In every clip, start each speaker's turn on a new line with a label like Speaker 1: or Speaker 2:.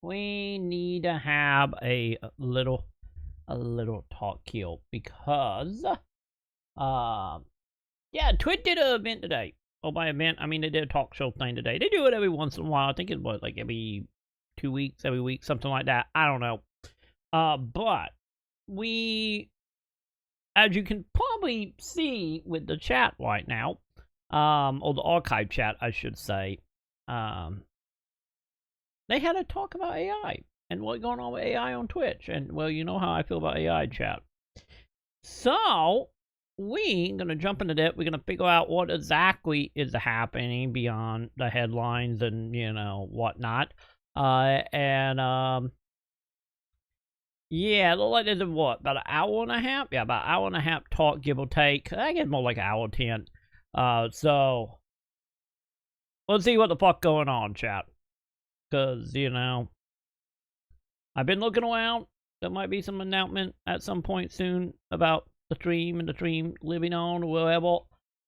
Speaker 1: we need to have a little talk kill because yeah, Twitch did an event today. Oh, by event, I mean they did a talk show thing today. They do it every once in a while. I think it was like every 2 weeks, every week, something like that. I don't know. But we, as you can probably see with the chat right now, or the archive chat, I should say, they had a talk about AI and what's going on with AI on Twitch. And, well, you know how I feel about AI chat. So, we're going to jump into that. We're going to figure out what exactly is happening beyond the headlines and, whatnot. Yeah, it looked like there's what, about an hour and a half? Yeah, about an hour and a half talk, give or take. I guess more like an hour 10. So, let's see what the fuck going on, chat. Because, I've been looking around. There might be some announcement at some point soon about the stream and the stream living on or whatever.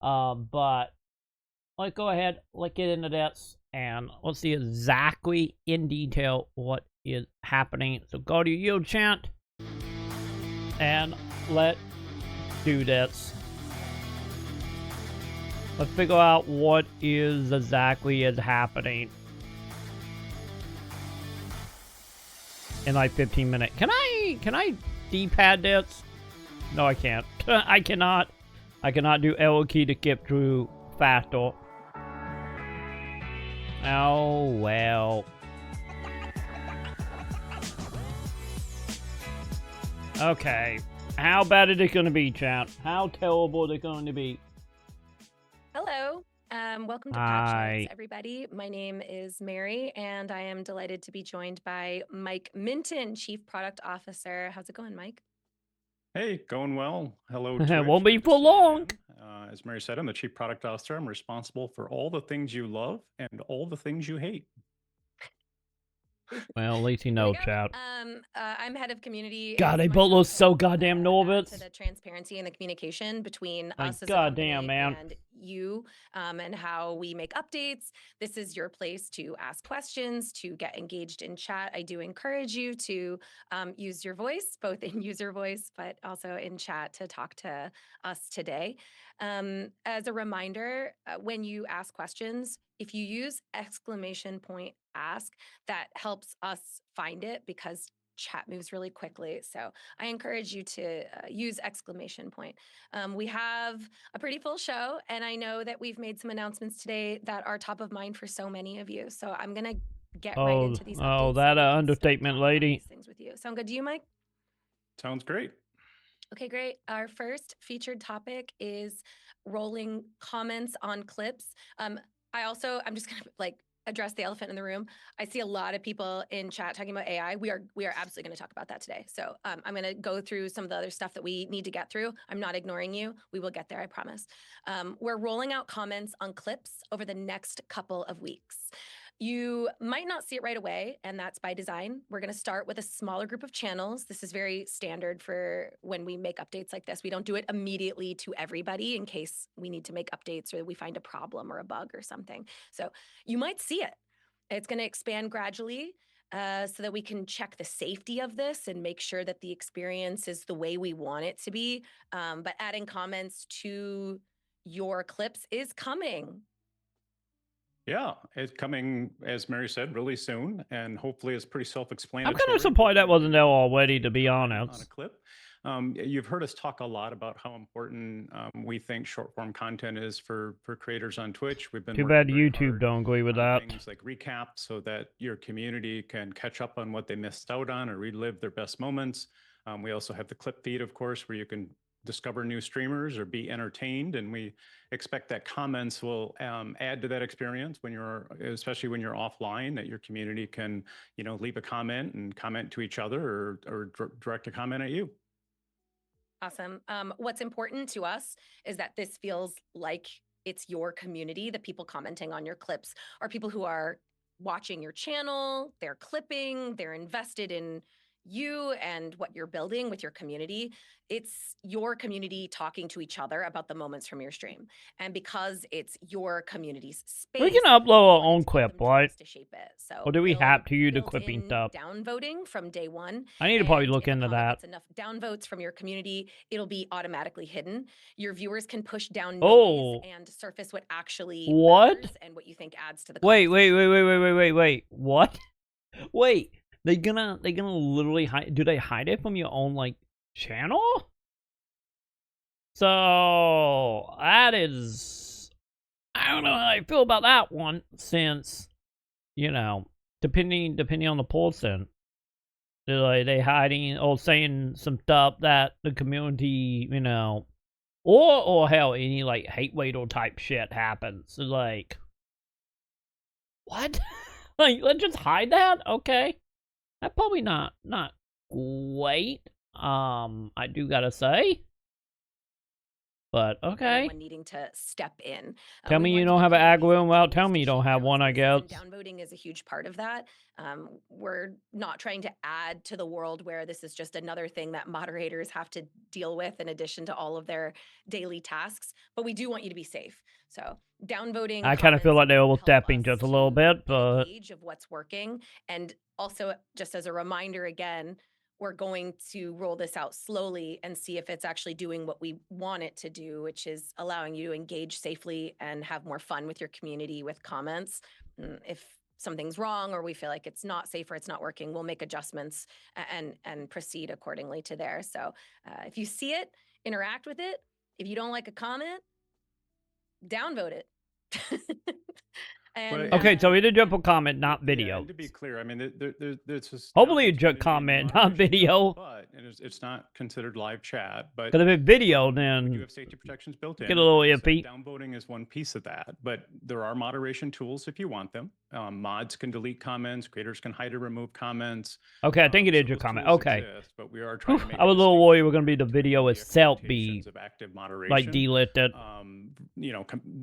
Speaker 1: But let's go ahead, let's get into this, and let's see exactly in detail what is happening. So go to your chat, and let's do this. Let's figure out what is exactly is happening in like 15 minutes. Can I D-pad this? No, I can't. I cannot do L key to skip through faster. Oh, well. Okay. How bad is it going to be, chat? How terrible is it going to be?
Speaker 2: Hello. Welcome to Patch Notes, everybody. My name is Mary, and I am delighted to be joined by Mike Minton, Chief Product Officer. How's it going, Mike?
Speaker 3: Hey, going well. Hello.
Speaker 1: It won't be for long.
Speaker 3: As Mary said, I'm the Chief Product Officer. I'm responsible for all the things you love and all the things you hate.
Speaker 1: Well, at least you know, chat.
Speaker 2: I'm head of community.
Speaker 1: God, they both look so goddamn nervous.
Speaker 2: To the transparency and the communication between
Speaker 1: like,
Speaker 2: us as a company and you, and how we make updates. This is your place to ask questions, to get engaged in chat. I do encourage you to use your voice, both in user voice, but also in chat to talk to us today. As a reminder, when you ask questions, if you use !ask, that helps us find it because chat moves really quickly. So I encourage you to use ! We have a pretty full show, and I know that we've made some announcements today that are top of mind for so many of you. So I'm going to get right into these updates.
Speaker 1: Oh, that understatement, lady.
Speaker 2: Things with you. Sound good to you, Mike?
Speaker 3: Sounds great.
Speaker 2: Okay, great. Our first featured topic is rolling comments on clips. I'm just going to address the elephant in the room. I see a lot of people in chat talking about AI. We are absolutely going to talk about that today. So I'm going to go through some of the other stuff that we need to get through. I'm not ignoring you. We will get there, I promise. We're rolling out comments on clips over the next couple of weeks. You might not see it right away, and that's by design. We're going to start with a smaller group of channels. This is very standard for when we make updates like this. We don't do it immediately to everybody in case we need to make updates or we find a problem or a bug or something. So you might see it. It's going to expand gradually so that we can check the safety of this and make sure that the experience is the way we want it to be. But adding comments to your clips is coming.
Speaker 3: Yeah, it's coming, as Mary said, really soon, and hopefully it's pretty self-explanatory.
Speaker 1: I'm kind of surprised that wasn't there already, to be honest.
Speaker 3: On a clip. You've heard us talk a lot about how important we think short-form content is for creators on Twitch. We've been
Speaker 1: too bad YouTube don't agree with that.
Speaker 3: Things like recaps so that your community can catch up on what they missed out on or relive their best moments. We also have the clip feed, of course, where you can discover new streamers or be entertained, and we expect that comments will add to that experience especially when you're offline, that your community can leave a comment and comment to each other or direct a comment at you.
Speaker 2: Awesome. What's important to us is that this feels like it's your community. The people commenting on your clips are people who are watching your channel, they're clipping, they're invested in you and what you're building with your community. It's your community talking to each other about the moments from your stream. And because it's your community's
Speaker 1: We
Speaker 2: space,
Speaker 1: can upload
Speaker 2: we
Speaker 1: our
Speaker 2: wanted
Speaker 1: own
Speaker 2: to give
Speaker 1: clip,
Speaker 2: them
Speaker 1: right?
Speaker 2: tools to shape it.
Speaker 1: Or
Speaker 2: So
Speaker 1: do we have to use the
Speaker 2: built
Speaker 1: clipping
Speaker 2: in
Speaker 1: stuff?
Speaker 2: downvoting from day one.
Speaker 1: I need to probably
Speaker 2: And
Speaker 1: look
Speaker 2: if a
Speaker 1: into
Speaker 2: comment
Speaker 1: that.
Speaker 2: gets enough downvotes from your community, it'll be automatically hidden. Your viewers can push down noise
Speaker 1: Oh,
Speaker 2: and surface what actually
Speaker 1: what?
Speaker 2: matters and what you think adds to the
Speaker 1: Wait,
Speaker 2: conversation.
Speaker 1: wait. What? Wait, they gonna literally hide? Do they hide it from your own like channel? So that is, I don't know how I feel about that one, since depending on the person, they hiding or saying some stuff that the community, or hell, any like hate waiter type shit happens. Like, what? Like, let's just hide that? Okay. That's probably not great. I do gotta say. But okay.
Speaker 2: Anyone needing to step in.
Speaker 1: Tell
Speaker 2: We
Speaker 1: me you
Speaker 2: wanted to
Speaker 1: don't
Speaker 2: give
Speaker 1: have an
Speaker 2: communities the
Speaker 1: algorithm. Well,
Speaker 2: tools
Speaker 1: tell
Speaker 2: to
Speaker 1: me you don't
Speaker 2: shape
Speaker 1: have one, I
Speaker 2: boundaries,
Speaker 1: guess.
Speaker 2: and downvoting is a huge part of that. We're not trying to add to the world where this is just another thing that moderators have to deal with in addition to all of their daily tasks, but we do want you to be safe. So downvoting
Speaker 1: I kind of feel
Speaker 2: comments
Speaker 1: like they're
Speaker 2: help
Speaker 1: overstepping
Speaker 2: us
Speaker 1: just a little
Speaker 2: to
Speaker 1: bit,
Speaker 2: get a
Speaker 1: but
Speaker 2: gauge of what's working. And also, just as a reminder again, we're going to roll this out slowly and see if it's actually doing what we want it to do, which is allowing you to engage safely and have more fun with your community with comments. If something's wrong or we feel like it's not safe or it's not working, we'll make adjustments and proceed accordingly to there. So if you see it, interact with it. If you don't like a comment, downvote it.
Speaker 3: Well,
Speaker 2: and
Speaker 1: okay. So we did
Speaker 2: yeah.
Speaker 1: jump a comment, not
Speaker 3: Yeah,
Speaker 1: video.
Speaker 3: and to be clear, I mean, there's this the
Speaker 1: Hopefully, a just
Speaker 3: opportunity in the
Speaker 1: comment, not
Speaker 3: moderation
Speaker 1: video.
Speaker 3: tool, but and it's not considered live chat. But
Speaker 1: Because if it's video,
Speaker 3: we do
Speaker 1: then
Speaker 3: have safety protections built
Speaker 1: get
Speaker 3: in,
Speaker 1: a
Speaker 3: as
Speaker 1: little
Speaker 3: Michael said.
Speaker 1: iffy.
Speaker 3: Downvoting is one piece of that, but there are moderation tools if you want them. Mods can delete comments, creators can hide or remove comments.
Speaker 1: Okay, I think it
Speaker 3: So
Speaker 1: is your
Speaker 3: those
Speaker 1: comment.
Speaker 3: tools
Speaker 1: Okay.
Speaker 3: exist, but we are
Speaker 1: Whew,
Speaker 3: trying to make
Speaker 1: I
Speaker 3: a
Speaker 1: was a little worried we're
Speaker 3: distinction
Speaker 1: gonna be the
Speaker 3: to
Speaker 1: video
Speaker 3: the
Speaker 1: itself
Speaker 3: expectations
Speaker 1: be
Speaker 3: of active
Speaker 1: like
Speaker 3: moderation.
Speaker 1: delisted.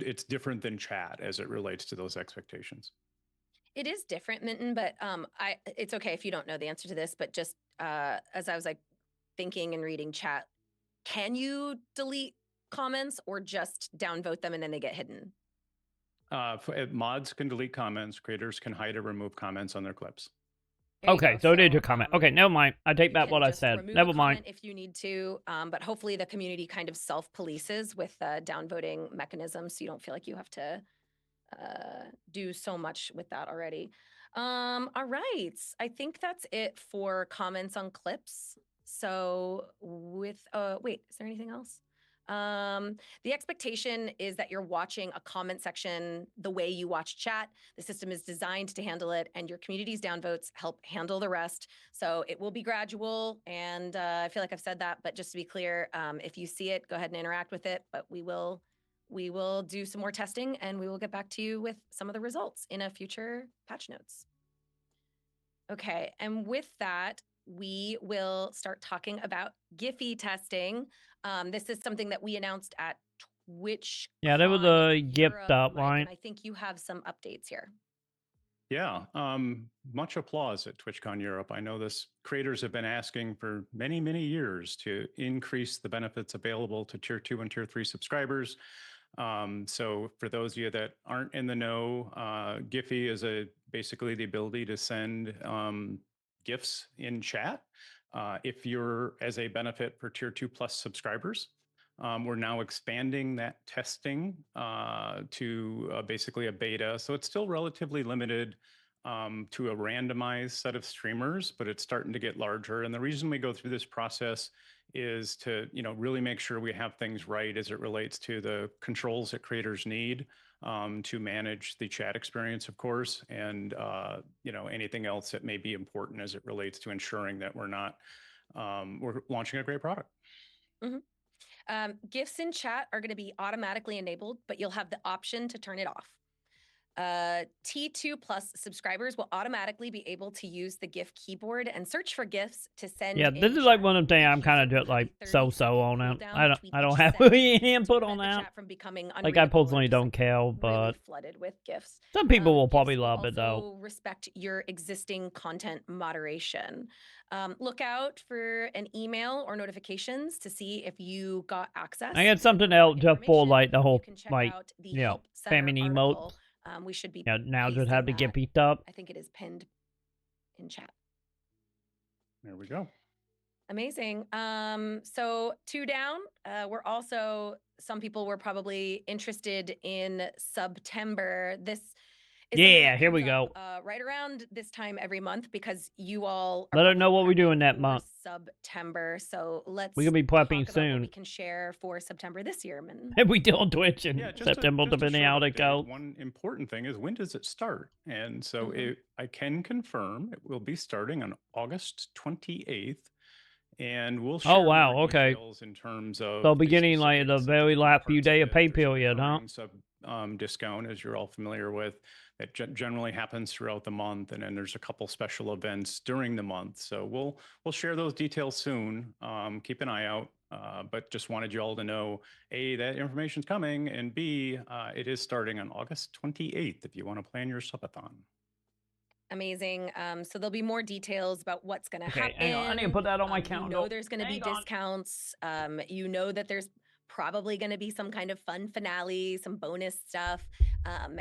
Speaker 3: It's different than chat as it relates to those expectations.
Speaker 2: It is different, Minton, but it's okay if you don't know the answer to this, but just as I was like thinking and reading chat, can you delete comments or just downvote them and then they get hidden?
Speaker 3: Mods can delete comments. Creators can hide or remove comments on their clips.
Speaker 1: Okay, so it is your comment. Okay, never mind. I take
Speaker 2: You
Speaker 1: back
Speaker 2: can
Speaker 1: what I
Speaker 2: just
Speaker 1: said.
Speaker 2: remove
Speaker 1: Never
Speaker 2: a
Speaker 1: mind.
Speaker 2: comment if you need to, but hopefully the community kind of self-polices with downvoting mechanisms, so you don't feel like you have to do so much with that already. All right, I think that's it for comments on clips. So with wait, is there anything else? The expectation is that you're watching a comment section the way you watch chat. The system is designed to handle it, and your community's downvotes help handle the rest. So it will be gradual, and I feel like I've said that, but just to be clear, if you see it, go ahead and interact with it. But we will do some more testing, and we will get back to you with some of the results in a future patch notes. Okay, and with that, we will start talking about Giphy testing. This is something that we announced at Twitch.
Speaker 1: Yeah, there was a gift up,
Speaker 2: Mike,
Speaker 1: right?
Speaker 2: and I think you have some updates here.
Speaker 3: Yeah, much applause at TwitchCon Europe. I know this creators have been asking for many, many years to increase the benefits available to tier 2 and tier 3 subscribers. So for those of you that aren't in the know, Giphy is basically the ability to send GIFs in chat. If you're as a benefit for tier 2 plus subscribers. We're now expanding that testing to basically a beta. So it's still relatively limited to a randomized set of streamers, but it's starting to get larger. And the reason we go through this process is to, really make sure we have things right as it relates to the controls that creators need to manage the chat experience, of course, and anything else that may be important as it relates to ensuring that we're launching a great product.
Speaker 2: Mm-hmm. GIFs in chat are going to be automatically enabled, but you'll have the option to turn it off. T2 Plus subscribers will automatically be able to use the GIF keyboard and search for GIFs to send
Speaker 1: Yeah,
Speaker 2: in
Speaker 1: this is like
Speaker 2: chat.
Speaker 1: one of the things
Speaker 2: Each
Speaker 1: I'm kind of
Speaker 2: user will
Speaker 1: just
Speaker 2: have a
Speaker 1: like
Speaker 2: 30-second
Speaker 1: so on that.
Speaker 2: cooldown between
Speaker 1: I don't
Speaker 2: each
Speaker 1: have
Speaker 2: send
Speaker 1: any
Speaker 2: to
Speaker 1: input on
Speaker 2: prevent the
Speaker 1: that.
Speaker 2: chat from becoming
Speaker 1: Like I
Speaker 2: unreadable or
Speaker 1: personally
Speaker 2: just
Speaker 1: don't
Speaker 2: like
Speaker 1: care,
Speaker 2: really
Speaker 1: but
Speaker 2: flooded with GIFs.
Speaker 1: some people will
Speaker 2: GIFs
Speaker 1: probably
Speaker 2: will
Speaker 1: love it though.
Speaker 2: also respect your existing content moderation. Look out for an email or notifications to see if you got access.
Speaker 1: I got something
Speaker 2: For more
Speaker 1: else just for
Speaker 2: information,
Speaker 1: like the
Speaker 2: you
Speaker 1: whole
Speaker 2: can check
Speaker 1: like
Speaker 2: out the
Speaker 1: you know
Speaker 2: Help Center
Speaker 1: family
Speaker 2: article.
Speaker 1: emotes.
Speaker 2: We should be
Speaker 1: Yeah, now just
Speaker 2: pasting
Speaker 1: have to get
Speaker 2: that.
Speaker 1: picked up.
Speaker 2: I think it is pinned in chat.
Speaker 3: There we go.
Speaker 2: Amazing. So 2 down. We're also, some people were probably interested in September. This is something
Speaker 1: Yeah,
Speaker 2: that
Speaker 1: here
Speaker 2: comes
Speaker 1: we
Speaker 2: up,
Speaker 1: go.
Speaker 2: right around this time every month because you all are
Speaker 1: Let us
Speaker 2: probably
Speaker 1: know what we're doing
Speaker 2: prepping
Speaker 1: that
Speaker 2: for
Speaker 1: month.
Speaker 2: September. So let's
Speaker 1: We gonna be
Speaker 2: talk
Speaker 1: prepping
Speaker 2: about what
Speaker 1: soon.
Speaker 2: we can share for September this year, Min.
Speaker 1: If we do on Twitch in
Speaker 3: Yeah,
Speaker 1: September,
Speaker 3: just a
Speaker 1: depending how
Speaker 3: short
Speaker 1: it
Speaker 3: update.
Speaker 1: goes.
Speaker 3: One important thing is when does it start? And so
Speaker 2: Mhm.
Speaker 3: I can confirm it will be starting on August 28th. And we'll share more
Speaker 1: wow, okay.
Speaker 3: details in terms of
Speaker 1: So
Speaker 3: the
Speaker 1: beginning like the
Speaker 3: specifics of
Speaker 1: very
Speaker 3: different
Speaker 1: last few
Speaker 3: parts of
Speaker 1: day of
Speaker 3: it.
Speaker 1: pay
Speaker 3: There's a
Speaker 1: period, huh?
Speaker 3: recurring sub discount, as you're all familiar with, that generally happens throughout the month, and then there's a couple special events during the month. So we'll share those details soon. Keep an eye out. But just wanted you all to know, A, that information's coming, and B, it is starting on August 28th if you want to plan your subathon.
Speaker 2: Amazing. So there'll be more details about what's going to
Speaker 1: Okay,
Speaker 2: happen.
Speaker 1: hang on. I need to put that on my
Speaker 2: You
Speaker 1: calendar.
Speaker 2: know there's going to be
Speaker 1: Hang on.
Speaker 2: discounts. You know that there's probably going to be some kind of fun finale, some bonus stuff,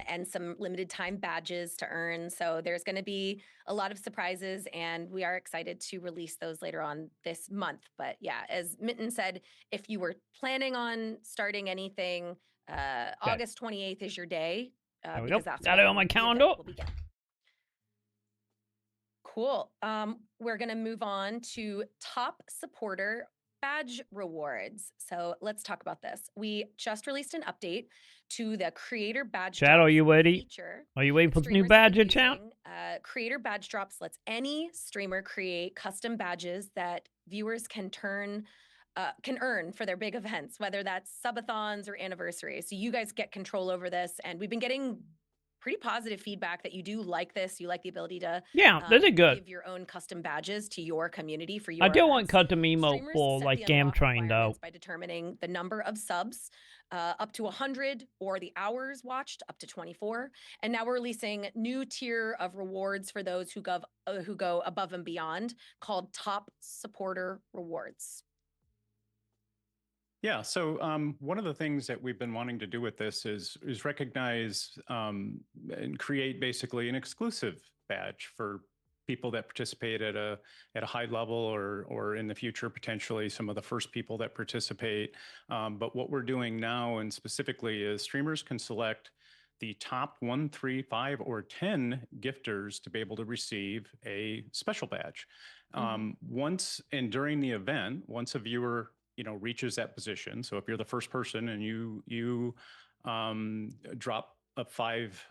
Speaker 2: and some limited time badges to earn. So there's going to be a lot of surprises, and we are excited to release those later on this month. But yeah, as Mitten said, if you were planning on starting anything, August 28th is your day,
Speaker 1: There we
Speaker 2: because
Speaker 1: go.
Speaker 2: that's
Speaker 1: Got it
Speaker 2: when
Speaker 1: on my
Speaker 2: the
Speaker 1: calendar.
Speaker 2: event will begin. Cool. We're going to move on to top supporter badge rewards. So let's talk about this. We just released an update to the creator badge
Speaker 1: Chad, are
Speaker 2: drops
Speaker 1: you ready?
Speaker 2: feature.
Speaker 1: Are you waiting for the new
Speaker 2: Streamers have
Speaker 1: badge
Speaker 2: been
Speaker 1: in chat?
Speaker 2: using. Creator badge drops lets any streamer create custom badges that viewers can earn for their big events, whether that's subathons or anniversaries. So you guys get control over this, and we've been getting pretty positive feedback that you do like this. You like the ability to
Speaker 1: This is good.
Speaker 2: give your own custom badges to your community for your
Speaker 1: I do
Speaker 2: events.
Speaker 1: want custom emote
Speaker 2: Streamers
Speaker 1: for
Speaker 2: set
Speaker 1: like
Speaker 2: the
Speaker 1: Game
Speaker 2: unlock
Speaker 1: Train though.
Speaker 2: requirements by determining the number of subs up to 100 or the hours watched up to 24. And now we're releasing new tier of rewards for those who go above and beyond, called top supporter rewards.
Speaker 3: Yeah, so one of the things that we've been wanting to do with this is recognize and create basically an exclusive badge for people that participate at a high level, or in the future potentially some of the first people that participate. But what we're doing now, and specifically, is streamers can select the top 1, 3, 5, or 10 gifters to be able to receive a special badge. Once and during the event, once a viewer reaches that position. So if you're the first person and you drop five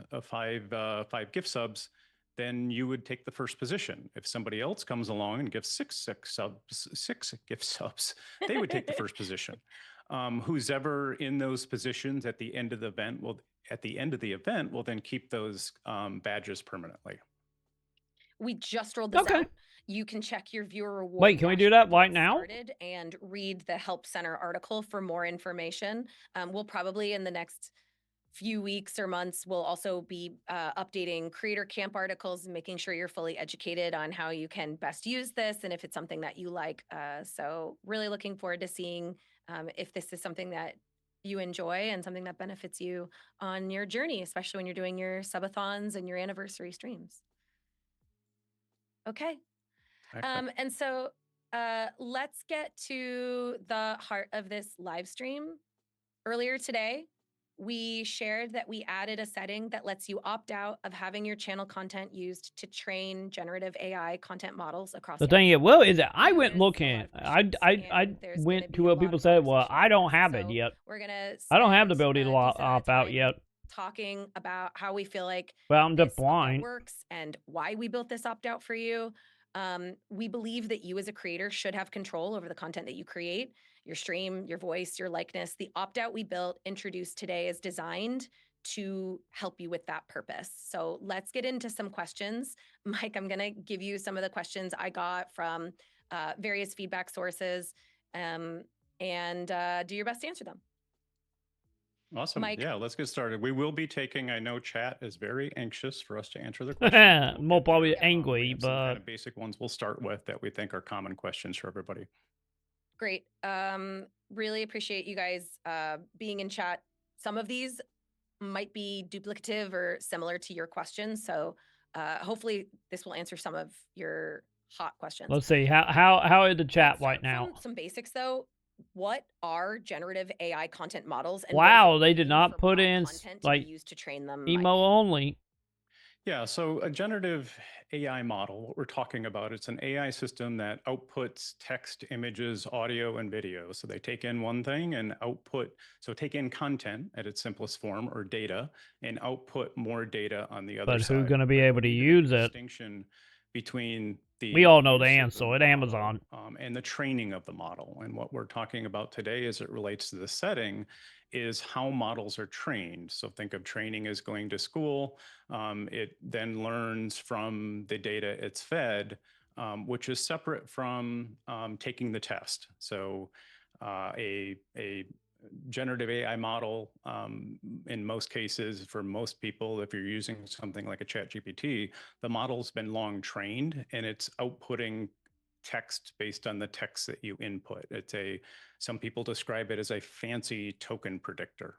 Speaker 3: gift subs, then you would take the first position. If somebody else comes along and gives six gift subs, they would take the first position. Who's ever in those positions at the end of the event will then keep those badges permanently.
Speaker 2: We just rolled this out. You can check your viewer reward.
Speaker 1: Wait, can we do that right now?
Speaker 2: And read the Help Center article for more information. We'll probably in the next few weeks or months, we'll also be updating creator camp articles and making sure you're fully educated on how you can best use this and if it's something that you like. So really looking forward to seeing if this is something that you enjoy and something that benefits you on your journey, especially when you're doing your subathons and your anniversary streams. Okay. And so let's get to the heart of this live stream. Earlier today, we shared that we added a setting that lets you opt out of having your channel content used to train generative AI content models across.
Speaker 1: The thing is, well, is that I went looking. I went to what people said. Well, I don't have it yet. I don't have the ability to opt out yet.
Speaker 2: Talking about how we feel like
Speaker 1: I'm just blind.
Speaker 2: Works and why we built this opt out for you. We believe that you as a creator should have control over the content that you create, your stream, your voice, your likeness. The opt out we built, introduced today, is designed to help you with that purpose. So let's get into some questions. Mike, I'm going to give you some of the questions I got from various feedback sources, and do your best to answer them.
Speaker 3: Awesome.
Speaker 2: Mike.
Speaker 3: Yeah, let's get started. We will be taking, I know chat is very anxious for us to answer the questions.
Speaker 1: More probably
Speaker 3: we
Speaker 1: angry,
Speaker 3: have some kind
Speaker 1: but
Speaker 3: of basic ones we'll start with that we think are common questions for everybody.
Speaker 2: Great. Really appreciate you guys being in chat. Some of these might be duplicative or similar to your questions, so hopefully this will answer some of your hot questions.
Speaker 1: let's see how is the chat right now.
Speaker 2: Some basics though. What are generative AI content models? And
Speaker 1: wow, they did not put in
Speaker 2: content
Speaker 1: like
Speaker 2: to be used to train them.
Speaker 1: emo only.
Speaker 3: Yeah, so a generative AI model, what we're talking about, it's an AI system that outputs text, images, audio, and video. So they take in one thing and take in content at its simplest form or data and output more data on the other side.
Speaker 1: But who's going to be able to use it?
Speaker 3: Distinction between
Speaker 1: we all know the answer at Amazon
Speaker 3: and the training of the model. And what we're talking about today as it relates to the setting is how models are trained. So think of training as going to school. It then learns from the data it's fed, which is separate from taking the test. So a generative AI model, in most cases, for most people, if you're using something like a ChatGPT, the model's been long trained and it's outputting text based on the text that you input. Some people describe it as a fancy token predictor.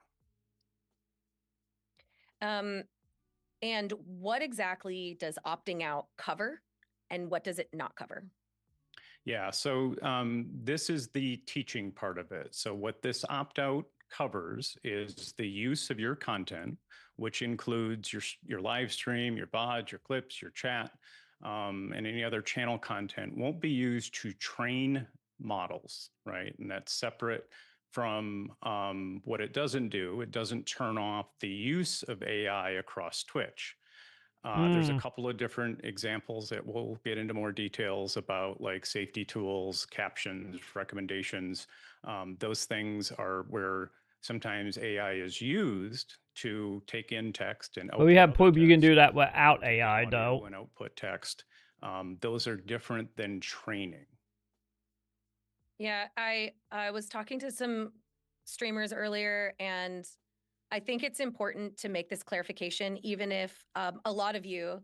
Speaker 2: And what exactly does opting out cover and what does it not cover?
Speaker 3: Yeah, so this is the teaching part of it. So what this opt-out covers is the use of your content, which includes your live stream, your VOD, your clips, your chat, and any other channel content won't be used to train models, right? And that's separate from what it doesn't do. It doesn't turn off the use of AI across Twitch. There's a couple of different examples that we'll get into more details about, like safety tools, captions, recommendations. Those things are where sometimes AI is used to take in text and output.
Speaker 1: But we have proof you can do that without AI, though.
Speaker 3: And output text. Those are different than training.
Speaker 2: Yeah, I was talking to some streamers earlier, and I think it's important to make this clarification, even if a lot of you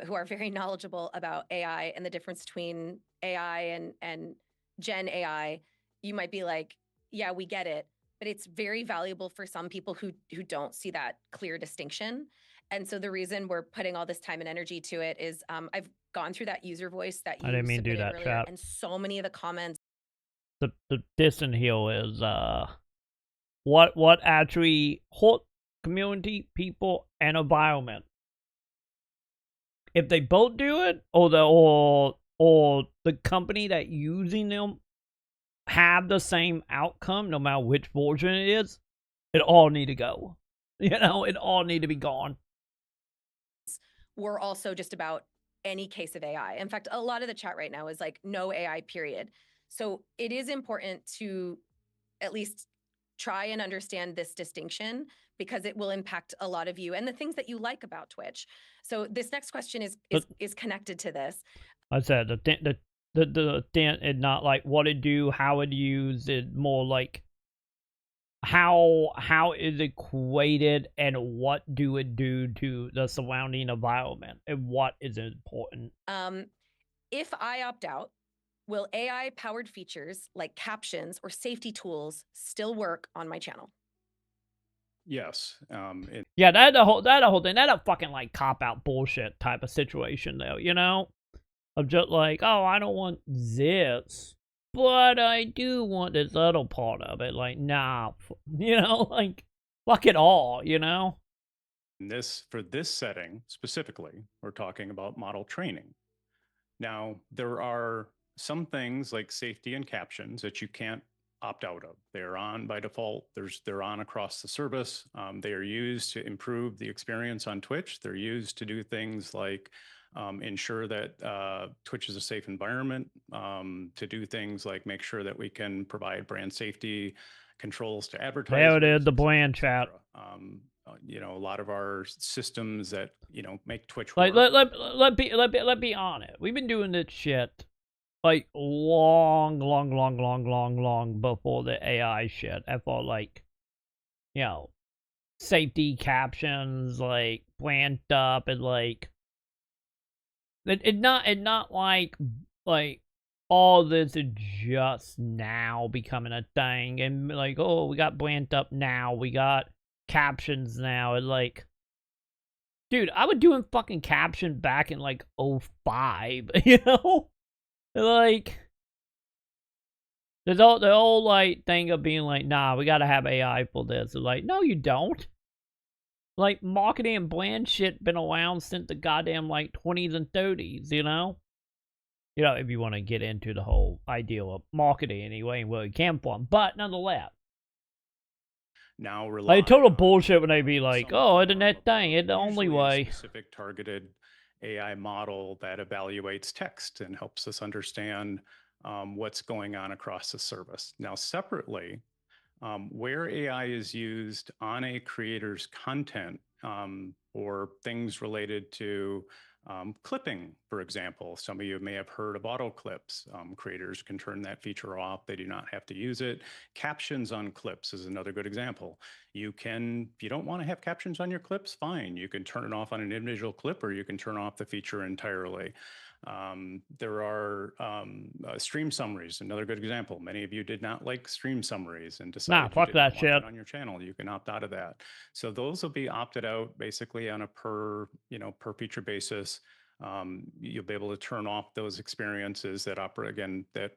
Speaker 2: who are very knowledgeable about AI and the difference between AI and Gen AI, you might be like, yeah, we get it. But it's very valuable for some people who don't see that clear distinction. And so the reason we're putting all this time and energy to it is I've gone through that user voice that you
Speaker 1: I didn't mean to do that,
Speaker 2: earlier,
Speaker 1: chat.
Speaker 2: and so many of the comments.
Speaker 1: The distant hill is what actually hurt community, people, and environment. If they both do it, or the company that using them have the same outcome, no matter which version it is, it all need to go. You know, it all need to be gone.
Speaker 2: We're also just about any case of AI. In fact, a lot of the chat right now is like no AI, period. So it is important to at least try and understand this distinction because it will impact a lot of you and the things that you like about Twitch. So this next question is connected to this.
Speaker 1: I said the thing is not like what it do, how it use, it more like how is it created and what do it do to the surrounding environment and what is important.
Speaker 2: If I opt out, will AI powered features like captions or safety tools still work on my channel?
Speaker 3: Yes.
Speaker 1: Yeah, that the whole thing. That a fucking like cop out bullshit type of situation though, you know? Of just like, oh, I don't want this, but I do want this other part of it. Like, nah, you know, like, fuck it all, you know?
Speaker 3: For this setting specifically, we're talking about model training. Now, there are some things like safety and captions that you can't opt out of. They're on by default. They're on across the service. They are used to improve the experience on Twitch. They're used to do things like ensure that Twitch is a safe environment, to do things like make sure that we can provide brand safety controls to advertisers.
Speaker 1: There it is, the brand chat.
Speaker 3: a lot of our systems that make Twitch
Speaker 1: Like
Speaker 3: work.
Speaker 1: let be honest. We've been doing this shit like long before the AI shit. I thought like, you know, safety captions like blanked up and like it not like all this is just now becoming a thing and like, oh, we got blanked up now, we got captions now, and like, dude, I was doing fucking caption back in like '05, you know? Like, there's all the whole like thing of being like, nah, we gotta have AI for this. It's like, no, you don't. Like, marketing and brand shit been around since the goddamn like 20s and 30s, you know? You know, if you want to get into the whole idea of marketing anyway and where it came from. But nonetheless,
Speaker 3: Now rely
Speaker 1: like total
Speaker 3: on,
Speaker 1: bullshit when they be like,
Speaker 3: some
Speaker 1: oh,
Speaker 3: form
Speaker 1: internet
Speaker 3: of
Speaker 1: thing, it's the only
Speaker 3: usually a
Speaker 1: way.
Speaker 3: specific targeted AI model that evaluates text and helps us understand what's going on across the service. Now, separately, where AI is used on a creator's content or things related to clipping, for example. Some of you may have heard of auto clips. Creators can turn that feature off. They do not have to use it. Captions on clips is another good example. You can, if you don't want to have captions on your clips, fine. You can turn it off on an individual clip, or you can turn off the feature entirely. There are stream summaries, another good example. Many of you did not like stream summaries and decided you
Speaker 1: Fuck
Speaker 3: did not
Speaker 1: that
Speaker 3: want
Speaker 1: shit.
Speaker 3: that on your channel. You can opt out of that. So those will be opted out basically on a per feature basis. You'll be able to turn off those experiences that operate again that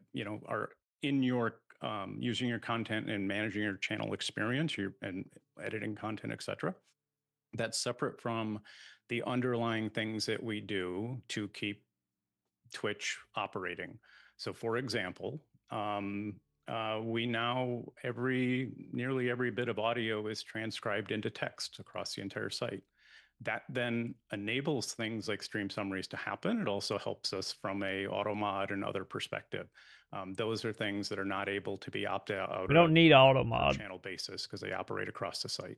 Speaker 3: are in your using your content and managing your channel experience, and editing content, etc. That's separate from the underlying things that we do to keep Twitch operating. So, for example, we now nearly every bit of audio is transcribed into text across the entire site. That then enables things like stream summaries to happen. It also helps us from a auto mod and other perspective. Those are things that are not able to be opted out
Speaker 1: We don't
Speaker 3: of
Speaker 1: need auto
Speaker 3: on a per
Speaker 1: mod.
Speaker 3: channel basis because they operate across the site.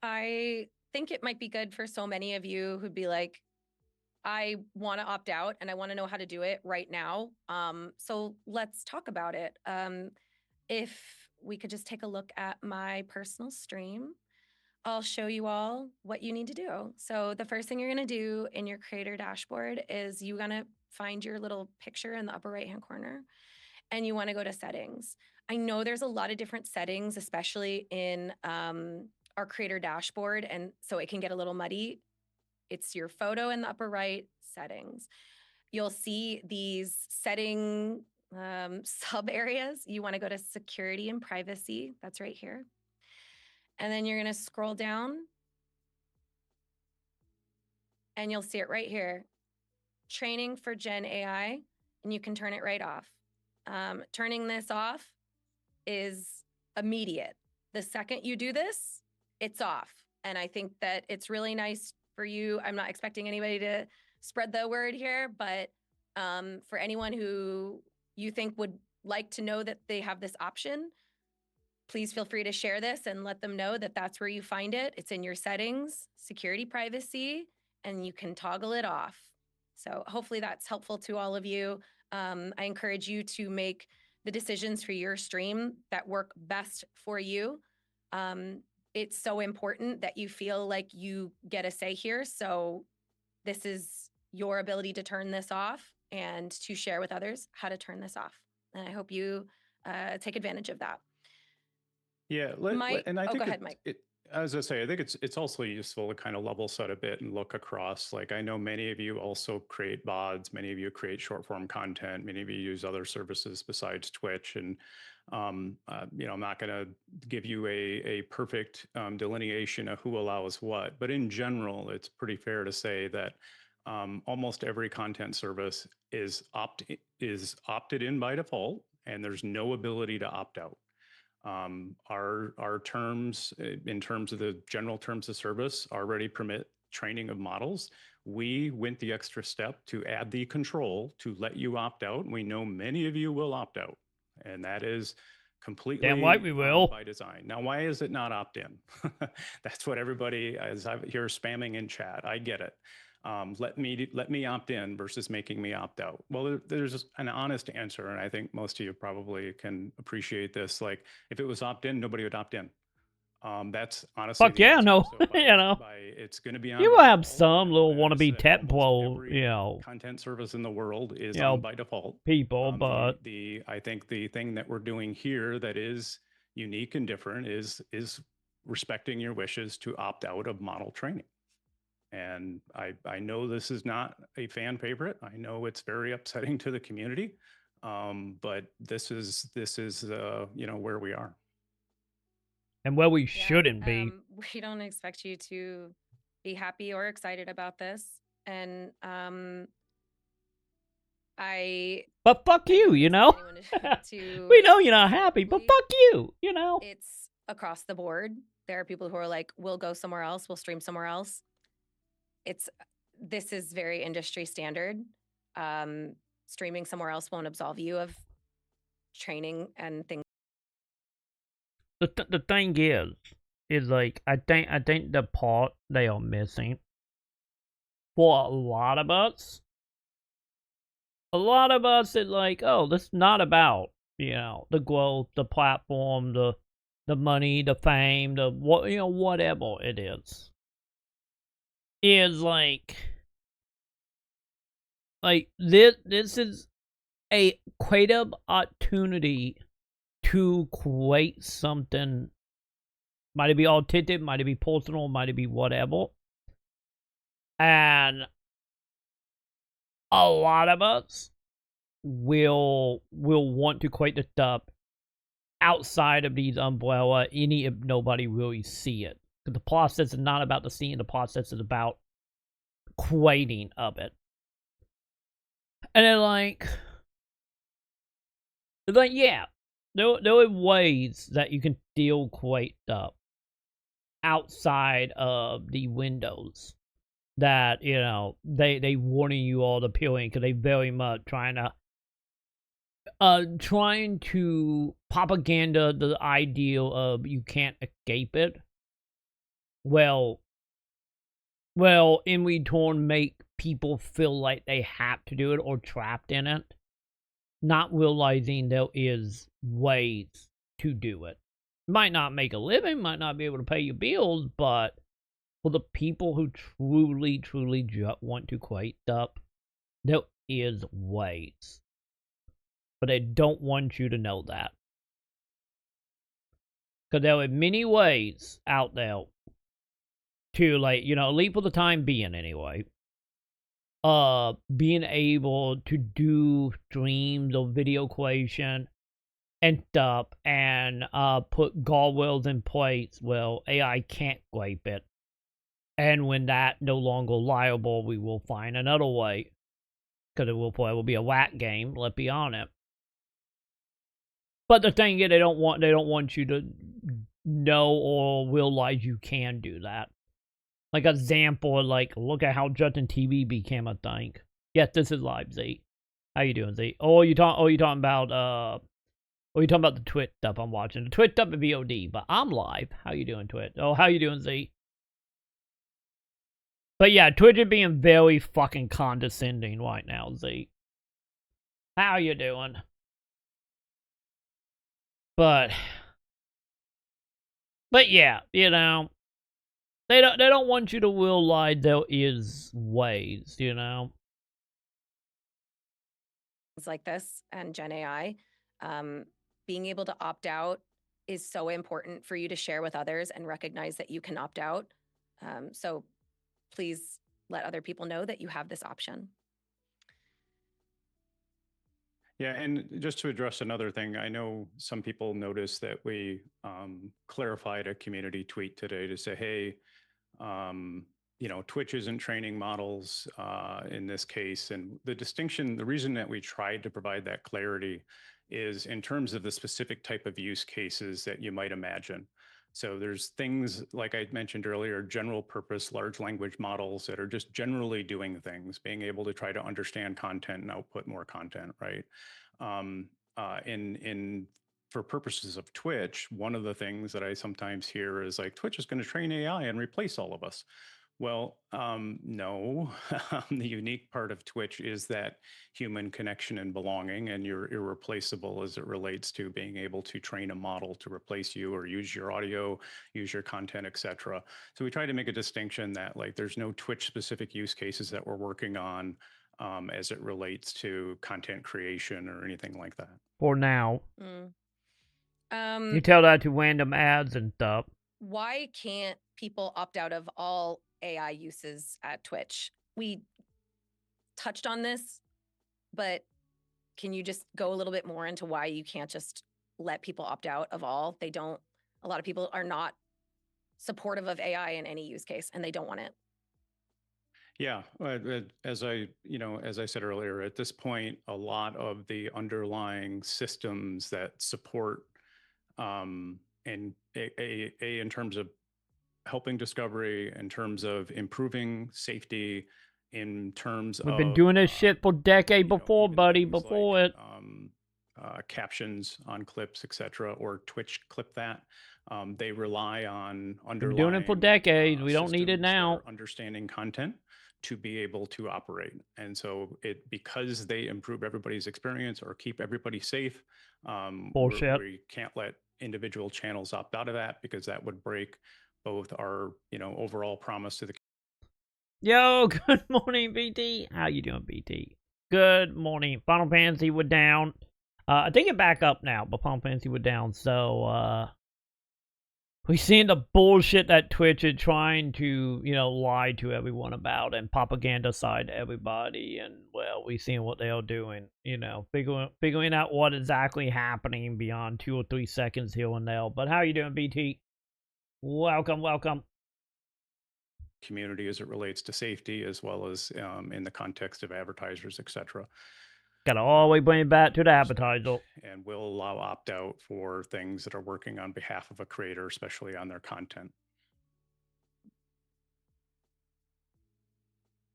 Speaker 2: I think it might be good for so many of you who'd be like, I want to opt out and I want to know how to do it right now. So let's talk about it. If we could just take a look at my personal stream, I'll show you all what you need to do. So the first thing you're going to do in your creator dashboard is you're going to find your little picture in the upper right-hand corner and you want to go to settings. I know there's a lot of different settings, especially in our creator dashboard. And so it can get a little muddy. It's your photo in the upper right, settings. You'll see these setting sub areas. You want to go to security and privacy. That's right here. And then you're going to scroll down and you'll see it right here. Training for Gen AI, and you can turn it right off. Turning this off is immediate. The second you do this, it's off. And I think that it's really nice for you. I'm not expecting anybody to spread the word here, but for anyone who you think would like to know that they have this option, please feel free to share this and let them know that that's where you find it. It's in your settings, security, privacy, and you can toggle it off. So hopefully that's helpful to all of you. I encourage you to make the decisions for your stream that work best for you. It's so important that you feel like you get a say here. So this is your ability to turn this off and to share with others how to turn this off. And I hope you take advantage of that.
Speaker 3: Yeah, and I think
Speaker 2: go ahead, Mike.
Speaker 3: As I say, I think it's also useful to kind of level set a bit and look across. Like, I know many of you also create VODs, many of you create short form content, many of you use other services besides Twitch. And I'm not going to give you a perfect delineation of who allows what, but in general, it's pretty fair to say that almost every content service is opted in by default, and there's no ability to opt out. Our terms, in terms of the general terms of service, already permit training of models. We went the extra step to add the control to let you opt out. We know many of you will opt out, and that is completely
Speaker 1: right we will.
Speaker 3: by design. Now, why is it not opt-in? That's what everybody, as I hear spamming in chat, I get it. Let me opt in versus making me opt out. Well, there's an honest answer, and I think most of you probably can appreciate this. Like, if it was opt in, nobody would opt in. That's honestly
Speaker 1: Fuck
Speaker 3: the
Speaker 1: yeah,
Speaker 3: answer.
Speaker 1: no.
Speaker 3: So
Speaker 1: by
Speaker 3: it's going to be
Speaker 1: you
Speaker 3: on
Speaker 1: will
Speaker 3: by
Speaker 1: have
Speaker 3: default.
Speaker 1: some little
Speaker 3: As I
Speaker 1: wannabe
Speaker 3: said,
Speaker 1: tech
Speaker 3: almost
Speaker 1: bro,
Speaker 3: every content service in the world is on by default.
Speaker 1: people, but
Speaker 3: I think the thing that we're doing here that is unique and different is respecting your wishes to opt out of model training. And I know this is not a fan favorite. I know it's very upsetting to the community, but this is where we are.
Speaker 1: and where we
Speaker 2: Yeah,
Speaker 1: shouldn't be.
Speaker 2: we don't expect you to be happy or excited about this. And
Speaker 1: But fuck
Speaker 2: I
Speaker 1: you,
Speaker 2: don't
Speaker 1: you
Speaker 2: expect
Speaker 1: know?
Speaker 2: anyone to
Speaker 1: We know you're not
Speaker 2: feel
Speaker 1: happy, but
Speaker 2: differently.
Speaker 1: fuck you, you know?
Speaker 2: It's across the board. There are people who are like, we'll go somewhere else, we'll stream somewhere else. This is very industry standard. Streaming somewhere else won't absolve you of training and things.
Speaker 1: The thing is like I think the part they are missing for a lot of us is like, oh, this is not about, you know, the growth, the platform, the money, the fame, the what, you know, whatever it is like this is a creative opportunity to create something. Might it be authentic, might it be personal, might it be whatever. And a lot of us will want to create the stuff outside of these umbrella, if nobody really see it. Because the process is not about the seeing, the process is about creating of it. And then yeah, there are ways that you can still create stuff outside of the windows that, you know, they warning you all the peeling because they very much trying to propaganda the ideal of you can't escape it. Well, in return, make people feel like they have to do it or trapped in it, not realizing there is ways to do it. Might not make a living, might not be able to pay your bills, but for the people who truly, truly just want to create stuff, there is ways. But they don't want you to know that. Because there are many ways out there to, like, you know, at least for the time being anyway, being able to do streams or video creation and stuff and put guardrails in place. Well, AI can't scrape it. And when that no longer liable, we will find another way. Because it will be a whack game, let's be honest. But the thing is, they don't want you to know or realize you can do that. Like example, like look at how Justin TV became a thing. Yes, this is live, Z. How you doing, Z? Oh, you talking about the Twitch stuff I'm watching. The Twitch stuff is VOD, but I'm live. How you doing, Twitch? Oh, how you doing, Z? But yeah, Twitch is being very fucking condescending right now, Z. How you doing? But yeah, you know, they don't want you to realize there is ways, you know.
Speaker 2: Things like this and Gen AI, being able to opt out is so important for you to share with others and recognize that you can opt out. So please let other people know that you have this option.
Speaker 3: Yeah, and just to address another thing, I know some people noticed that we clarified a community tweet today to say, hey, you know, Twitch isn't training models in this case. And the distinction, the reason that we tried to provide that clarity is in terms of the specific type of use cases that you might imagine. So there's things like I mentioned earlier, general purpose large language models that are just generally doing things, being able to try to understand content and output more content, right? In for purposes of Twitch, one of the things that I sometimes hear is like, Twitch is going to train AI and replace all of us. Well, no. The unique part of Twitch is that human connection and belonging, and you're irreplaceable as it relates to being able to train a model to replace you or use your audio, use your content, etc. So we try to make a distinction that like there's no Twitch specific use cases that we're working on as it relates to content creation or anything like that.
Speaker 1: For now.
Speaker 2: Mm.
Speaker 1: You tell that to random ads and stuff.
Speaker 2: Why can't people opt out of all AI uses at Twitch? We touched on this, but can you just go a little bit more into why you can't just let people opt out of all? A lot of people are not supportive of AI in any use case, and they don't want it.
Speaker 3: Yeah, as I said earlier, at this point, a lot of the underlying systems that support and in terms of helping discovery, in terms of improving safety, in terms
Speaker 1: We've
Speaker 3: of
Speaker 1: been doing this shit for decade before, buddy, before
Speaker 3: like,
Speaker 1: it.
Speaker 3: Captions on clips, etc., or Twitch clip that. They rely on underlying.
Speaker 1: We've been doing it for decades. We don't need it now.
Speaker 3: Understanding content to be able to operate, and so because they improve everybody's experience or keep everybody safe.
Speaker 1: Bullshit.
Speaker 3: We can't let individual channels opt out of that because that would break both our overall promise to the.
Speaker 1: Yo, good morning, BT. How you doing, BT? Good morning. Final Fantasy were down. I think it back up now, but Final Fantasy were down, so we seeing the bullshit that Twitch is trying to, lie to everyone about and propaganda side everybody, and well, we seeing what they are doing, figuring out what exactly happening beyond 2 or 3 seconds here and there. But how you doing, BT? Welcome.
Speaker 3: Community as it relates to safety, as well as in the context of advertisers, etc.
Speaker 1: Gotta always bring it back to the advertiser.
Speaker 3: And will allow opt-out for things that are working on behalf of a creator, especially on their content.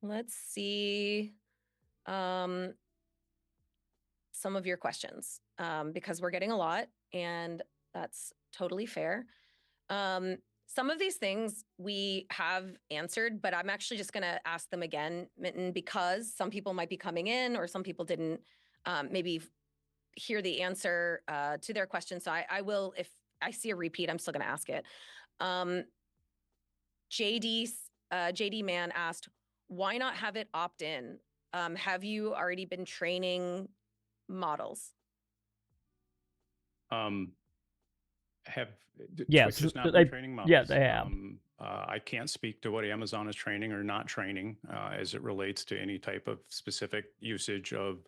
Speaker 2: Let's see some of your questions because we're getting a lot, and that's totally fair. Some of these things we have answered, but I'm actually just going to ask them again, Mitten, because some people might be coming in or some people didn't maybe hear the answer to their question. So I will, if I see a repeat, I'm still going to ask it. JD Man asked, why not have it opt in? Have you already been training models?
Speaker 3: Twitch has not been training models.
Speaker 1: Yeah, they have.
Speaker 3: I can't speak to what Amazon is training or not training as it relates to any type of specific usage of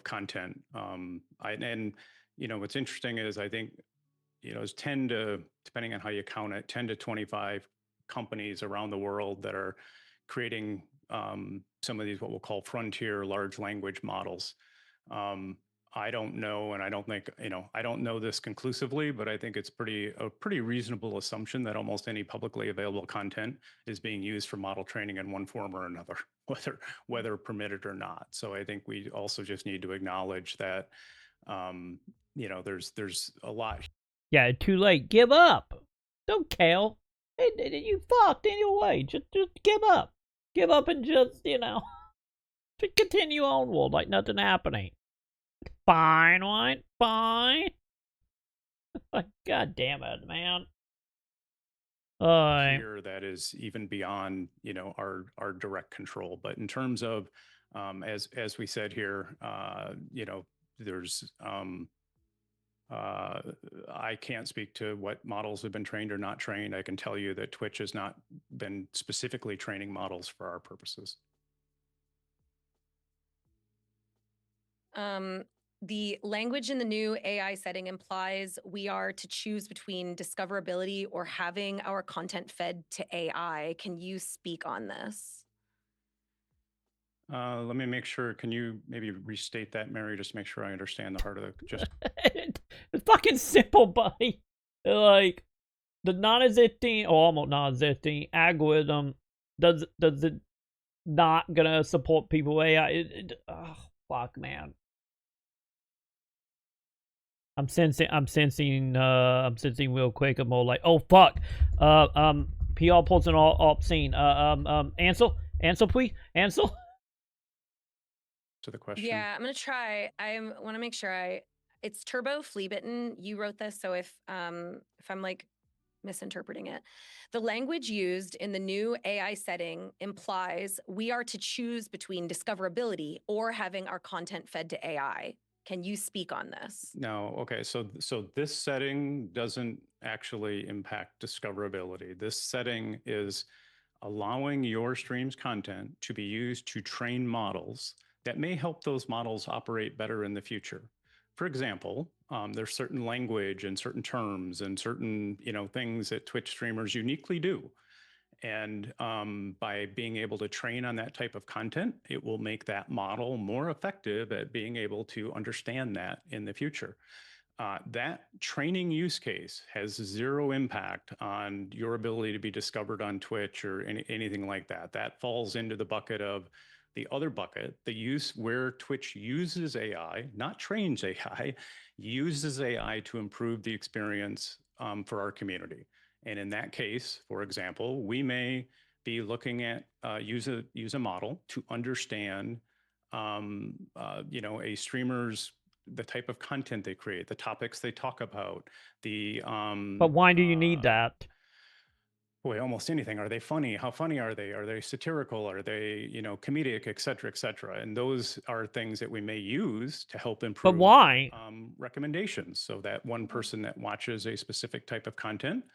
Speaker 3: content. What's interesting is I think it's 10 to, depending on how you count it, 10 to 25 companies around the world that are creating some of these what we'll call frontier large language models. I don't know, and I don't think, I don't know this conclusively, but I think it's a pretty reasonable assumption that almost any publicly available content is being used for model training in one form or another, whether permitted or not. So I think we also just need to acknowledge that, there's a lot.
Speaker 1: Yeah, too late. Give up. Don't care. You fucked anyway. Just give up. Give up and just, just continue onward like nothing happening. Fine, right? Fine. God damn it, man.
Speaker 3: Here that is even beyond, our direct control. But in terms of, as we said here, there's, I can't speak to what models have been trained or not trained. I can tell you that Twitch has not been specifically training models for our purposes.
Speaker 2: The language in the new AI setting implies we are to choose between discoverability or having our content fed to AI. Can you speak on this?
Speaker 3: Let me make sure. Can you maybe restate that, Mary, just to make sure I understand the heart of the
Speaker 1: It's fucking simple, buddy. Like, the non-existing, or almost non-existing algorithm does it not gonna support people AI? Oh, fuck, man. I'm sensing real quick. I'm more like, oh fuck. PR pulls an obscene. Ansel, please, Ansel.
Speaker 3: To the question.
Speaker 2: Yeah, I'm gonna try. I want to make sure it's Turbo Flea Bitten. You wrote this, so if I'm like misinterpreting it, the language used in the new AI setting implies we are to choose between discoverability or having our content fed to AI. Can you speak on this?
Speaker 3: No, okay. So this setting doesn't actually impact discoverability. This setting is allowing your stream's content to be used to train models that may help those models operate better in the future. For example, there's certain language and certain terms and certain things that Twitch streamers uniquely do. And by being able to train on that type of content, it will make that model more effective at being able to understand that in the future. That training use case has zero impact on your ability to be discovered on Twitch or anything like that. That falls into the bucket of the other bucket, the use where Twitch uses AI, not trains AI, uses AI to improve the experience for our community. And in that case, for example, we may be looking at use a model to understand a streamer's the type of content they create, the topics they talk about, the
Speaker 1: But why do you need that?
Speaker 3: Boy, almost anything. Are they funny? How funny are they? Are they satirical? Are they, comedic, et cetera, et cetera? And those are things that we may use to help improve.
Speaker 1: But why?
Speaker 3: Recommendations, so that one person that watches a specific type of content,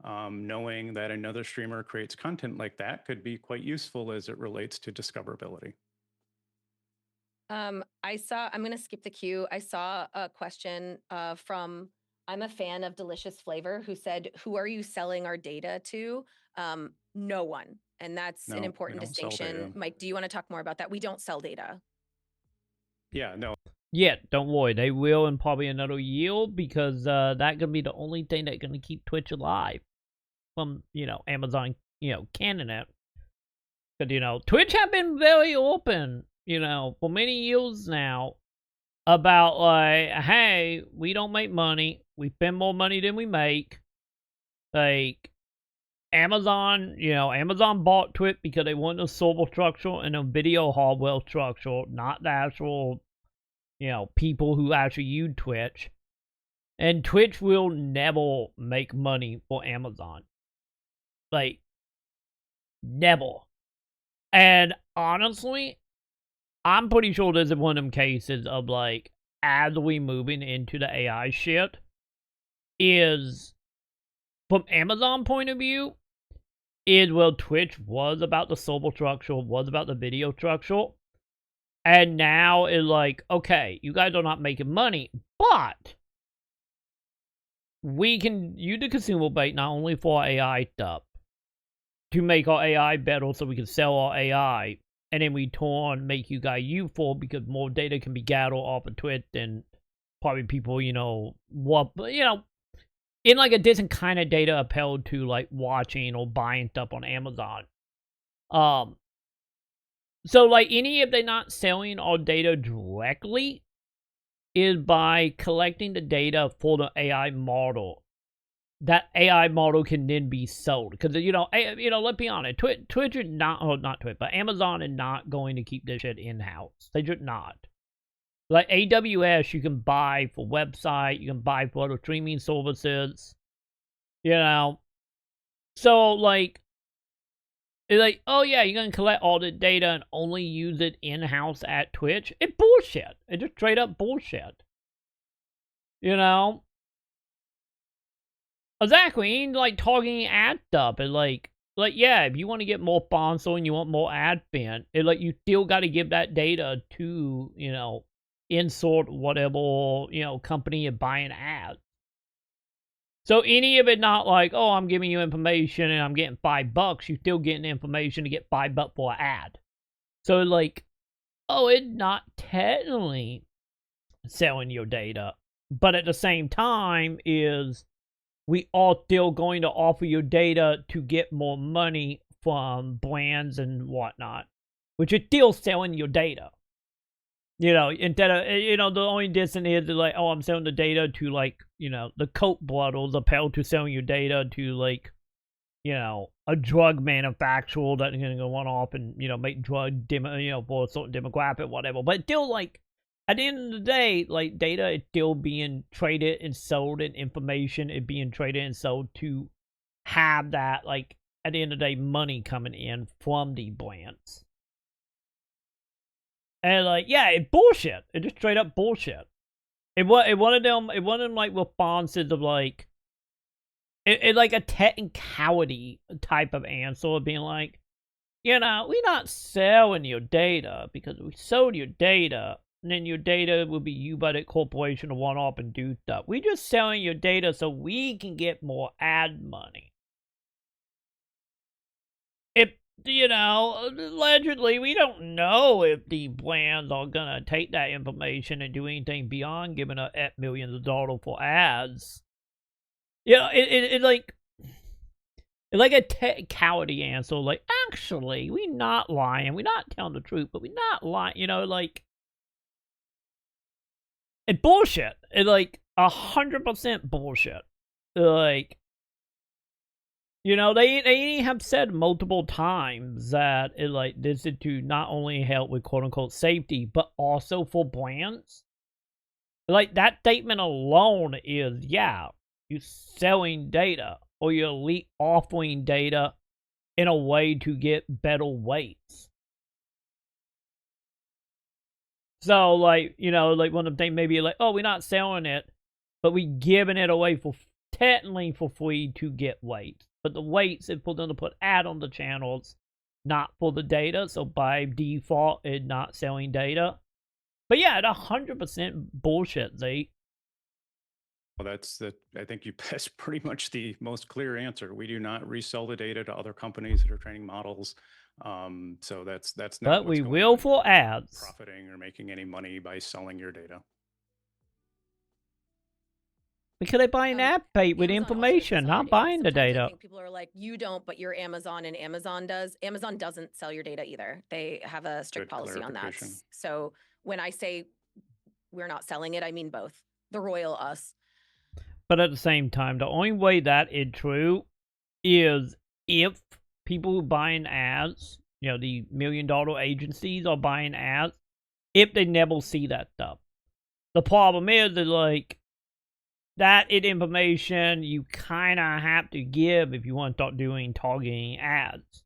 Speaker 3: knowing that another streamer creates content like that, could be quite useful as it relates to discoverability.
Speaker 2: I'm going to skip the queue. I saw a question from, I'm a fan of Delicious Flavor, who said, who are you selling our data to? No one. And that's an important distinction. Mike, do you want to talk more about that? We don't sell data.
Speaker 3: Yeah, no.
Speaker 1: Yeah, don't worry. They will in probably another year, because that could be the only thing that's going to keep Twitch alive from, Amazon, canning it. Because, Twitch have been very open, for many years now, about like, hey, we don't make money. We spend more money than we make. Like, Amazon, Amazon bought Twitch because they wanted a server structure and a video hardware structure, not the actual, people who actually use Twitch. And Twitch will never make money for Amazon. Like, never. And honestly, I'm pretty sure this is one of them cases of, like, as we moving into the AI shit, is, from Amazon point of view, is, well, Twitch was about the server structure, was about the video structure, and now it's like, okay, you guys are not making money, but we can use the consumer base not only for AI stuff, to make our AI better so we can sell our AI, and then we turn make you guys useful because more data can be gathered off of Twitch than probably people, in like a different kind of data appealed to like watching or buying stuff on Amazon. So like any if they're not selling our data directly is by collecting the data for the AI model. That AI model can then be sold, because let's be honest, Twitch is not Twitch, but Amazon is not going to keep this shit in house. They should not. Like AWS, you can buy for website, you can buy for other streaming services, So like, it's like, oh yeah, you're gonna collect all the data and only use it in house at Twitch. It's bullshit. It's just straight up bullshit. Exactly, ain't like talking ad stuff. It's like yeah, if you want to get more sponsor and you want more ad spend, it's like you still got to give that data to insert whatever company you're buying ads. So any of it not like, oh, I'm giving you information and I'm getting $5, you're still getting information to get $5 for an ad. So like, oh, it's not technically selling your data, but at the same time is, we are still going to offer you data to get more money from brands and whatnot, which is still selling your data. You know, instead of, the only distance is like, oh, I'm selling the data to, like, the Coke bottles, opposed to selling your data to, like, a drug manufacturer that's going to go on off and, make drug demo, for a certain demographic, whatever. But still, like, at the end of the day, like, data is still being traded and sold, and information is being traded and sold to have that, like, at the end of the day, money coming in from the brands. And, like, yeah, it's bullshit. It's just straight up bullshit. It one of them, like, responses of, like, it's like a technicality type of answer of being like, we're not selling your data because we sold your data, and then your data will be used by the corporation to one off and do stuff. We just selling your data so we can get more ad money. If, allegedly, we don't know if the brands are gonna take that information and do anything beyond giving us millions of dollars for ads. It's like a technicality answer. Like, actually, we're not lying. We're not telling the truth, but we're not lying. Like, it's bullshit. It's like 100% bullshit. Like, they have said multiple times that this is to not only help with quote unquote safety, but also for brands. Like, that statement alone is, yeah, you're selling data, or you're offering data in a way to get better weights. So, like, like one of the things maybe like, oh, we're not selling it, but we giving it away for technically for free to get weights. But the weights is for them to put ad on the channels, not for the data. So by default, it's not selling data. But yeah, it's 100% bullshit, Zeke.
Speaker 3: Well, I think that's pretty much the most clear answer. We do not resell the data to other companies that are training models. So that's not.
Speaker 1: But we will for ads.
Speaker 3: Profiting or making any money by selling your data.
Speaker 1: Because they buy an ad bait with information, not buying the data.
Speaker 2: I think people are like, you don't, but you're Amazon, and Amazon does. Amazon doesn't sell your data either. They have a strict policy on that. So when I say we're not selling it, I mean both. The royal us.
Speaker 1: But at the same time, the only way that is true is if people who buying ads, the $1 million agencies are buying ads, if they never see that stuff. The problem is that, like, that information you kind of have to give if you want to start doing targeting ads.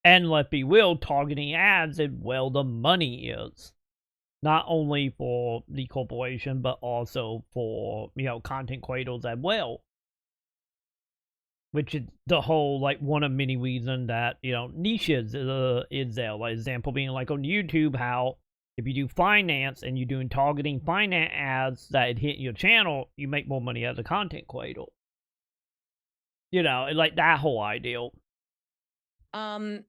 Speaker 1: And let's be real, targeting ads is where the money is. Not only for the corporation, but also for, content creators as well. Which is the whole, like, one of many reasons that, niches is there. Like, example being, like, on YouTube, how if you do finance and you're doing targeting finance ads that hit your channel, you make more money as a content creator. Like that whole ideal.
Speaker 2: What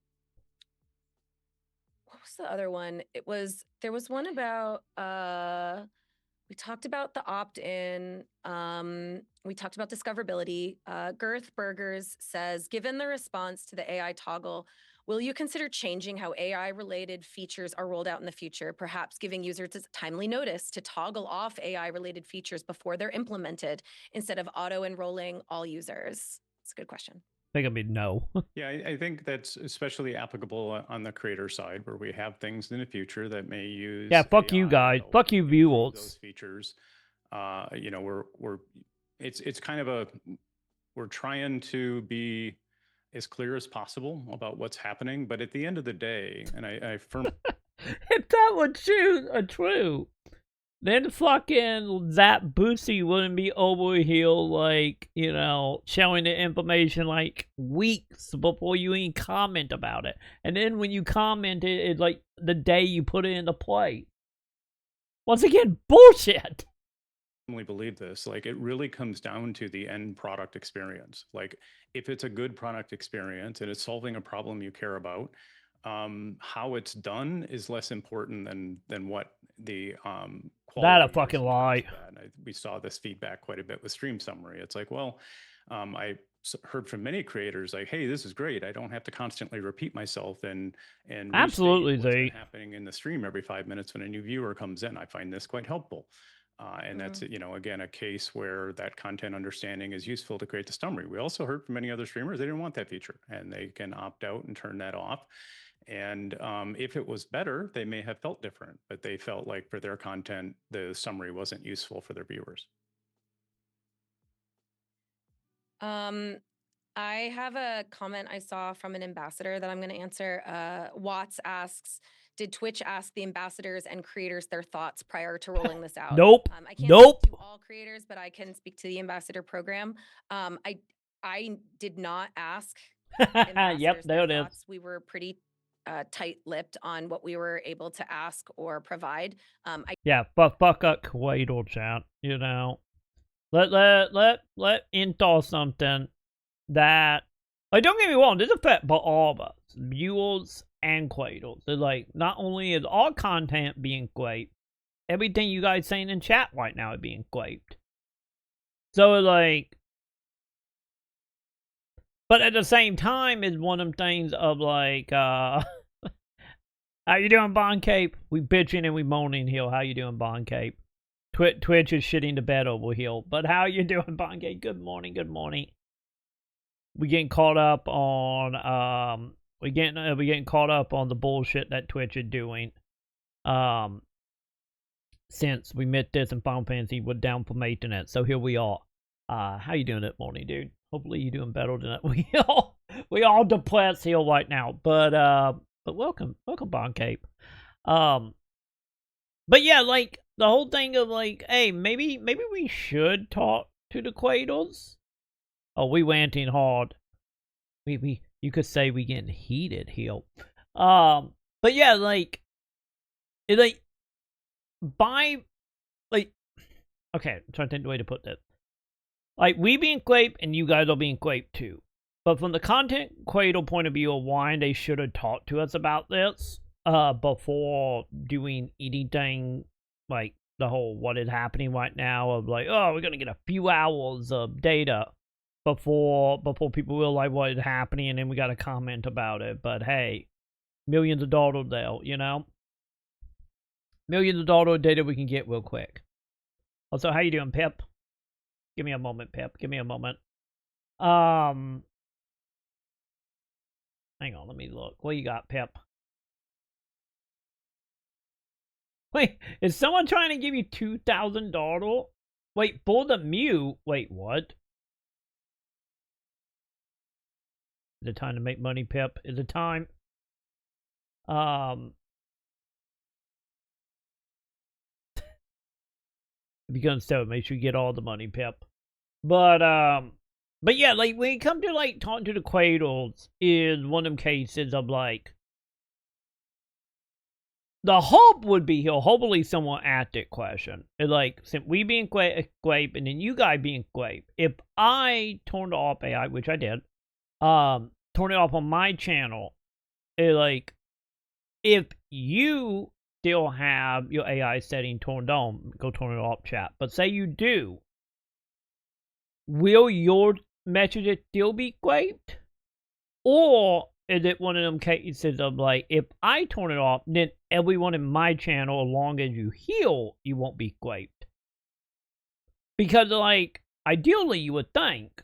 Speaker 2: was the other one? There was one about we talked about the opt-in. We talked about discoverability. Girth Burgers says, given the response to the AI toggle, will you consider changing how AI-related features are rolled out in the future, perhaps giving users timely notice to toggle off AI-related features before they're implemented instead of auto-enrolling all users? It's a good question.
Speaker 1: I think I mean no.
Speaker 3: Yeah, I think that's especially applicable on the creator side, where we have things in the future that may use.
Speaker 1: Yeah, fuck AI, you guys. Fuck you viewers.
Speaker 3: Those features, it's kind of we're trying to be as clear as possible about what's happening, but at the end of the day, and I firmly
Speaker 1: if that were true, then fucking Zap Boosie wouldn't be over here, like, showing the information like weeks before you even comment about it. And then when you comment it's like the day you put it into play. Once again, bullshit.
Speaker 3: I believe this. Like, it really comes down to the end product experience. Like, if it's a good product experience and it's solving a problem you care about, how it's done is less important than what the quality.
Speaker 1: That a fucking lie.
Speaker 3: We saw this feedback quite a bit with Stream Summary. It's like, well, I heard from many creators like, hey, this is great. I don't have to constantly repeat myself and
Speaker 1: Absolutely,
Speaker 3: restate what's been
Speaker 1: Z.
Speaker 3: happening in the stream every 5 minutes when a new viewer comes in. I find this quite helpful. And that's, you know, again, a case where that content understanding is useful to create the summary. We also heard from many other streamers, they didn't want that feature, and they can opt out and turn that off. And if it was better, they may have felt different, but they felt like for their content, the summary wasn't useful for their viewers.
Speaker 2: I have a comment I saw from an ambassador that I'm going to answer. Watts asks, did Twitch ask the ambassadors and creators their thoughts prior to rolling this out?
Speaker 1: Nope.
Speaker 2: I can't
Speaker 1: Nope.
Speaker 2: speak to all creators, but I can speak to the ambassador program. I did not ask ambassadors
Speaker 1: Yep, there
Speaker 2: their
Speaker 1: it is.
Speaker 2: thoughts. We were pretty tight-lipped on what we were able to ask or provide.
Speaker 1: Yeah, fuck up Kuwait chat, you know. Let install something that, like, don't get me wrong, this affects all of us, viewers and Quaidles. It's like, not only is all content being quaped, everything you guys saying in chat right now is being quaped. So, like, but at the same time, it's one of them things of, like, how you doing, Bond Cape? We bitching and we moaning here. How you doing, Bond Cape? Twitch is shitting the bed over here. But how you doing, Bond Cape? Good morning, good morning. We getting caught up on we getting caught up on the bullshit that Twitch is doing. Since we met this and Final Fantasy was down for maintenance, so here we are. How you doing that morning, dude? Hopefully you're doing better than that. We all depressed here right now, but welcome, Bond Cape. But yeah, like the whole thing of like, hey, maybe we should talk to the Quaidles. Oh, we ranting hard. You could say we getting heated here. But yeah, like, it like, okay, I'm trying to think the way to put this. Like, we being quaped and you guys are being quaped too. But from the content Quaidle point of view of why they should have talked to us about this, before doing anything, like, the whole what is happening right now of like, oh, we're gonna get a few hours of data before people realize what is happening, and then we got to comment about it. But hey, millions of dollars there, you know? Millions of dollars of data we can get real quick. Also, how you doing, Pip? Give me a moment, Pip. Give me a moment. Hang on, let me look. What you got, Pip? Wait, is someone trying to give you $2,000? Wait, for the Mew? Wait, what? Is it time to make money, Pip? Is it time? If you're gonna sell it, make sure you get all the money, Pip. But yeah, like, when it comes to, like, talking to the Quaidles, is one of them cases of, like, the hope would be he'll hopefully someone asked that question. It's like, since we being quaped and then you guys being quaped, if I turned off AI, which I did, turn it off on my channel, like, if you still have your AI setting turned on, go turn it off, chat. But say you do, will your messages still be quaped? Or is it one of them cases of like, if I turn it off, then everyone in my channel, as long as you heal, you won't be quaped? Because, like, ideally you would think,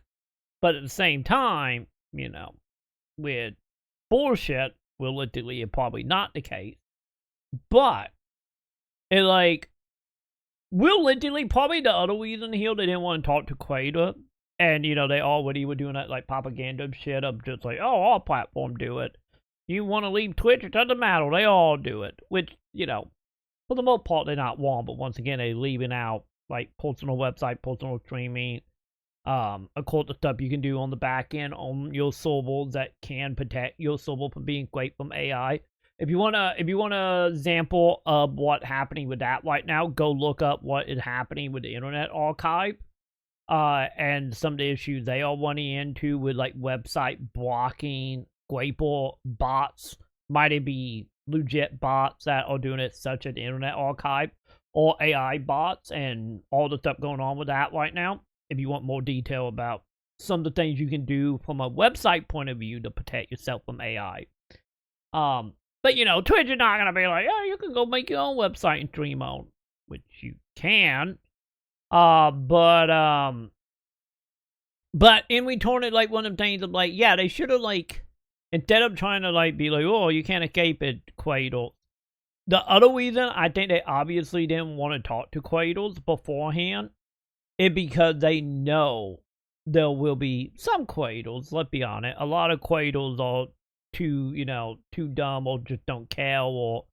Speaker 1: but at the same time, you know, with bullshit, realistically, it's probably not the case. But, it, like, realistically, probably the other reason here they didn't want to talk to Quaidle, and, you know, they already were doing that, like, propaganda shit of just like, oh, all platforms do it. You want to leave Twitch, it doesn't matter, they all do it. Which, you know, for the most part, they're not wrong, but once again, they're leaving out, like, personal website, personal streaming, of course, the stuff you can do on the back end on your servers that can protect your server from being quaped from AI. If you want a example of what's happening with that right now, go look up what is happening with the Internet Archive, and some of the issues they are running into with, like, website blocking, quaper bots. Might it be legit bots that are doing it, such as the Internet Archive, or AI bots, and all the stuff going on with that right now. If you want more detail about some of the things you can do from a website point of view to protect yourself from AI. But you know, Twitch is not gonna be like, oh, you can go make your own website and stream on, which you can. But in return, it like one of them things of like, yeah, they should have like, instead of trying to like be like, oh, you can't escape it, Quaidle. The other reason I think they obviously didn't want to talk to Quaidles beforehand is because they know there will be some Quaidles, let's be honest. A lot of Quaidles are too dumb or just don't care, or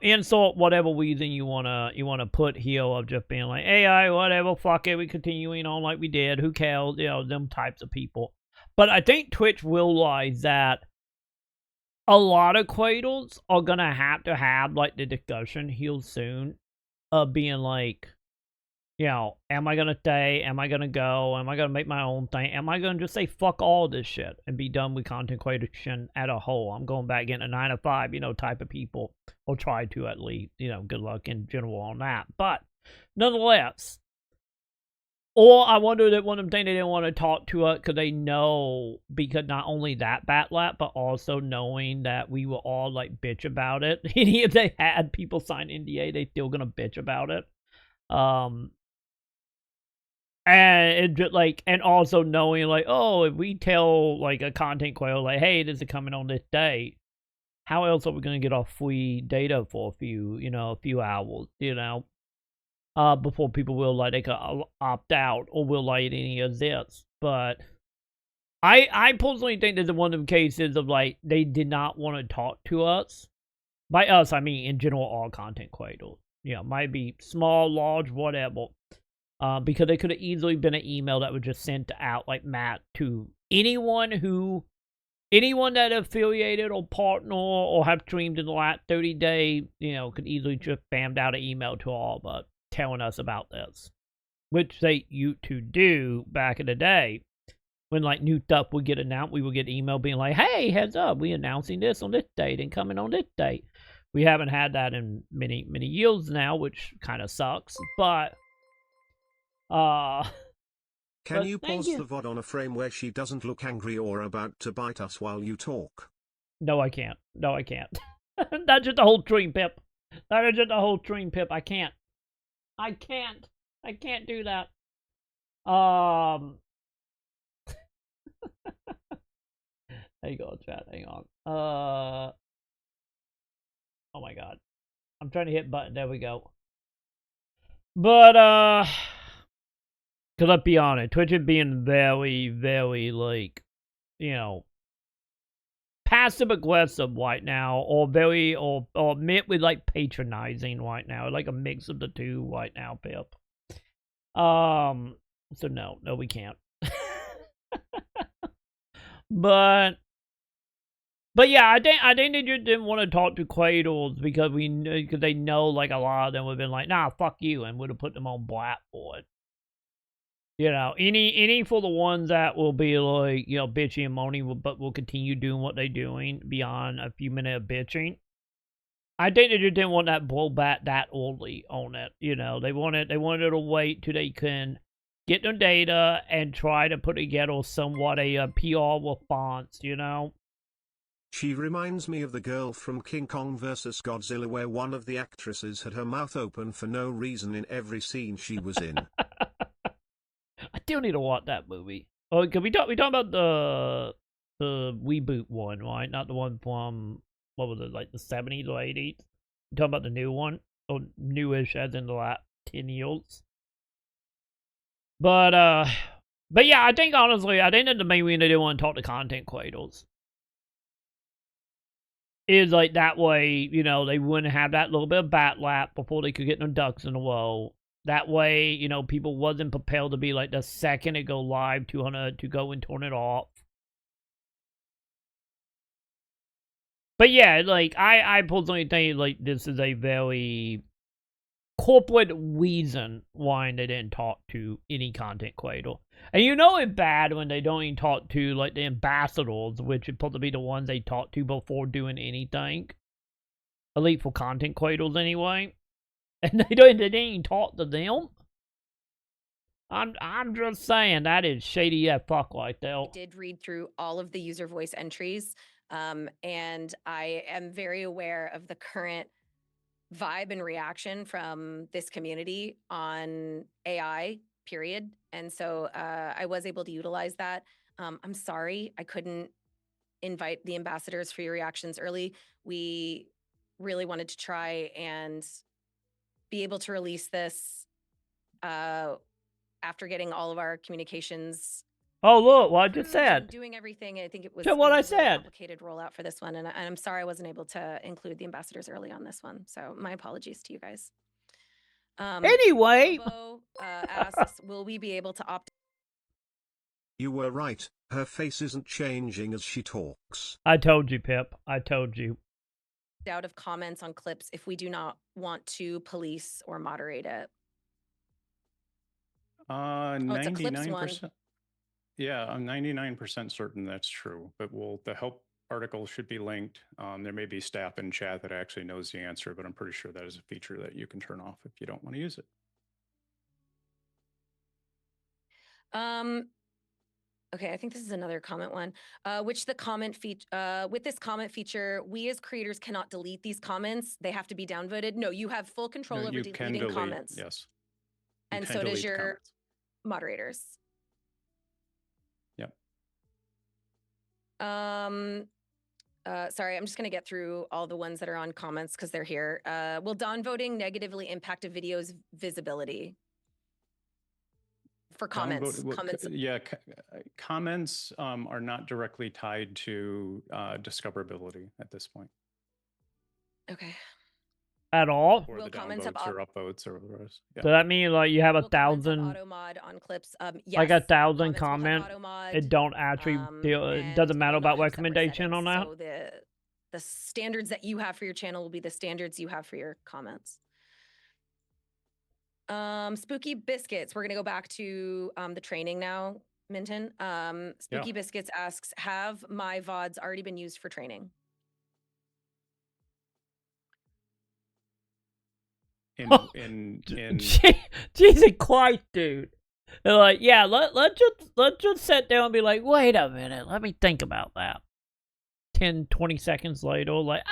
Speaker 1: insult whatever reason you wanna put here of just being like AI, whatever, fuck it, we continuing on like we did, who cares, them types of people. But I think Twitch realized that a lot of Quaidles are gonna have to have like the discussion here soon of being like, am I gonna stay? Am I gonna go? Am I gonna make my own thing? Am I gonna just say fuck all this shit and be done with content creation at a whole? I'm going back into 9 to 5, type of people. Or try to at least. Good luck in general on that. But nonetheless. Or I wonder that one of them things they didn't want to talk to us because they know, because not only that batlap, but also knowing that we will all like bitch about it. If they had people sign NDA, they still gonna bitch about it. And it just like, and also knowing like, oh, if we tell like a content creator like, hey, this is coming on this date, how else are we gonna get our free data for a few hours, before people will like they could opt out or will like any of this. But I personally think this is one of them cases of like they did not want to talk to us. By us, I mean in general all content creators. Might be small, large, whatever. Because it could have easily been an email that was just sent out like Matt to anyone that affiliated or partner or have streamed in the last 30 days, could easily just spammed out an email to all but telling us about this. Which they used to do back in the day. When like new stuff would get announced, we would get email being like, hey, heads up, we announcing this on this date and coming on this date. We haven't had that in many, many years now, which kind of sucks, but
Speaker 4: can you pause the VOD on a frame where she doesn't look angry or about to bite us while you talk?
Speaker 1: No, I can't. That's just a whole stream, Pip. That is just a whole stream, Pip. I can't do that. Hang on, chat. Hang on. Oh my god. I'm trying to hit button. There we go. But, because let's be honest, Twitch is being very, very, like, passive aggressive right now, or very, or met with, like, patronizing right now. Like a mix of the two right now, Pip. So no, we can't. But yeah, I think they just didn't want to talk to Quaidles because they know like a lot of them would have been like, nah, fuck you, and would have put them on black for it. Any for the ones that will be like, bitchy and moaning, but will continue doing what they're doing beyond a few minutes of bitching. I think they just didn't want that blowback that early on it. They wanted to wait till they can get their data and try to put together somewhat a PR response,
Speaker 4: She reminds me of the girl from King Kong vs. Godzilla, where one of the actresses had her mouth open for no reason in every scene she was in.
Speaker 1: I still need to watch that movie. Oh, cause we talking about the reboot one, right? Not the one from, what was it, like the 70s or 80s? We talking about the new one, or newish as in the last 10 years. But yeah, I think honestly, that the main reason they didn't want to talk to content creators is like that way, they wouldn't have that little bit of batlap before they could get their ducks in a row. That way, people wasn't propelled to be like the second it go live to go and turn it off. But yeah, like I personally think like this is a very corporate reason why they didn't talk to any content creator. And it's bad when they don't even talk to like the ambassadors, which is supposed to be the ones they talk to before doing anything. At least for content creators anyway. And they didn't even talk to them. I'm just saying that is shady as fuck right there.
Speaker 2: I did read through all of the user voice entries, and I am very aware of the current vibe and reaction from this community on AI, period. And so I was able to utilize that. I'm sorry I couldn't invite the ambassadors for your reactions early. We really wanted to try and be able to release this after getting all of our communications.
Speaker 1: Oh, look what I just
Speaker 2: approved and
Speaker 1: said.
Speaker 2: doing everything. I think it was,
Speaker 1: Check what
Speaker 2: it
Speaker 1: I
Speaker 2: was a really
Speaker 1: said.
Speaker 2: complicated rollout for this one, and I'm sorry I wasn't able to include the ambassadors early on this one. So my apologies to you guys.
Speaker 1: Anyway,
Speaker 2: Bobo asks, will we be able to opt
Speaker 4: You were right, her face isn't changing as she talks.
Speaker 1: I told you, Pip. I told you.
Speaker 2: out of comments on clips if we do not want to police or moderate it? It's a clips one.
Speaker 3: 99%. Yeah, I'm 99% certain that's true, but the help article should be linked. There may be staff in chat that actually knows the answer, but I'm pretty sure that is a feature that you can turn off if you don't want to use it.
Speaker 2: Okay, I think this is another comment one. With this comment feature, we as creators cannot delete these comments. They have to be downvoted. No, you have full control
Speaker 3: No,
Speaker 2: over
Speaker 3: you can
Speaker 2: deleting
Speaker 3: delete,
Speaker 2: comments.
Speaker 3: yes. You
Speaker 2: And
Speaker 3: can
Speaker 2: so does
Speaker 3: delete
Speaker 2: your
Speaker 3: comments.
Speaker 2: moderators.
Speaker 3: Yep.
Speaker 2: Sorry, I'm just going to get through all the ones that are on comments because they're here. Will downvoting negatively impact a video's visibility? For comments.
Speaker 3: Downvote- well,
Speaker 2: Comments.
Speaker 3: Yeah, comments are not directly tied to discoverability at this point.
Speaker 2: Okay.
Speaker 1: At all?
Speaker 3: Or
Speaker 2: Will
Speaker 3: the
Speaker 2: comments have
Speaker 3: downvotes or upvotes or the rest. Yeah.
Speaker 1: Does that mean like you have a
Speaker 2: Will comments have
Speaker 1: 1,000,
Speaker 2: auto mod on clips? Yes.
Speaker 1: like 1,000
Speaker 2: Comments will have
Speaker 1: comment?
Speaker 2: auto mod,
Speaker 1: It don't actually deal. It
Speaker 2: and
Speaker 1: doesn't
Speaker 2: it
Speaker 1: matter
Speaker 2: will not
Speaker 1: about
Speaker 2: have separate
Speaker 1: recommendation on that.
Speaker 2: settings. So the standards that you have for your channel will be the standards you have for your comments. Spooky Biscuits. We're gonna go back to the training now, Minton. Spooky Biscuits asks, have my VODs already been used for training?
Speaker 1: Jesus Christ, dude. They're like, yeah, let's just sit down and be like, wait a minute, let me think about that. 10, 20 seconds later, like,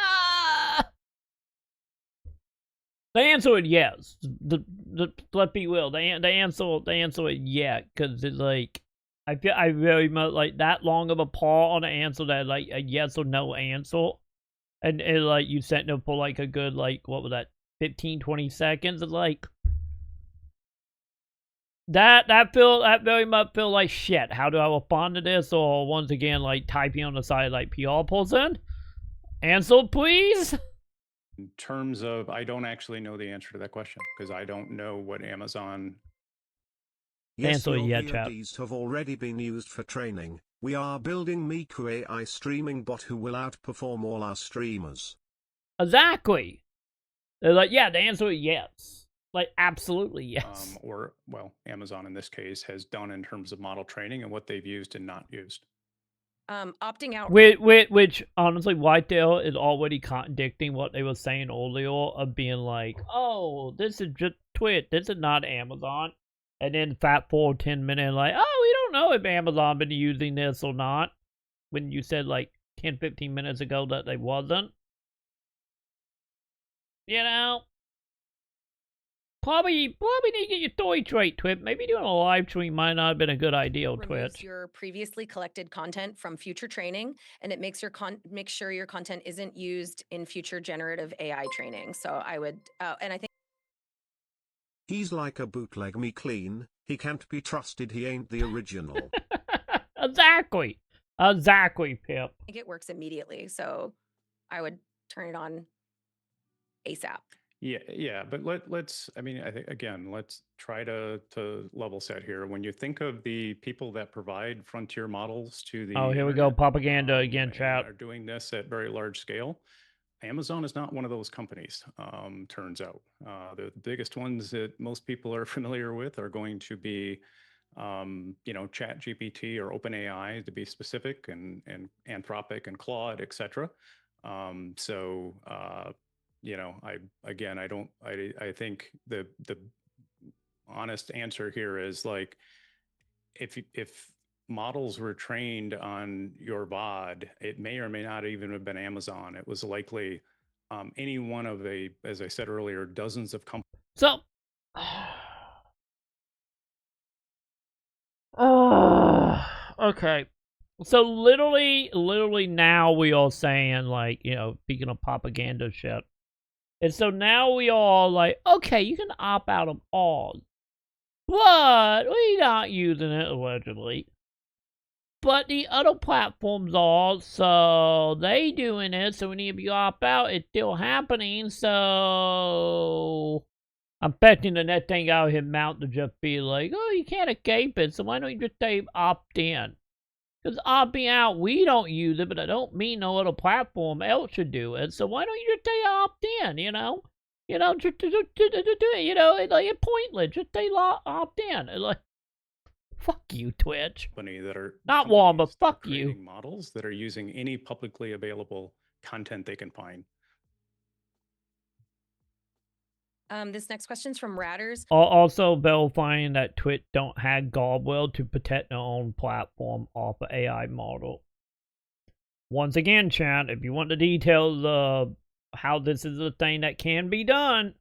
Speaker 1: the answer is yes. Let's be real. The answer is yeah, because it's like, I very much like that long of a pause on the answer that like a yes or no answer, and like you sat there for like a good like what was that 15, 20 seconds, and like that very much feel like shit. How do I respond to this? Or once again like typing on the side like PR person, answer please.
Speaker 3: In terms of, I don't actually know the answer to that question because I don't know what Amazon.
Speaker 4: Yes, your VODs have already been used for training. We are building Miku AI streaming bot who will outperform all our streamers.
Speaker 1: Exactly. They're like, yeah, the answer is yes. Like, absolutely yes.
Speaker 3: Or, well, Amazon in this case has done in terms of model training and what they've used and not used.
Speaker 2: Opting out.
Speaker 1: Which honestly, Whitetail is already contradicting what they were saying earlier of being like, oh, this is just Twitch, this is not Amazon. And then fat forward 10 minutes, like, oh, we don't know if Amazon been using this or not. When you said like 10, 15 minutes ago that they wasn't. You know? Probably need to get your story straight, Twitch. Maybe doing a live stream might not have been a good idea, Twitch.
Speaker 2: Your previously collected content from future training, and it makes make sure your content isn't used in future generative AI training. So I would, and I think
Speaker 4: he's like a bootleg me clean. He can't be trusted. He ain't the original.
Speaker 1: Exactly, Pip.
Speaker 2: I think it works immediately, so I would turn it on ASAP.
Speaker 3: Yeah, but let's. I mean, I think again, let's try to level set here. When you think of the people that provide frontier models to the
Speaker 1: here we go, propaganda again, chat.
Speaker 3: Are doing this at very large scale. Amazon is not one of those companies. Turns out, the biggest ones that most people are familiar with are going to be, Chat GPT or OpenAI to be specific, and Anthropic and Claude, etc. I think the honest answer here is like, if models were trained on your VOD, it may or may not even have been Amazon. It was likely any one of as I said earlier, dozens of companies.
Speaker 1: So, okay. So literally now we all saying like, you know, speaking of propaganda shit. And so now we all like, okay, you can opt out of all. But we're not using it allegedly. But the other platforms are, so they doing it, so when you opt out, it's still happening, so I'm betting the net thing out here mount to just be like, oh, you can't escape it, so why don't you just say opt in? Because opting out, we don't use it, but I don't mean no other platform else should do it, so why don't you just say opt in, you know? You know, just do it, you know, it's like, it's pointless, just say opt in. It's like, fuck you, Twitch.
Speaker 3: That are
Speaker 1: not warm, but fuck
Speaker 3: you.
Speaker 1: you.
Speaker 3: Models that are using any publicly available content they can find.
Speaker 2: This next question's from Ratters.
Speaker 1: Also verifying that Twitch don't have guardrail to protect their own platform off an AI model. Once again, chat, if you want the details of how this is a thing that can be done,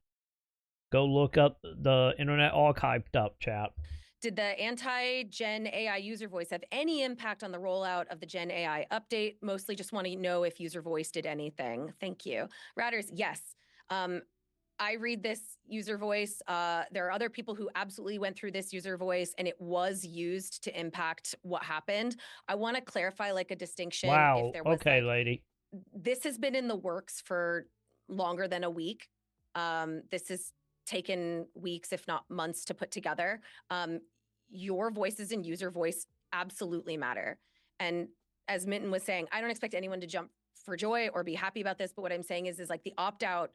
Speaker 1: go look up the Internet Archive stuff, chat.
Speaker 2: Did the anti-Gen AI user voice have any impact on the rollout of the Gen AI update? Mostly just want to know if user voice did anything. Thank you. Ratters, yes. I read this user voice. There are other people who absolutely went through this user voice and it was used to impact what happened. I want to clarify like a distinction.
Speaker 1: Wow,
Speaker 2: if there was,
Speaker 1: okay,
Speaker 2: like,
Speaker 1: lady.
Speaker 2: This has been in the works for longer than a week. This has taken weeks, if not months, to put together. Your voices and user voice absolutely matter. And as Minton was saying, I don't expect anyone to jump for joy or be happy about this, but what I'm saying is like the opt-out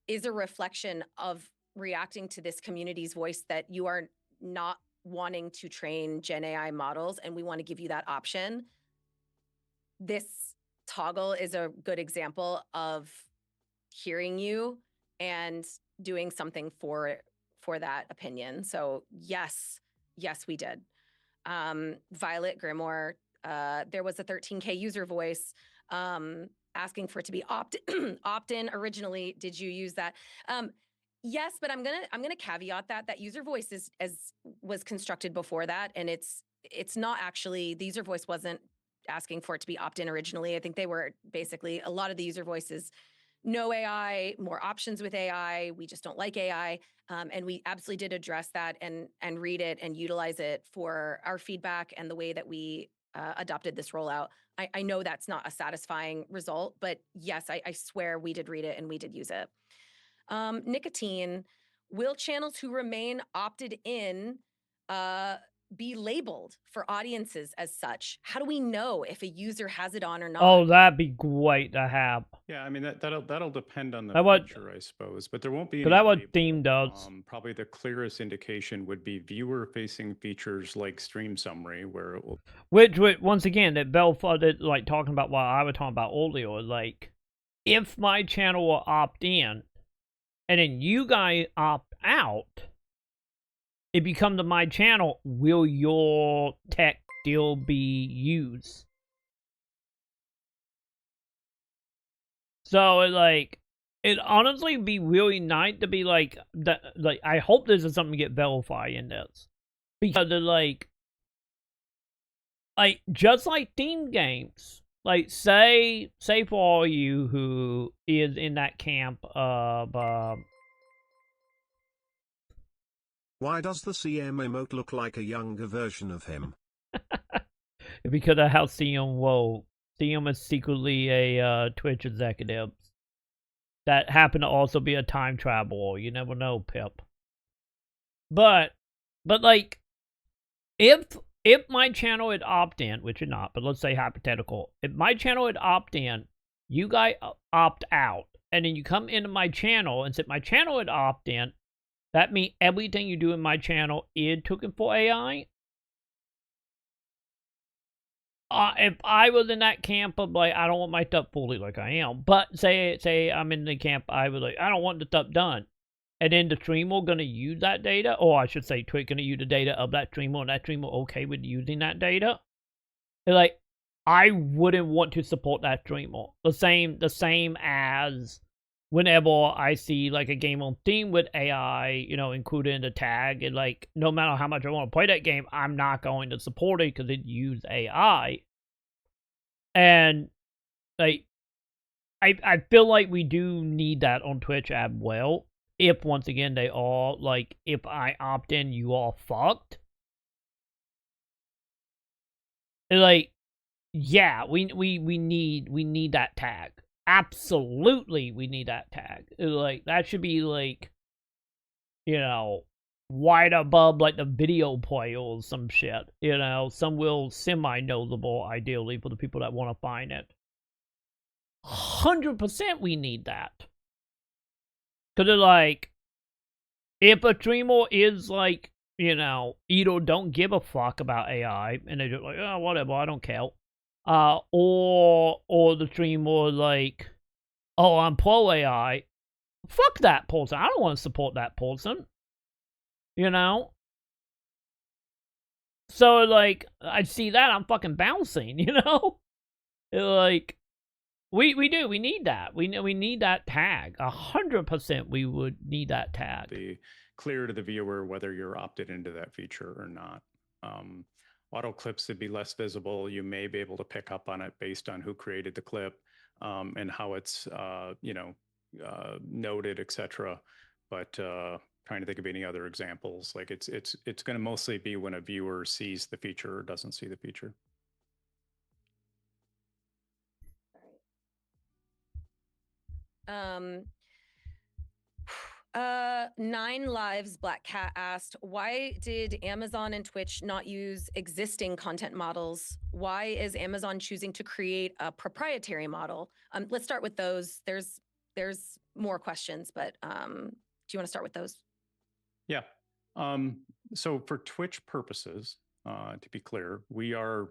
Speaker 2: is a reflection of reacting to this community's voice that you are not wanting to train Gen AI models, and we want to give you that option. This toggle is a good example of hearing you and doing something for that opinion. So yes, we did. Violet Grimoire, there was a 13K user voice asking for it to be opt-in originally. Did you use that? Yes, but I'm gonna caveat that user voice was constructed before that, and it's not actually, the user voice wasn't asking for it to be opt-in originally. I think they were basically, a lot of the user voices, no AI, more options with AI. We just don't like AI. And we absolutely did address that and read it and utilize it for our feedback and the way that we adopted this rollout. I know that's not a satisfying result, but yes, I swear we did read it and we did use it. Nicotine, will channels who remain opted in be labeled for audiences as such? How do we know if a user has it on or not?
Speaker 1: Oh, that'd be great to have.
Speaker 3: Yeah, I mean that'll depend on the feature, I suppose, but there won't be.
Speaker 1: That what theme does.
Speaker 3: Probably the clearest indication would be viewer-facing features like stream summary, where it will.
Speaker 1: Which once again, that Bell flooded, like talking about what I was talking about earlier, like if my channel will opt in, and then you guys opt out, it becomes to my channel. Will your tech still be used? So like, it honestly be really nice to be like that. Like, I hope this is something to get verified in this, because they're like just like theme games. Like say for all you who is in that camp of
Speaker 4: why does the CM emote look like a younger version of him?
Speaker 1: because of how CM is secretly a Twitch executive that happened to also be a time traveler. You never know, Pip. But like, if my channel would opt in, which is not, but let's say hypothetical, if my channel would opt in, you guys opt out, and then you come into my channel and say my channel would opt in, that means everything you do in my channel is taken for AI. If I was in that camp of like, I don't want my stuff fully like I am, but say I'm in the camp, I was like, I don't want the stuff done. and then the streamer gonna use that data, or I should say Twitch gonna use the data of that streamer, and that streamer okay with using that data. And like, I wouldn't want to support that streamer. The same as whenever I see like a game on Steam with AI, you know, included in the tag, and like, no matter how much I want to play that game, I'm not going to support it because it used AI. And like, I feel like we do need that on Twitch as well. If once again they are like, if I opt in, you are fucked. And like, yeah, we need that tag. Absolutely, we need that tag. Like, that should be like, you know, right above like the video player or some shit. You know, some will semi-notable ideally for the people that want to find it. 100% we need that. Cause they're like, if a streamer is like, you know, either don't give a fuck about AI and they're just like, oh, whatever, I don't care. Or the streamer like, oh, I'm pro AI. Fuck that person. I don't want to support that person. You know? So like, I see that, I'm fucking bouncing, you know? Like, we need that. We need that tag. 100% we would need that tag.
Speaker 3: Be clear to the viewer whether you're opted into that feature or not. Auto clips would be less visible. You may be able to pick up on it based on who created the clip and how it's noted, etc. But trying to think of any other examples. Like it's going to mostly be when a viewer sees the feature or doesn't see the feature.
Speaker 2: 9 Lives Black Cat asked, why did Amazon and Twitch not use existing content models? Why is Amazon choosing to create a proprietary model? Let's start with those. There's more questions, but do you want to start with those?
Speaker 3: Yeah. So for Twitch purposes, to be clear, we are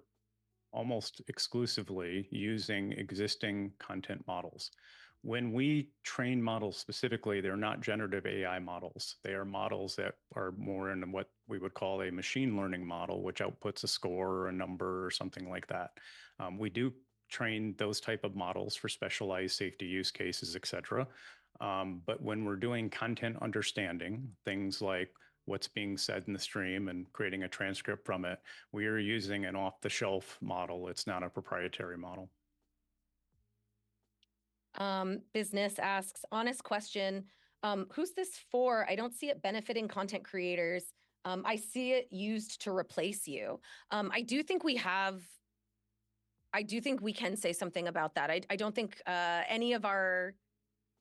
Speaker 3: almost exclusively using existing content models. When we train models specifically, they're not generative AI models. They are models that are more in what we would call a machine learning model, which outputs a score or a number or something like that. We do train those type of models for specialized safety use cases, et cetera. But when we're doing content understanding, things like what's being said in the stream and creating a transcript from it, we are using an off-the-shelf model. It's not a proprietary model.
Speaker 2: Business asks, honest question, who's this for? I don't see it benefiting content creators. I see it used to replace you. I do think we can say something about that. I don't think any of our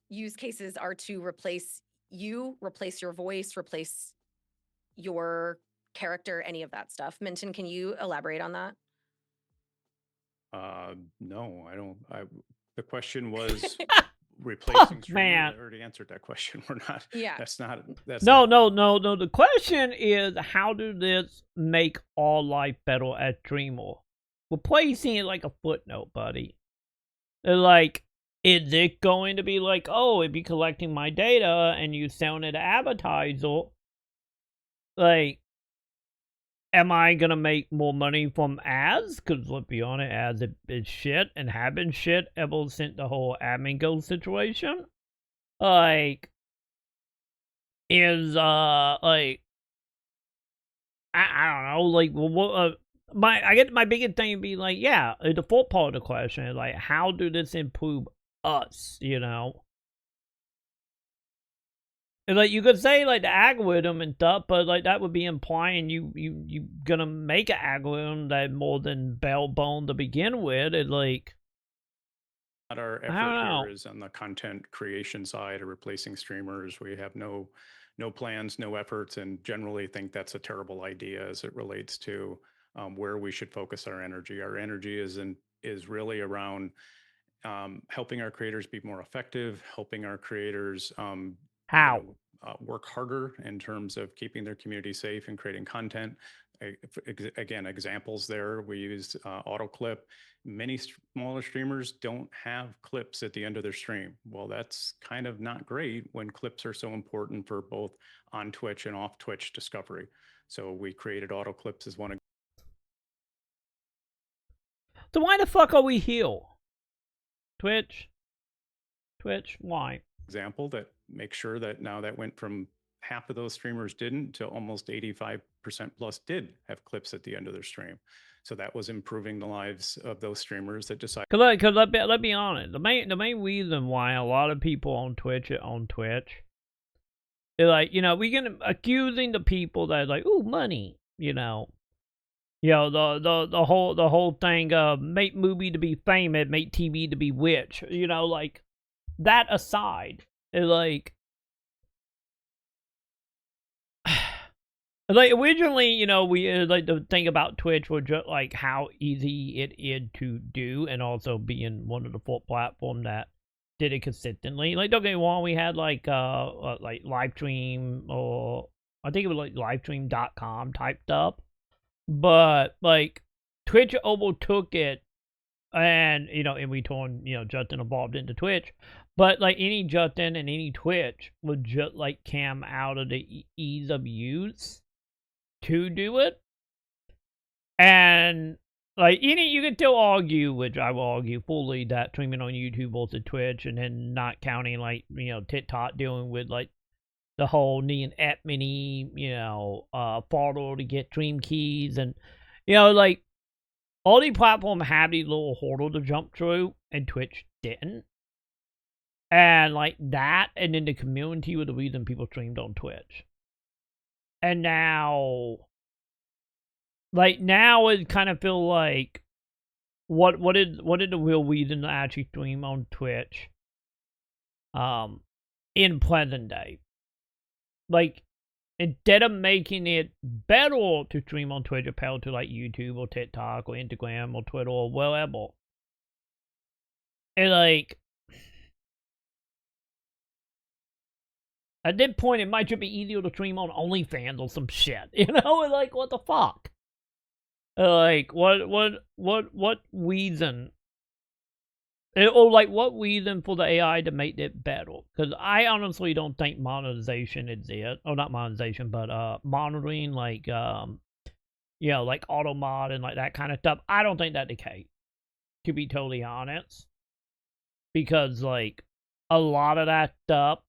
Speaker 2: use cases are to replace you, replace your voice, replace your character, any of that stuff. Minton, can you elaborate on that?
Speaker 3: No, I don't. The question was replacing streamers.
Speaker 1: Man.
Speaker 3: I already answered that question. We're not.
Speaker 2: Yeah.
Speaker 3: That's not.
Speaker 1: No. The question is, how do this make our life better as streamer? Replacing it like a footnote, buddy. Like, is it going to be like, oh, it'd be collecting my data and you selling it to advertiser? Like, am I gonna make more money from ads? Because let's be honest, ads is shit and have been shit ever since the whole admin go situation. Like, is like, I don't know, like, what I get my biggest thing would be like, yeah, the default part of the question is like, how do this improve us, you know? And like, you could say like the algorithm and stuff, but like that would be implying you gonna make an algorithm that more than bare bone to begin with. It like,
Speaker 3: our effort here is on the content creation side of replacing streamers. We have no plans, no efforts, and generally think that's a terrible idea as it relates to where we should focus our energy. Our energy is really around helping our creators be more effective, helping our creators
Speaker 1: how?
Speaker 3: Work harder in terms of keeping their community safe and creating content. again, examples there. We used auto clip. Many smaller streamers don't have clips at the end of their stream. Well, that's kind of not great when clips are so important for both on Twitch and off Twitch discovery. So we created auto clips as one.
Speaker 1: So why the fuck are we here? Twitch, why?
Speaker 3: Example that makes sure that now that went from half of those streamers didn't to almost 85% plus did have clips at the end of their stream. So that was improving the lives of those streamers that decided.
Speaker 1: Cause let's be honest, the main reason why a lot of people on Twitch they're like, you know, we can accusing the people that are like, ooh, money, you know. You know, the whole thing of make movie to be famous, make TV to be rich. You know, like that aside, like originally, you know, we like the thing about Twitch was just like how easy it is to do, and also being one of the 4 platforms that did it consistently. Like, don't get me wrong, we had like Livestream, or I think it was like livestream.com type stuff. But, like, Twitch overtook it, and, you know, and we turned, you know, Justin evolved into Twitch. But, like, any Justin and any Twitch would just, like, came out of the ease of use to do it. And, like, you can still argue, which I will argue fully, that streaming on YouTube versus Twitch, and then not counting, like, you know, TikTok dealing with, like, the whole needing app mini, you know, photo to get stream keys, and, you know, like, all these platforms have these little hurdles to jump through, and Twitch didn't. And, like, that, and then the community was the reason people streamed on Twitch. And now, like, now it kind of feel like, what is the real reason to actually stream on Twitch, in present day? Like, instead of making it better to stream on Twitch compared to like YouTube or TikTok or Instagram or Twitter or wherever, and like, at that point it might just be easier to stream on OnlyFans or some shit, you know? And like, what the fuck? Like, what reason? Or like, what reason for the AI to make it better? Because I honestly don't think monetization is it. Or not monetization, but monitoring, like, you know, like auto mod and like that kind of stuff. I don't think that's the case, to be totally honest. Because, like, a lot of that stuff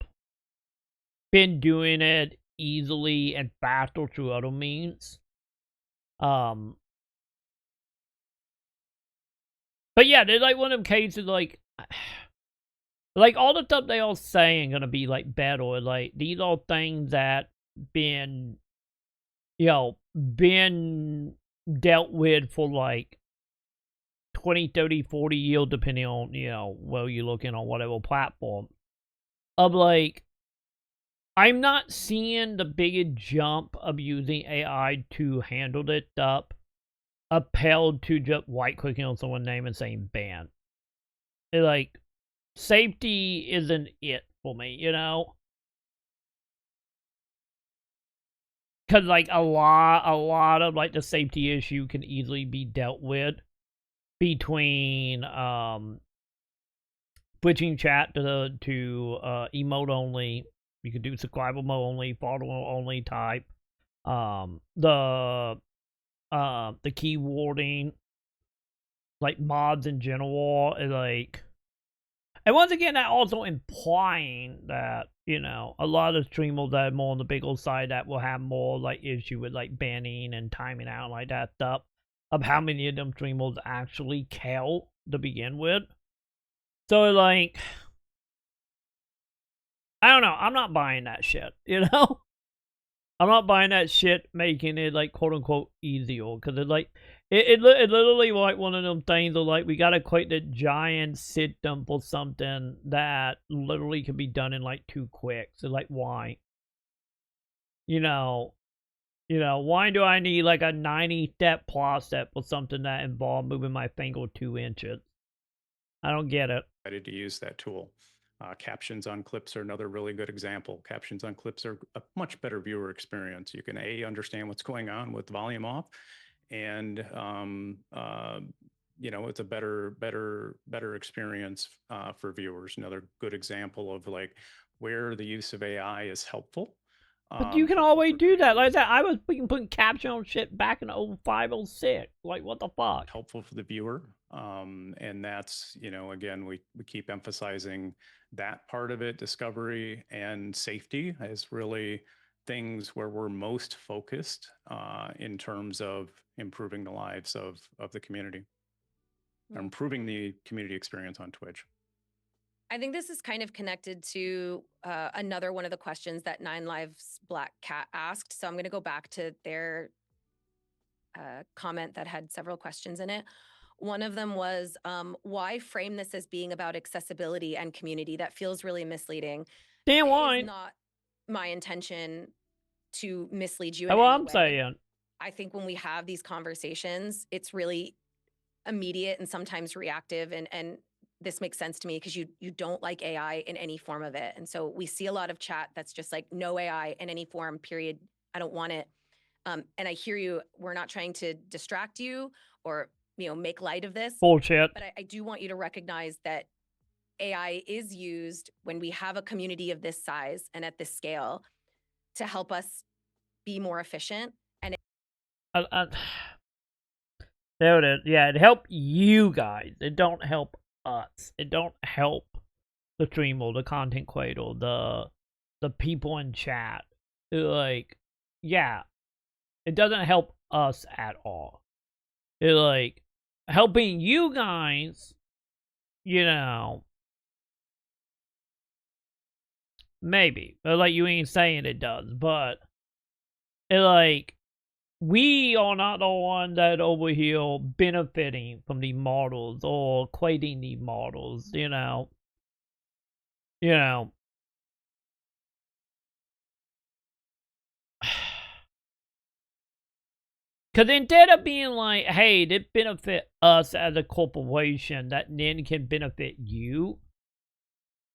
Speaker 1: been doing it easily and faster through other means. But yeah, they're like one of them cases, like all the stuff they all saying gonna be like better. Like, these are things that been, you know, been dealt with for like 20, 30, 40 years, depending on, you know, where you're looking on whatever platform. Of like, I'm not seeing the big jump of using AI to handle this stuff upheld to just right-clicking on someone's name and saying ban. Like, safety isn't it for me, you know? Because, like, a lot of, like, the safety issue can easily be dealt with between, switching chat to emote only. You could do subscriber mode only, photo only type. The keywording, like mods in general, is like, and once again, that also implying that, you know, a lot of streamers that are more on the bigger side that will have more like issue with like banning and timing out, like that stuff, of how many of them streamers actually care to begin with. So like, I don't know, I'm not buying that shit, you know? I'm not buying that shit making it, like, quote-unquote easier, because it's like, it literally like one of them things of like, we gotta create a giant system for something that literally can be done in like 2 clicks. So like, why? You know, why do I need like a 90-step process for something that involves moving my finger 2 inches? I don't get it.
Speaker 3: To use that tool. Captions on clips are another really good example. Captions on clips are a much better viewer experience. You can understand what's going on with volume off, and it's a better experience for viewers. Another good example of like where the use of AI is helpful.
Speaker 1: But you can
Speaker 3: helpful
Speaker 1: always
Speaker 3: for
Speaker 1: do that. Like
Speaker 3: creators,
Speaker 1: that, I was putting caption on shit back in 05, 06. Like, what the fuck?
Speaker 3: helpful for the viewer. And that's, again, we keep emphasizing that part of it, discovery and safety, as really things where we're most focused in terms of improving the lives of the community, improving the community experience on Twitch.
Speaker 2: I think this is kind of connected to another one of the questions that Nine Lives Black Cat asked. So I'm going to go back to their comment that had several questions in it. One of them was, why frame this as being about accessibility and community? That feels really misleading.
Speaker 1: Damn
Speaker 2: It
Speaker 1: right.
Speaker 2: is not my intention to mislead you in
Speaker 1: That's what
Speaker 2: any
Speaker 1: I'm
Speaker 2: way.
Speaker 1: saying.
Speaker 2: I think when we have these conversations, it's really immediate and sometimes reactive, and this makes sense to me because you don't like AI in any form of it. And so we see a lot of chat that's just like, no AI in any form, period. I don't want it. And I hear you. We're not trying to distract you or make light of this.
Speaker 1: Bullshit.
Speaker 2: But I do want you to recognize that AI is used when we have a community of this size and at this scale to help us be more efficient. And
Speaker 1: there it is. Yeah, it help you guys. It don't help us. It don't help the streamer, the content creator, the people in chat. Like, yeah, it doesn't help us at all. It like helping you guys, maybe. But like you ain't saying it does, but it like we are not the one that over here benefiting from the models or creating the models, Because instead of being like, hey, this benefit us as a corporation that then can benefit you,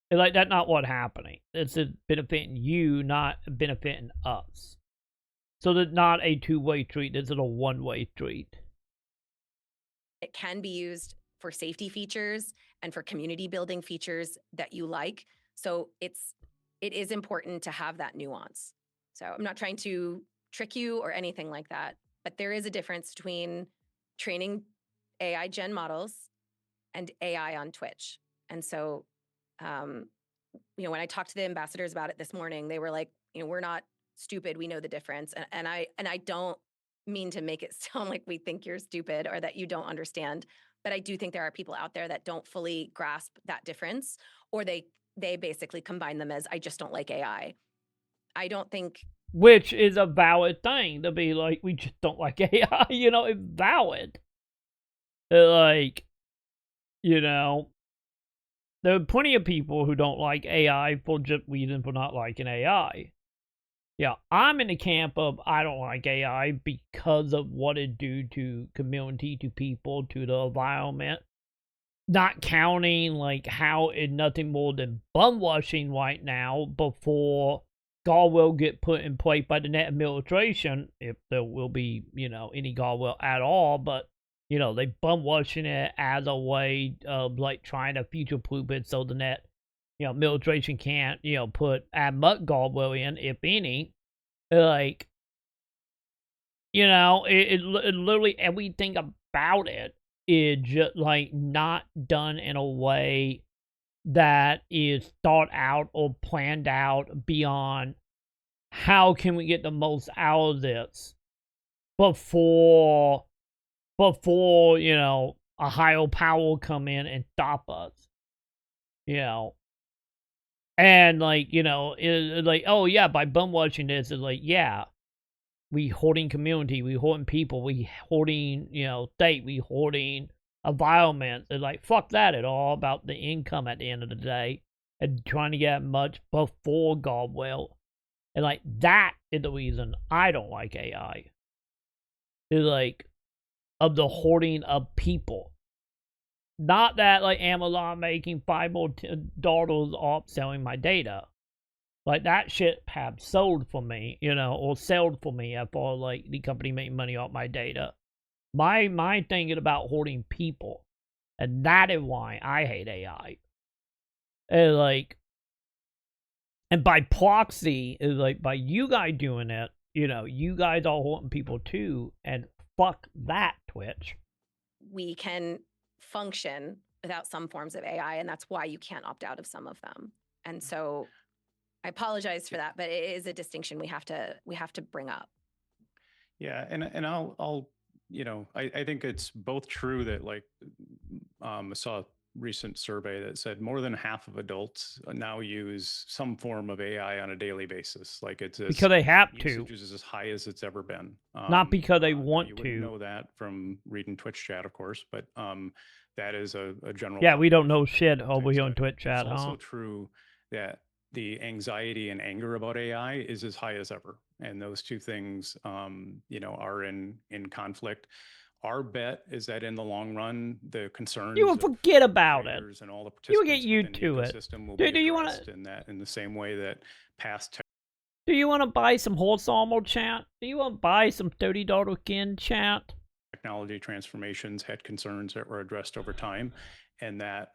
Speaker 1: like, that's not what's happening. It's benefiting you, not benefiting us. So it's not a two-way street. This is a one-way street.
Speaker 2: it can be used for safety features and for community building features that you like. So it is important to have that nuance. So I'm not trying to trick you or anything like that, but there is a difference between training AI gen models and AI on Twitch. And so, when I talked to the ambassadors about it this morning, they were like, we're not stupid. We know the difference. And I don't mean to make it sound like we think you're stupid or that you don't understand. But I do think there are people out there that don't fully grasp that difference, or they basically combine them as, I just don't like AI. I don't think.
Speaker 1: Which is a valid thing to be like, we just don't like AI, it's valid. Like, there are plenty of people who don't like AI for just reason for not liking AI. Yeah, I'm in the camp of I don't like AI because of what it do to community, to people, to the environment. Not counting like how it's nothing more than bum washing right now before guardrail get put in place by the net administration, if there will be, any guardrail at all, but they bum washing it as a way of like trying to future proof it so the net, administration can't, add much guardrail in, if any. Like, it literally everything about it is just like not done in a way that is thought out or planned out beyond how can we get the most out of this before a higher power will come in and stop us, and like it's like, oh yeah, by bum watching this, it's like, yeah, we hoarding community, we hoarding people, we hoarding state, we hoarding environment. It's like, fuck that, at all about the income at the end of the day and trying to get much before God will. And like that is the reason I don't like AI. It's like of the hoarding of people. Not that like Amazon making $5 more dollars off selling my data. Like that shit have sold for me, you know, or sold for me after like the company making money off my data. My thing is about holding people. And that is why I hate AI. And like, and by proxy is like by you guys doing it, you know, you guys are holding people too, and fuck that, Twitch.
Speaker 2: We can function without some forms of AI, and that's why you can't opt out of some of them. And so I apologize for that, but it is a distinction we have to bring up.
Speaker 3: Yeah, and I'll you know, I think it's both true that like I saw a recent survey that said more than half of adults now use some form of AI on a daily basis. Like it's
Speaker 1: Because they have to,
Speaker 3: usage is as high as it's ever been.
Speaker 1: not because they
Speaker 3: now
Speaker 1: want
Speaker 3: you wouldn't
Speaker 1: to.
Speaker 3: know that from reading Twitch chat, of course, but that is a general.
Speaker 1: Yeah, we don't know shit
Speaker 3: population
Speaker 1: over here on
Speaker 3: context.
Speaker 1: Twitch chat,
Speaker 3: It's also
Speaker 1: huh?
Speaker 3: true that the anxiety and anger about AI is as high as ever, and those two things, you know, are in conflict. Our bet is that in the long run, the concerns
Speaker 1: You will forget about it.
Speaker 3: and all the
Speaker 1: You will get
Speaker 3: participants
Speaker 1: used
Speaker 3: within the
Speaker 1: to it.
Speaker 3: ecosystem will
Speaker 1: Do
Speaker 3: be
Speaker 1: you wanna-
Speaker 3: addressed in that in the same way that past
Speaker 1: Do you want to buy some horse armor, chat? Do you want to buy some $30 skin, chat?
Speaker 3: technology transformations had concerns that were addressed over time, and that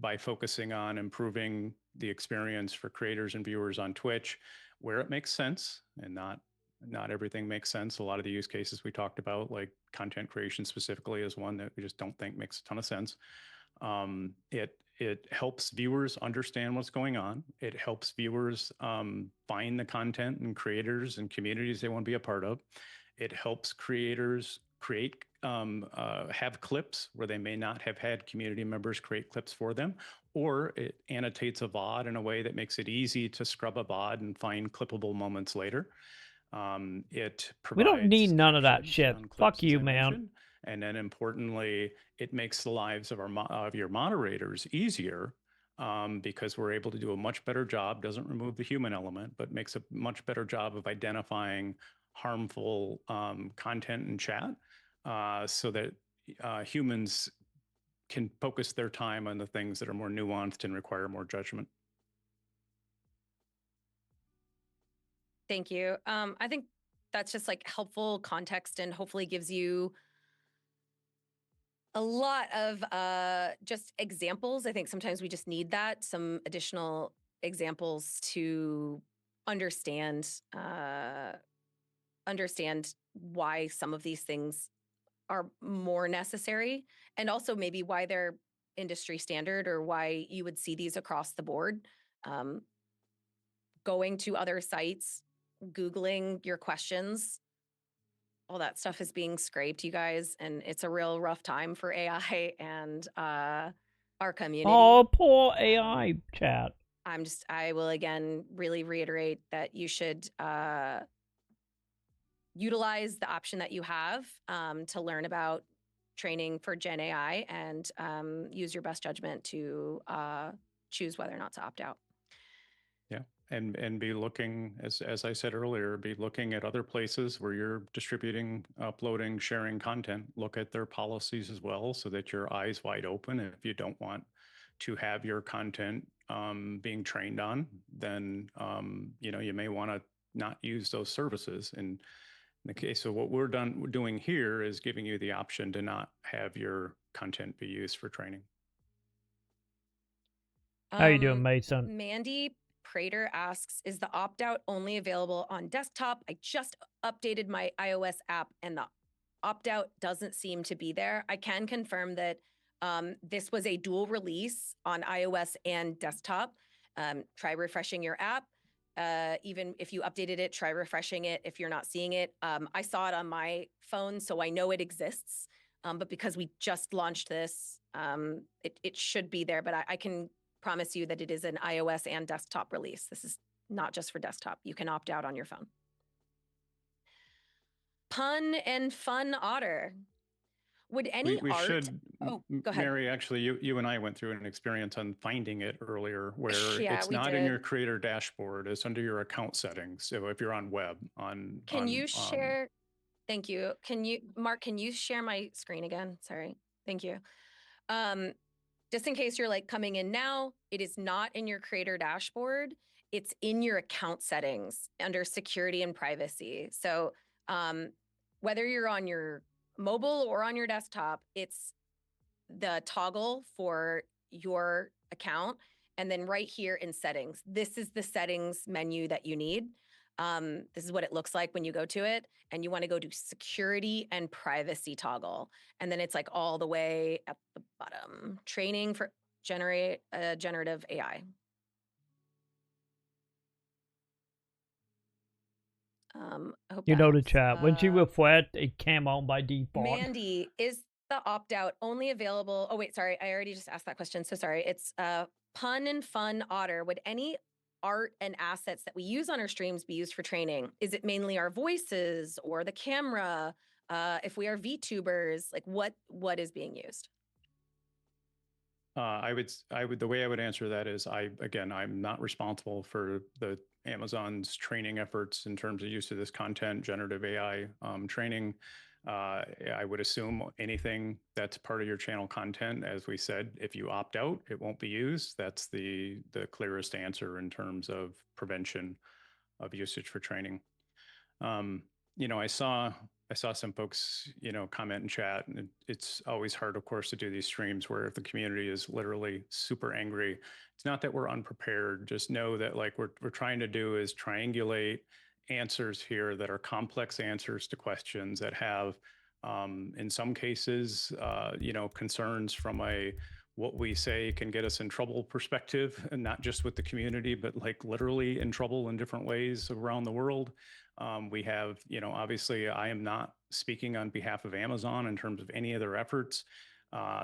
Speaker 3: by focusing on improving the experience for creators and viewers on Twitch, where it makes sense, and not everything makes sense. A lot of the use cases we talked about, like content creation specifically, is one that we just don't think makes a ton of sense. It helps viewers understand what's going on. It helps viewers find the content and creators and communities they want to be a part of. It helps creators create have clips where they may not have had community members create clips for them, or it annotates a VOD in a way that makes it easy to scrub a VOD and find clippable moments later. It provides
Speaker 1: We don't need none of that
Speaker 3: captions
Speaker 1: shit.
Speaker 3: on clips,
Speaker 1: Fuck you,
Speaker 3: as I
Speaker 1: man.
Speaker 3: mentioned. And then importantly, it makes the lives of your moderators easier because we're able to do a much better job. Doesn't remove the human element, but makes a much better job of identifying harmful content in chat so that humans can focus their time on the things that are more nuanced and require more judgment.
Speaker 2: Thank you. I think that's just like helpful context and hopefully gives you a lot of just examples. I think sometimes we just need that, some additional examples to understand understand why some of these things are more necessary, and also maybe why they're industry standard or why you would see these across the board. Um, Going to other sites, Googling your questions, all that stuff is being scraped, you guys, and it's a real rough time for AI and our community.
Speaker 1: Oh, poor AI, chat.
Speaker 2: I will again really reiterate that you should utilize the option that you have to learn about training for Gen AI and use your best judgment to choose whether or not to opt out.
Speaker 3: Yeah, and be looking, as I said earlier, be looking at other places where you're distributing, uploading, sharing content. Look at their policies as well, so that your eyes wide open. If you don't want to have your content being trained on, then you know, you may want to not use those services. And in the case of what we're doing here is giving you the option to not have your content be used for training.
Speaker 1: How you doing, Mason?
Speaker 2: Mandy Prater asks, is the opt-out only available on desktop? I just updated my iOS app and the opt-out doesn't seem to be there. I can confirm that this was a dual release on iOS and desktop. Try refreshing your app. Even if you updated it, try refreshing it if you're not seeing it. I saw it on my phone, so I know it exists. But because we just launched this, it should be there, but I can promise you that it is an iOS and desktop release. This is not just for desktop. You can opt out on your phone. Pun and Fun Otter. Would any
Speaker 3: we
Speaker 2: art...
Speaker 3: should,
Speaker 2: oh, go ahead.
Speaker 3: Mary, actually, you and I went through an experience on finding it earlier where
Speaker 2: Yeah,
Speaker 3: it's
Speaker 2: we
Speaker 3: not
Speaker 2: did.
Speaker 3: in your creator dashboard, it's under your account settings. So if you're on web,
Speaker 2: Can you share? Thank you. Mark, can you share my screen again? Sorry. Thank you. Just in case you're like coming in now, it is not in your creator dashboard. It's in your account settings under security and privacy. So whether you're on your mobile or on your desktop, it's the toggle for your account. And then right here in settings, this is the settings menu that you need. This is what it looks like when you go to it. And you want to go to security and privacy toggle. And then it's like all the way at the bottom, training for generative AI. I hope
Speaker 1: You
Speaker 2: that
Speaker 1: know the
Speaker 2: helps.
Speaker 1: chat. When she refreshed, it came on by default.
Speaker 2: Mandy, is the opt-out only available? Oh, wait, sorry. I already just asked that question. So sorry. It's Pun and Fun Otter. Would any art and assets that we use on our streams be used for training? Is it mainly our voices or the camera? If we are VTubers, like what is being used?
Speaker 3: The way I would answer that is I'm not responsible for the Amazon's training efforts in terms of use of this content, generative AI training. I would assume anything that's part of your channel content, as we said, if you opt out, it won't be used. That's the clearest answer in terms of prevention of usage for training. I saw some folks, comment in chat, and it's always hard, of course, to do these streams where if the community is literally super angry. It's not that we're unprepared. Just know that like we're trying to do is triangulate answers here that are complex answers to questions that have, in some cases, concerns from a what we say can get us in trouble perspective, and not just with the community, but like literally in trouble in different ways around the world. We have, obviously I am not speaking on behalf of Amazon in terms of any of their efforts.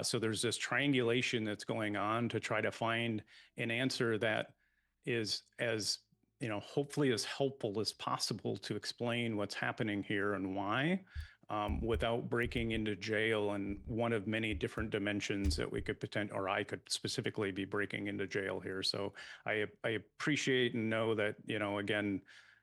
Speaker 3: So there's this triangulation that's going on to try to find an answer that is as, hopefully as helpful as possible to explain what's happening here and why, without breaking into jail in one of many different dimensions that we could or I could specifically be breaking into jail here. So I appreciate and know that, again,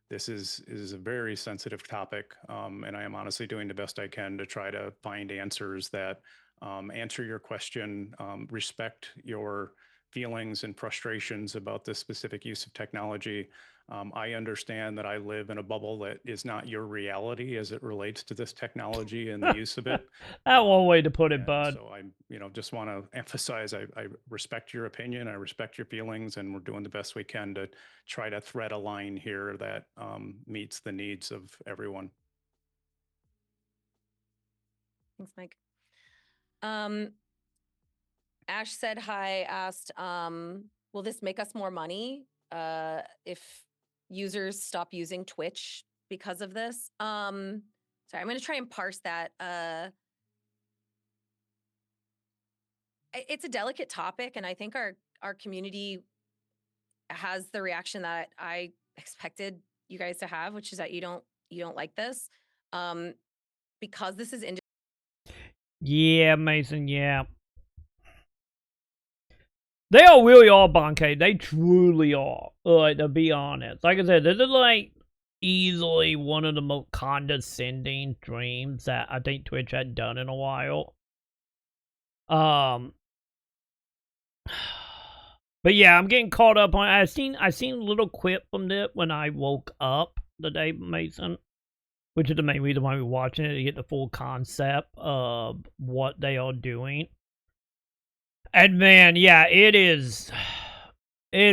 Speaker 3: this is a very sensitive topic, and I am honestly doing the best I can to try to find answers that answer your question, respect your feelings and frustrations about this specific use of technology. I understand that I live in a bubble that is not your reality as it relates to this technology and the use of it.
Speaker 1: That one way to put it, bud.
Speaker 3: So I, just want to emphasize, I respect your opinion, I respect your feelings, and we're doing the best we can to try to thread a line here that meets the needs of everyone.
Speaker 2: Thanks, Mike. Ash said hi, asked, will this make us more money if users stop using Twitch because of this? Sorry, I'm going to try and parse that. It's a delicate topic, and I think our community has the reaction that I expected you guys to have, which is that you don't like this, because this is
Speaker 1: yeah, Mason. Yeah, they all really are, Bonke. They truly are. Like, to be honest, like I said, this is like easily one of the most condescending streams that I think Twitch had done in a while. But yeah, I'm getting caught up on. I seen a little clip from it when I woke up today, Mason, which is the main reason why we're watching it, to get the full concept of what they are doing. And man, yeah, it's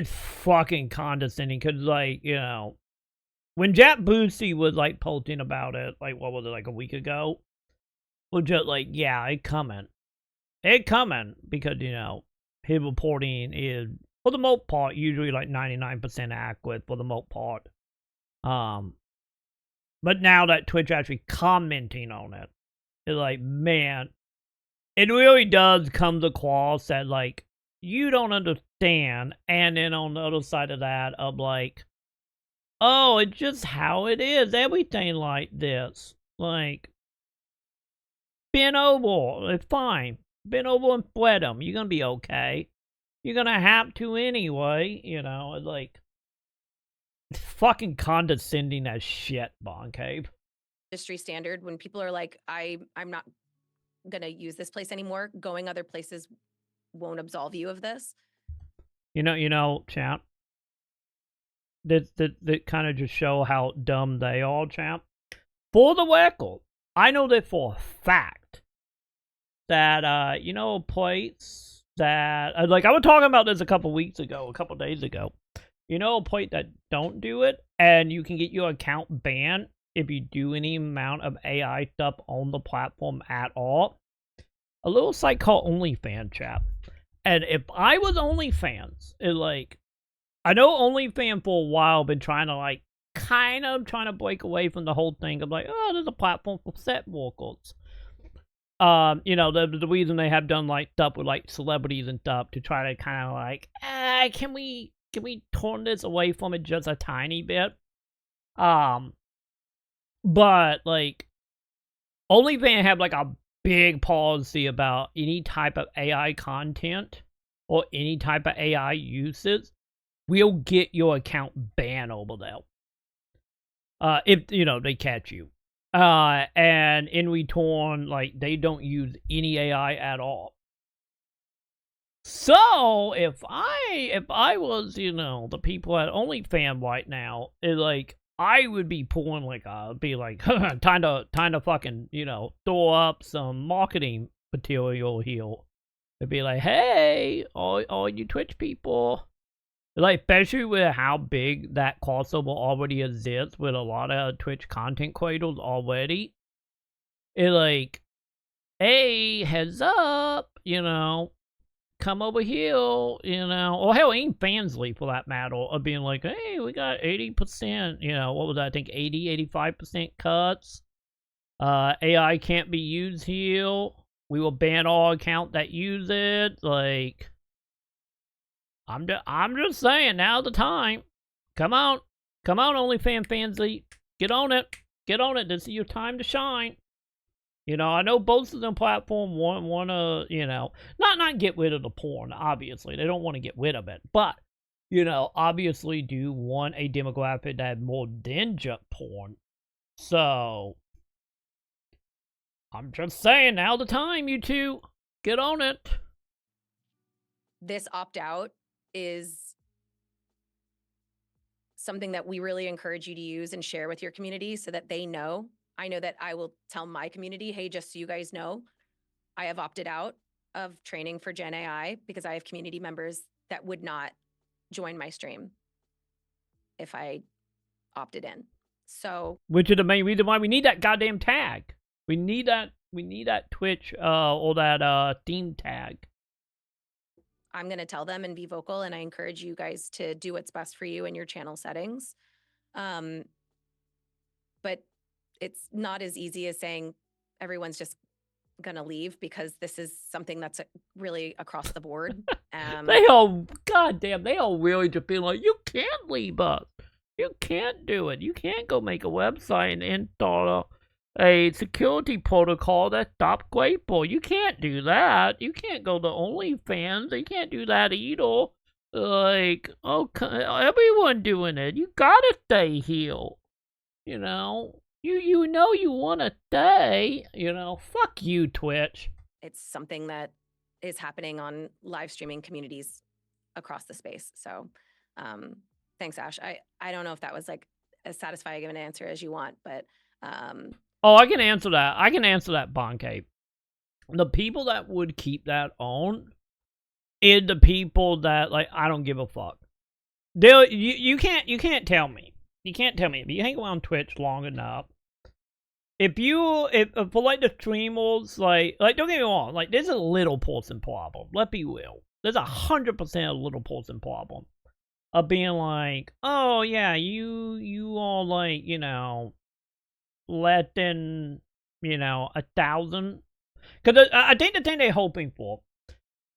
Speaker 1: fucking condescending, because like, when Jack Boosie was like posting about it, like what was it, like a week ago, was just like, yeah, it coming, because his reporting is, for the most part, usually like 99% accurate for the most part. But now that Twitch actually commenting on it, it's like, man, it really does come across that like you don't understand, and then on the other side of that, of like, oh, it's just how it is. Everything like this, like, bend over, it's fine. Bend over and fret them. You're gonna be okay. You're gonna have to anyway, it's like, it's fucking condescending as shit, Bon Cape.
Speaker 2: industry standard when people are like, I'm not going to use this place anymore. Going other places won't absolve you of this.
Speaker 1: You know, champ. That kind of just show how dumb they are, champ. For the record, I know that for a fact that plates that like I was talking about this a couple days ago. You know, a plate that don't do it, and you can get your account banned if you do any amount of AI stuff on the platform at all. A little site called OnlyFans, chap. And if I was OnlyFans, I know OnlyFans for a while been trying to kind of trying to break away from the whole thing of there's a platform for set workers. The reason they have done stuff with celebrities and stuff to try to kind of can we turn this away from it just a tiny bit? But OnlyFans have a big policy about any type of AI content or any type of AI uses. We'll get your account banned over there. If they catch you. And in return, they don't use any AI at all. So if I was, the people at OnlyFans right now, I would be pulling time to fucking, throw up some marketing material here. It'd be like, hey, all you Twitch people. Especially with how big that crossover already exists with a lot of Twitch content creators already. Hey, heads up, come over here, or hell, even Fansly, for that matter, of being hey, we got 80%, what was that, I think 85% cuts. AI can't be used here. We will ban all accounts that use it. I'm just saying, now's the time. Come on, OnlyFans Fansly, get on it. This is your time to shine. I know both of them platforms want to, not get rid of the porn. Obviously, they don't want to get rid of it, but obviously do want a demographic that more than just porn. So I'm just saying, now's the time, you two, get on it.
Speaker 2: This opt-out is something that we really encourage you to use and share with your community so that they know. I know that I will tell my community, hey, just so you guys know, I have opted out of training for Gen AI because I have community members that would not join my stream if I opted in. So,
Speaker 1: which is the main reason why we need that goddamn tag. We need that Twitch or that theme tag.
Speaker 2: I'm going to tell them and be vocal, and I encourage you guys to do what's best for you in your channel settings. But it's not as easy as saying everyone's just going to leave, because this is something that's really across the board.
Speaker 1: They all really just be like, you can't leave us. You can't do it. You can't go make a website and install a security protocol that stops Grateful. You can't do that. You can't go to OnlyFans. You can't do that either. Everyone doing it. You gotta stay here. You know you wanna stay. Fuck you, Twitch.
Speaker 2: It's something that is happening on live streaming communities across the space. So, thanks, Ash. I don't know if that was as satisfying of an answer as you want, but
Speaker 1: oh, I can answer that. Boncape. The people that would keep that on is the people that I don't give a fuck. You can't tell me. You can't tell me if you hang around Twitch long enough. If for the streamers, don't get me wrong, there's a little person problem. Let's be real. There's 100% a little person problem of being oh yeah, you all less than 1,000. Because I think the thing they're hoping for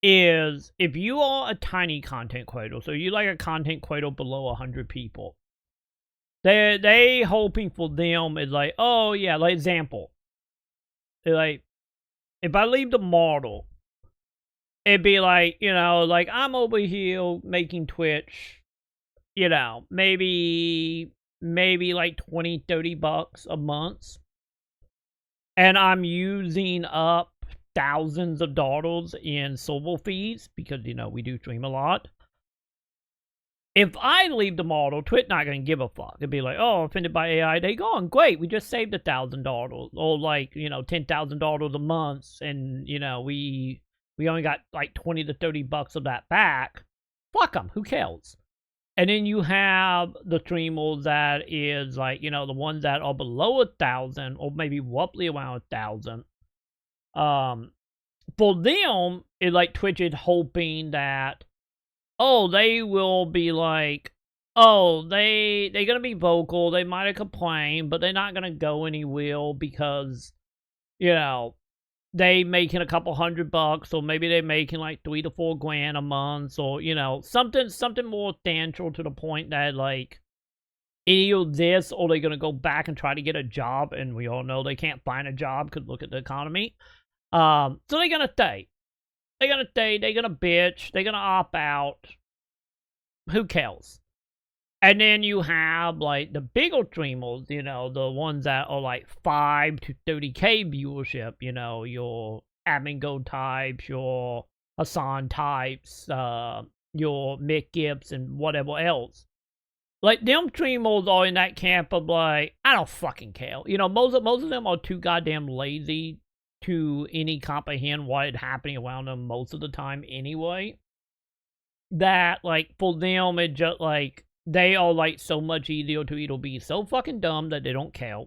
Speaker 1: is if you are a tiny content creator, so you a content creator below 100 people, they hoping for them is oh yeah, example, if I leave the model, it'd be I'm over here making Twitch, maybe $20-$30 a month, and I'm using up thousands of dollars in server fees because, you know, we do stream a lot. If I leave the model, Twitch not going to give a fuck. It'd be like, oh, offended by AI, they gone. Great, we just saved $1,000. Or like, you know, $10,000 a month. And, you know, we only got like 20 to 30 bucks of that back. Fuck them, who cares? And then you have the streamers that is like, you know, the ones that are below 1,000 or maybe roughly around 1,000. For them, it's like Twitch is hoping that, oh, they will be like, oh, they're gonna be vocal, they might have complained, but they're not gonna go anywhere because, you know, they making a couple $100, or maybe they're making like $3 to $4 grand a month, or, you know, something more substantial to the point that, like, either this or they're gonna go back and try to get a job, and we all know they can't find a job because look at the economy. So they're gonna stay. They're gonna stay, they're gonna bitch, they're gonna opt out. Who cares? And then you have, like, the bigger streamers, you know, the ones that are, like, 5 to 30K viewership, you know, your Admin Go types, your Hassan types, your Mick Gibbs, and whatever else. Like, them streamers are in that camp of, like, I don't fucking care. You know, most of them are too goddamn lazy to any comprehend what is happening around them most of the time anyway. That, like, for them, it just, like, they are, like, so much easier to either be so fucking dumb that they don't care,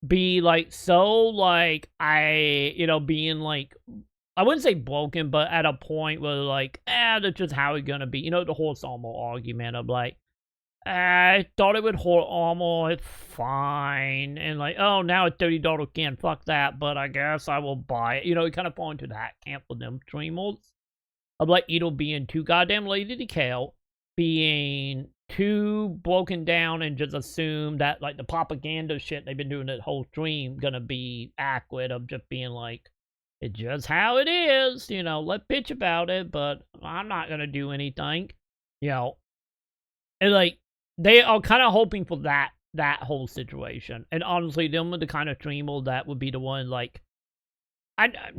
Speaker 1: be, like, so, like, you know, being, like, I wouldn't say broken, but at a point where, like, that's just how it's gonna be. You know, the horse armor argument of, like, I thought it would horse armor, it's fine, and, like, oh, now it's $30 again, fuck that, but I guess I will buy it. You know, you kind of fall into that camp with them streamers. Of, like, either being too goddamn lazy to care, being too broken down and just assume that, like, the propaganda shit they've been doing that whole stream gonna be accurate, of just being like, it's just how it is, you know, let's bitch about it, but I'm not gonna do anything, you know. And, like, they are kind of hoping for that whole situation. And honestly, them are the kind of streamer that would be the one, like,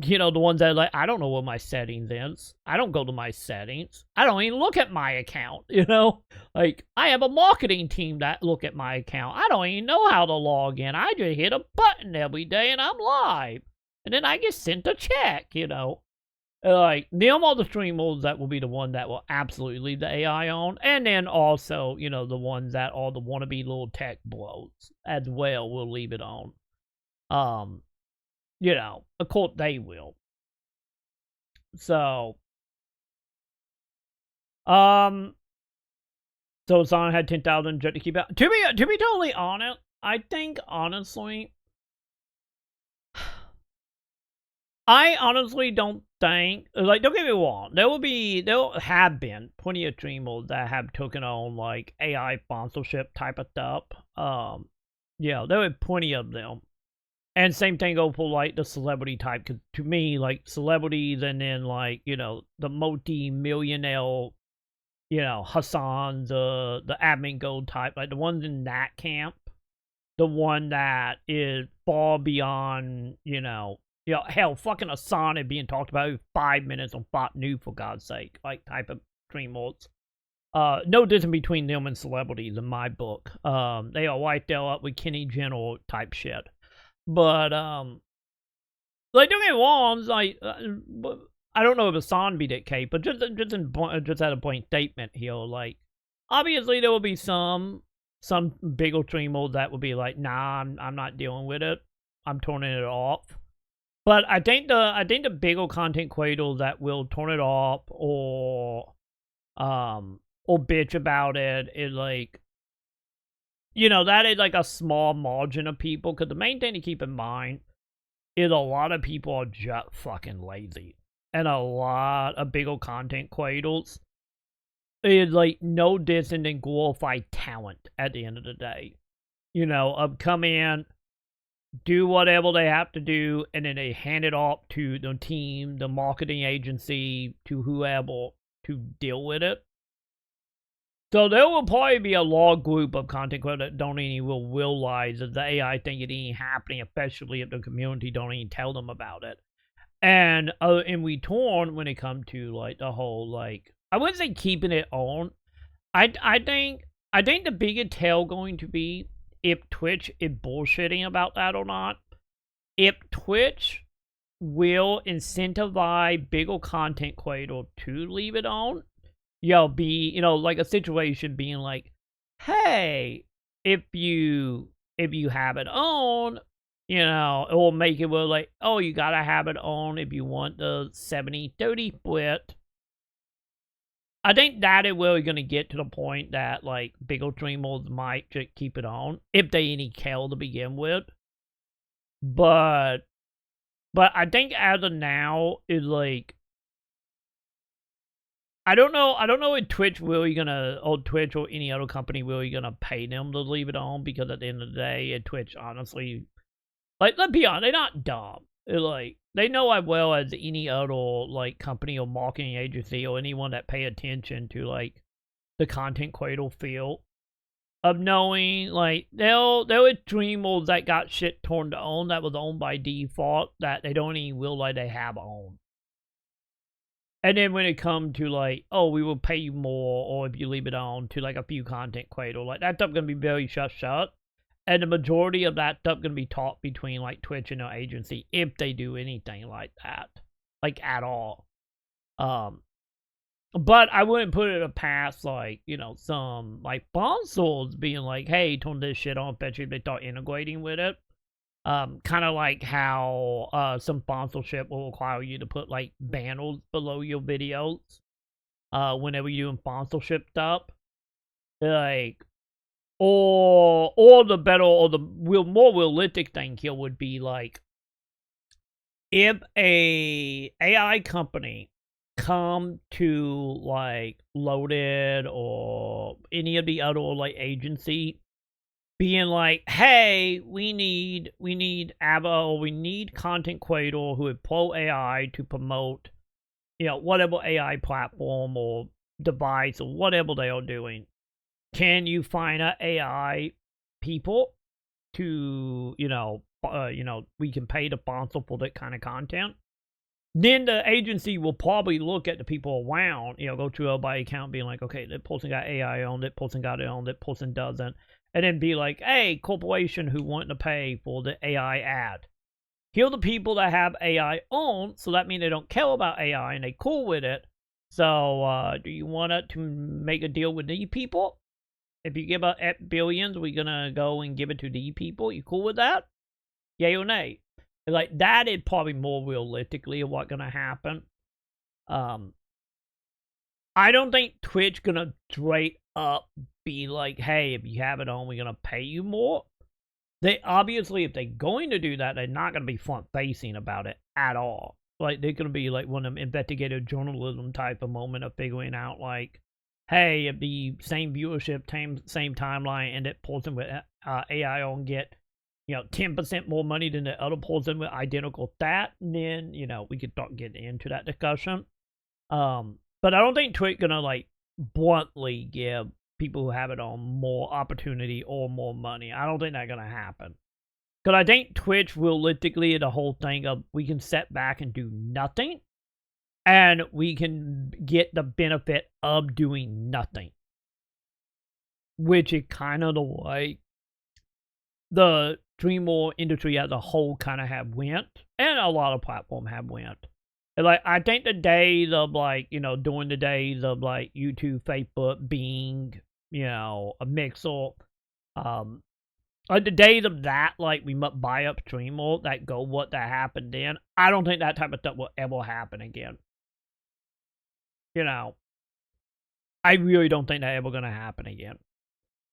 Speaker 1: you know, the ones that are like, I don't know what my settings is. I don't go to my settings. I don't even look at my account, you know? Like, I have a marketing team that look at my account. I don't even know how to log in. I just hit a button every day and I'm live. And then I get sent a check, you know? Like, them are the streamers that will be the one that will absolutely leave the AI on. And then also, you know, the ones that are the wannabe little tech bros as well will leave it on. You know, of course they will. So, so Hassan had 10,000 just to keep out. To be totally honest, I think honestly, I honestly don't think, like, don't get me wrong, there have been plenty of streamers that have taken on, like, AI sponsorship type of stuff. Yeah, there were plenty of them. And same thing go for, like, the celebrity type, because to me, like, celebrities and then, like, you know, the multi-millionaire, you know, Hassan, the Admin Gold type, like, the ones in that camp, the one that is far beyond, you know, hell, fucking Hassan is being talked about 5 minutes on Fox News, for God's sake, like, type of streamers. No difference between them and celebrities in my book. They are right there up with Kenny Jenner type shit. But, like, don't get me wrong, like, I don't know if Hassan be that case, but just at a point statement here, like, obviously there will be some bigger streamers that will be like, nah, I'm not dealing with it, I'm turning it off. But I think the bigger content creators that will turn it off or bitch about it is, like, you know, that is, like, a small margin of people, because the main thing to keep in mind is a lot of people are just fucking lazy. And a lot of bigger content creators is, like, no different than glorified talent at the end of the day. You know, come in, do whatever they have to do, and then they hand it off to the team, the marketing agency, to whoever to deal with it. So there will probably be a large group of content creators that don't even realize that the AI thing is even happening, especially if the community don't even tell them about it. And we torn when it comes to like the whole like I wouldn't say keeping it on. I think the bigger tell going to be if Twitch is bullshitting about that or not. If Twitch will incentivize bigger content creator to leave it on, be like a situation being like, hey, if you have it on, it will make it well like, oh, you gotta have it on if you want the 70-30 split. I think that is really gonna get to the point that like bigger streamers might just keep it on if they any care to begin with. But I think as of now is like I don't know if Twitch really gonna or Twitch or any other company really gonna pay them to leave it on, because at the end of the day, Twitch honestly, like, let's be honest, they're not dumb. They're like, they know as well as any other like company or marketing agency or anyone that pay attention to like the content creator field of knowing like there were streamers that got shit turned on that was owned by default that they don't even realize they have owned. And then when it comes to like, oh, we will pay you more, or if you leave it on to like a few content creators, like that stuff gonna be very shut. And the majority of that stuff gonna be taught between like Twitch and their agency if they do anything like that, like at all. But I wouldn't put it past like some like sponsors being like, hey, turn this shit on, especially if they start integrating with it. Kind of like how some sponsorship will require you to put like banners below your videos whenever you're doing sponsorship stuff. Like, or the better or the more realistic thing here would be like if a AI company come to like Loaded or any of the other like agency being like, hey, we need ABBA or we need content creator who is pro AI to promote, whatever AI platform or device or whatever they are doing. Can you find a AI people to, we can pay the sponsor for that kind of content? Then the agency will probably look at the people around, go to a by account being like, okay, that person got AI on, that person got it on, that person doesn't. And then be like, hey, corporation who want to pay for the AI ad. Here are the people that have AI on, so that means they don't care about AI and they cool with it. So, do you want to make a deal with these people? If you give us billions, we're going to go and give it to these people. You cool with that? Yay or nay? Like, that is probably more realistically what's going to happen. I don't think Twitch going to straight up be like, hey, if you have it on, we're going to pay you more. They obviously, if they're going to do that, they're not going to be front-facing about it at all. Like, they're going to be like one of them investigative journalism type of moment of figuring out, like, hey, if the same viewership, same timeline, and that person with AI on get, 10% more money than the other person with identical stat, then, we could start getting into that discussion. But I don't think Twitch gonna, like, bluntly give people who have it on more opportunity or more money. I don't think that's gonna happen. Because I think Twitch, realistically, the whole thing of we can sit back and do nothing, and we can get the benefit of doing nothing. Which is kind of the way the streamer industry as a whole kind of have went, and a lot of platforms have went. And like, I think the days of like, during the days of like YouTube, Facebook, Bing, a Mixer, like the days of that, like we must buy up streamer that go what that happened then. I don't think that type of stuff will ever happen again. I really don't think that ever gonna happen again.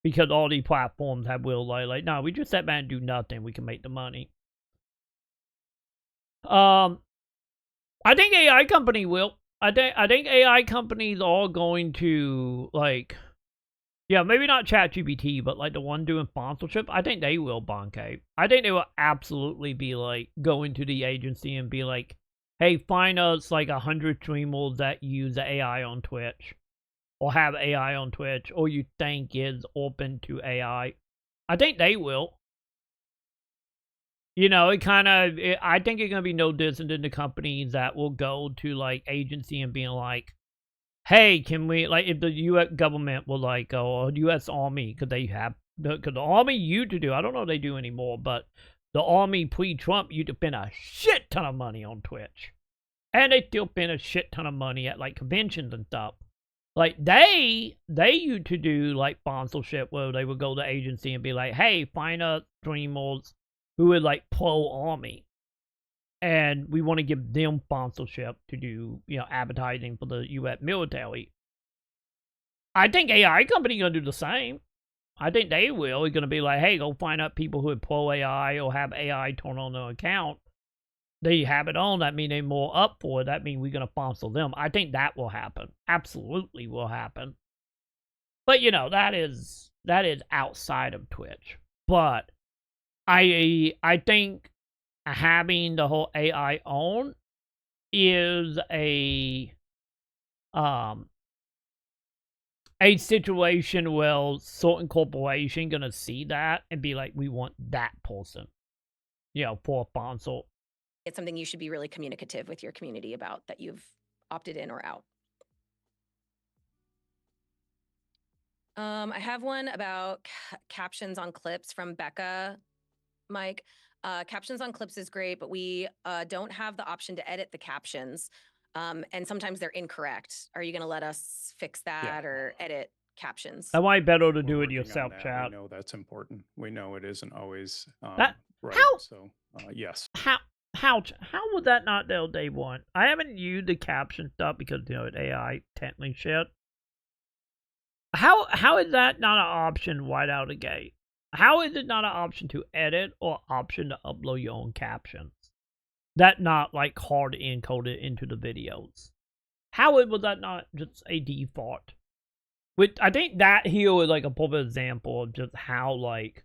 Speaker 1: Because all these platforms have will like, no, we just sit back and do nothing. We can make the money. I think AI company will. I think AI companies are going to like, maybe not ChatGPT, but like the one doing sponsorship. I think they will, Bonke. I think they will absolutely be like going to the agency and be like, hey, find us like 100 streamers that use the AI on Twitch. Or have AI on Twitch, or you think is open to AI. I think they will. You know, it kind of, I think it's going to be no different than the companies that will go to, like, agency and being like, hey, can we, like, if the U.S. government will, like, or U.S. Army, because they have, because the Army used to do, I don't know if they do anymore, but the Army pre-Trump used to spend a shit ton of money on Twitch. And they still spend a shit ton of money at, like, conventions and stuff. Like, they used to do, like, sponsorship where they would go to agency and be like, hey, find us streamers who would, like, pro-Army. And we want to give them sponsorship to do, you know, advertising for the U.S. military. I think AI company going to do the same. I think they will. It's going to be like, hey, go find out people who are pro-AI or have AI turn on their account. They have it on. That means they're more up for it. That means we're going to sponsor them. I think that will happen. Absolutely will happen. But, you know, that is outside of Twitch. But I think having the whole AI on is a situation where certain corporation gonna see that and be like, we want that person, you know, for a sponsor.
Speaker 2: It's something you should be really communicative with your community about, that you've opted in or out. I have one about captions on clips from Becca. Mike, captions on clips is great, but we don't have the option to edit the captions. And sometimes they're incorrect. Are you going to let us fix that or edit captions?
Speaker 1: That might be better to do
Speaker 3: We're
Speaker 1: it
Speaker 3: working on
Speaker 1: yourself,
Speaker 3: that.
Speaker 1: chat.
Speaker 3: We know that's important. We know it isn't always
Speaker 1: That-
Speaker 3: right.
Speaker 1: how-
Speaker 3: So yes.
Speaker 1: How was that not there day one? I haven't used the caption stuff because, you know, AI technically shit. How is that not an option right out of the gate? How is it not an option to edit or option to upload your own captions? That not, like, hard encoded into the videos. How was that not just a default? Which I think that here is like a perfect example of just how, like,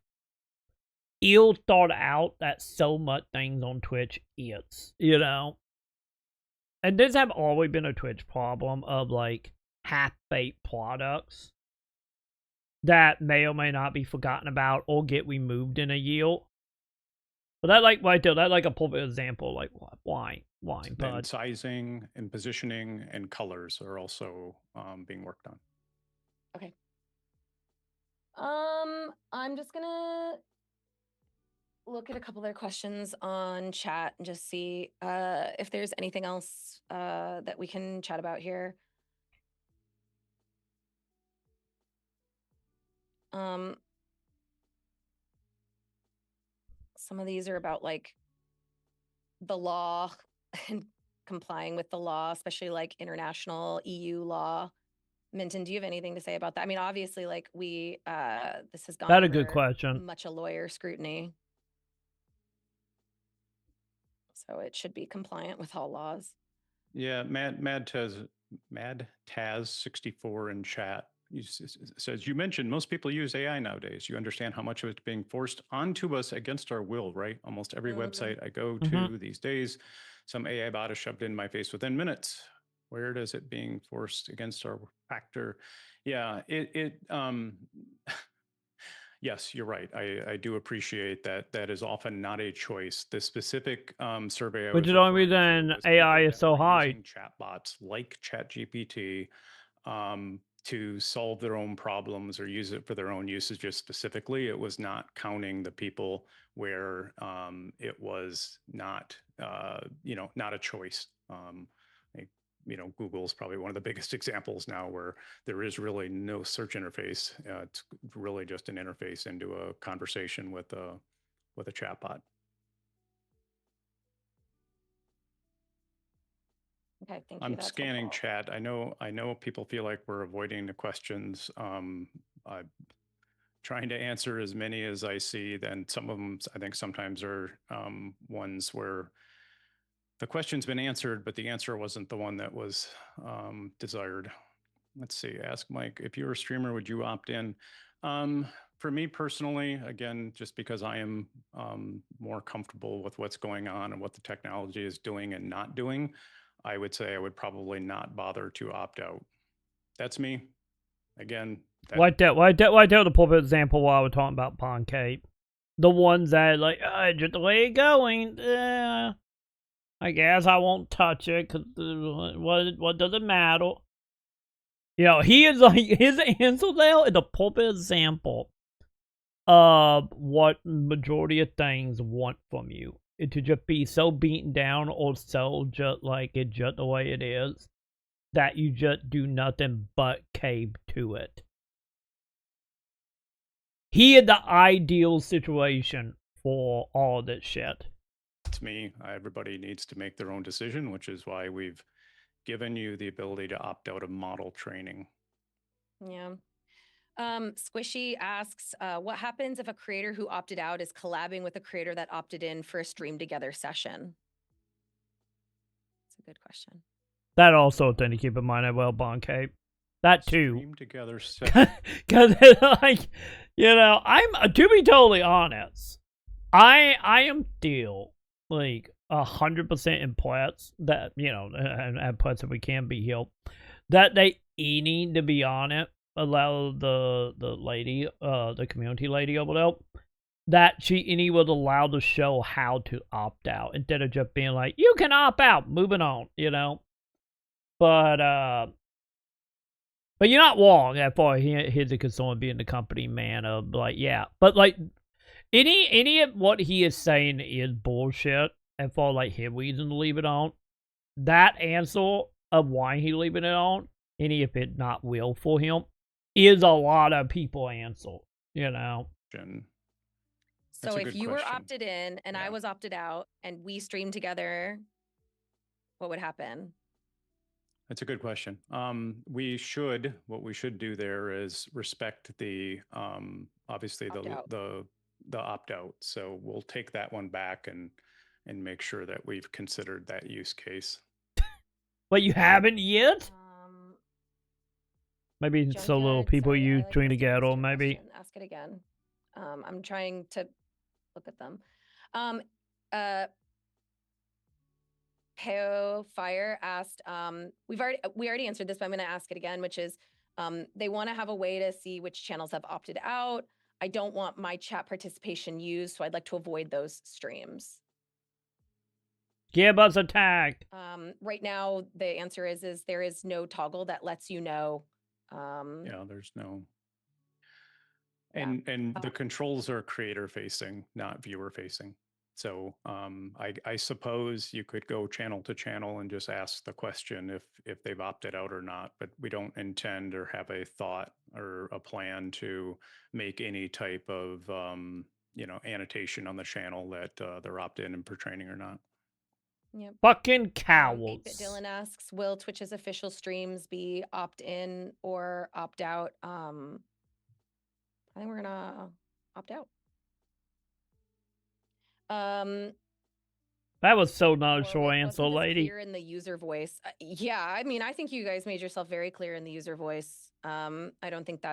Speaker 1: ill thought out that so much things on Twitch is, you know? And this have always been a Twitch problem of, like, half-baked products that may or may not be forgotten about or get removed in a year. But that, like, right there, that, like, a perfect example, like, why,
Speaker 3: And
Speaker 1: but
Speaker 3: sizing and positioning and colors are also being worked on.
Speaker 2: Okay. I'm just gonna look at a couple other questions on chat and just see if there's anything else that we can chat about here. Some of these are about, like, the law and complying with the law, especially like international EU law. Minton, do you have anything to say about that? I mean, obviously, like, we this has gone
Speaker 1: that's a good
Speaker 2: over
Speaker 1: question.
Speaker 2: much a lawyer scrutiny, so it should be compliant with all laws.
Speaker 3: Yeah, Mad Taz 64 in chat says, you mentioned most people use AI nowadays. You understand how much of it's being forced onto us against our will, right? Almost every website I go to these days, some AI bot is shoved in my face within minutes. Where does it being forced against our factor? Yeah, yes, you're right. I do appreciate that. That is often not a choice. The specific survey I
Speaker 1: Which
Speaker 3: was
Speaker 1: is the only
Speaker 3: referring to
Speaker 1: reason
Speaker 3: was
Speaker 1: AI
Speaker 3: people
Speaker 1: is
Speaker 3: that
Speaker 1: so
Speaker 3: were
Speaker 1: high.
Speaker 3: using chatbots like ChatGPT to solve their own problems or use it for their own usages specifically. It was not counting the people where it was not, not a choice. Google is probably one of the biggest examples now where there is really no search interface. It's really just an interface into a conversation with a chatbot.
Speaker 2: Okay, thank you.
Speaker 3: I'm
Speaker 2: That's
Speaker 3: scanning
Speaker 2: helpful.
Speaker 3: chat. I know people feel like we're avoiding the questions. I'm trying to answer as many as I see. Then some of them, I think, sometimes are ones where the question's been answered, but the answer wasn't the one that was desired. Let's see. Ask Mike, if you were a streamer, would you opt in? For me personally, again, just because I am more comfortable with what's going on and what the technology is doing and not doing, I would say I would probably not bother to opt out. That's me. Again,
Speaker 1: Right there, the perfect example while we're talking about Pancake. the ones that like, just the way it going. I guess I won't touch it because what does it matter? You know, he is like his answer there is a perfect example of what majority of things want from you. It to just be so beaten down or so just like it just the way it is that you just do nothing but cave to it. He is the ideal situation for all this shit.
Speaker 3: To me, everybody needs to make their own decision, which is why we've given you the ability to opt out of model training.
Speaker 2: Yeah. Squishy asks, what happens if a creator who opted out is collabing with a creator that opted in for a stream together session? That's a good question.
Speaker 1: That also a thing to keep in mind as well, Boncape. That too.
Speaker 3: Stream together.
Speaker 1: Because, like, you know, I'm, to be totally honest, I am still, like, 100% impressed that, you know, and impressed if we can be here, that they need to be on it, allow the lady, the community lady over there, that she was allowed to show how to opt out, instead of just being like, you can opt out, moving on, you know? But you're not wrong as far as here's a concern being the company man of like, yeah. But like any of what he is saying is bullshit as far as like his reason to leave it on. That answer of why he leaving it on, any if it not will for him, is a lot of people answer, you know.
Speaker 2: So if you were opted in and I was opted out and we streamed together, what would happen?
Speaker 3: That's a good question. What we should do there is respect the, obviously the opt-out. So we'll take that one back and make sure that we've considered that use case.
Speaker 1: But you haven't yet? Maybe it's so little people you trying to get, or maybe.
Speaker 2: Ask it again. I'm trying to look at them. Peo Fire asked, we already answered this, but I'm going to ask it again, which is, they want to have a way to see which channels have opted out. I don't want my chat participation used, so I'd like to avoid those streams.
Speaker 1: Give us a tag.
Speaker 2: Right now, the answer is there is no toggle that lets you know.
Speaker 3: Yeah, there's no. And the controls are creator facing, not viewer facing. So I suppose you could go channel to channel and just ask the question if they've opted out or not, but we don't intend or have a thought or a plan to make any type of annotation on the channel that they're opted in for training or not.
Speaker 2: Yep.
Speaker 1: Fucking cowards.
Speaker 2: 8-Bit Dylan asks, will Twitch's official streams be opt-in or opt-out? I think we're gonna opt out.
Speaker 1: That was so not a short answer, lady.
Speaker 2: Clear in the user voice. Yeah, I mean, I think you guys made yourself very clear in the user voice. I don't think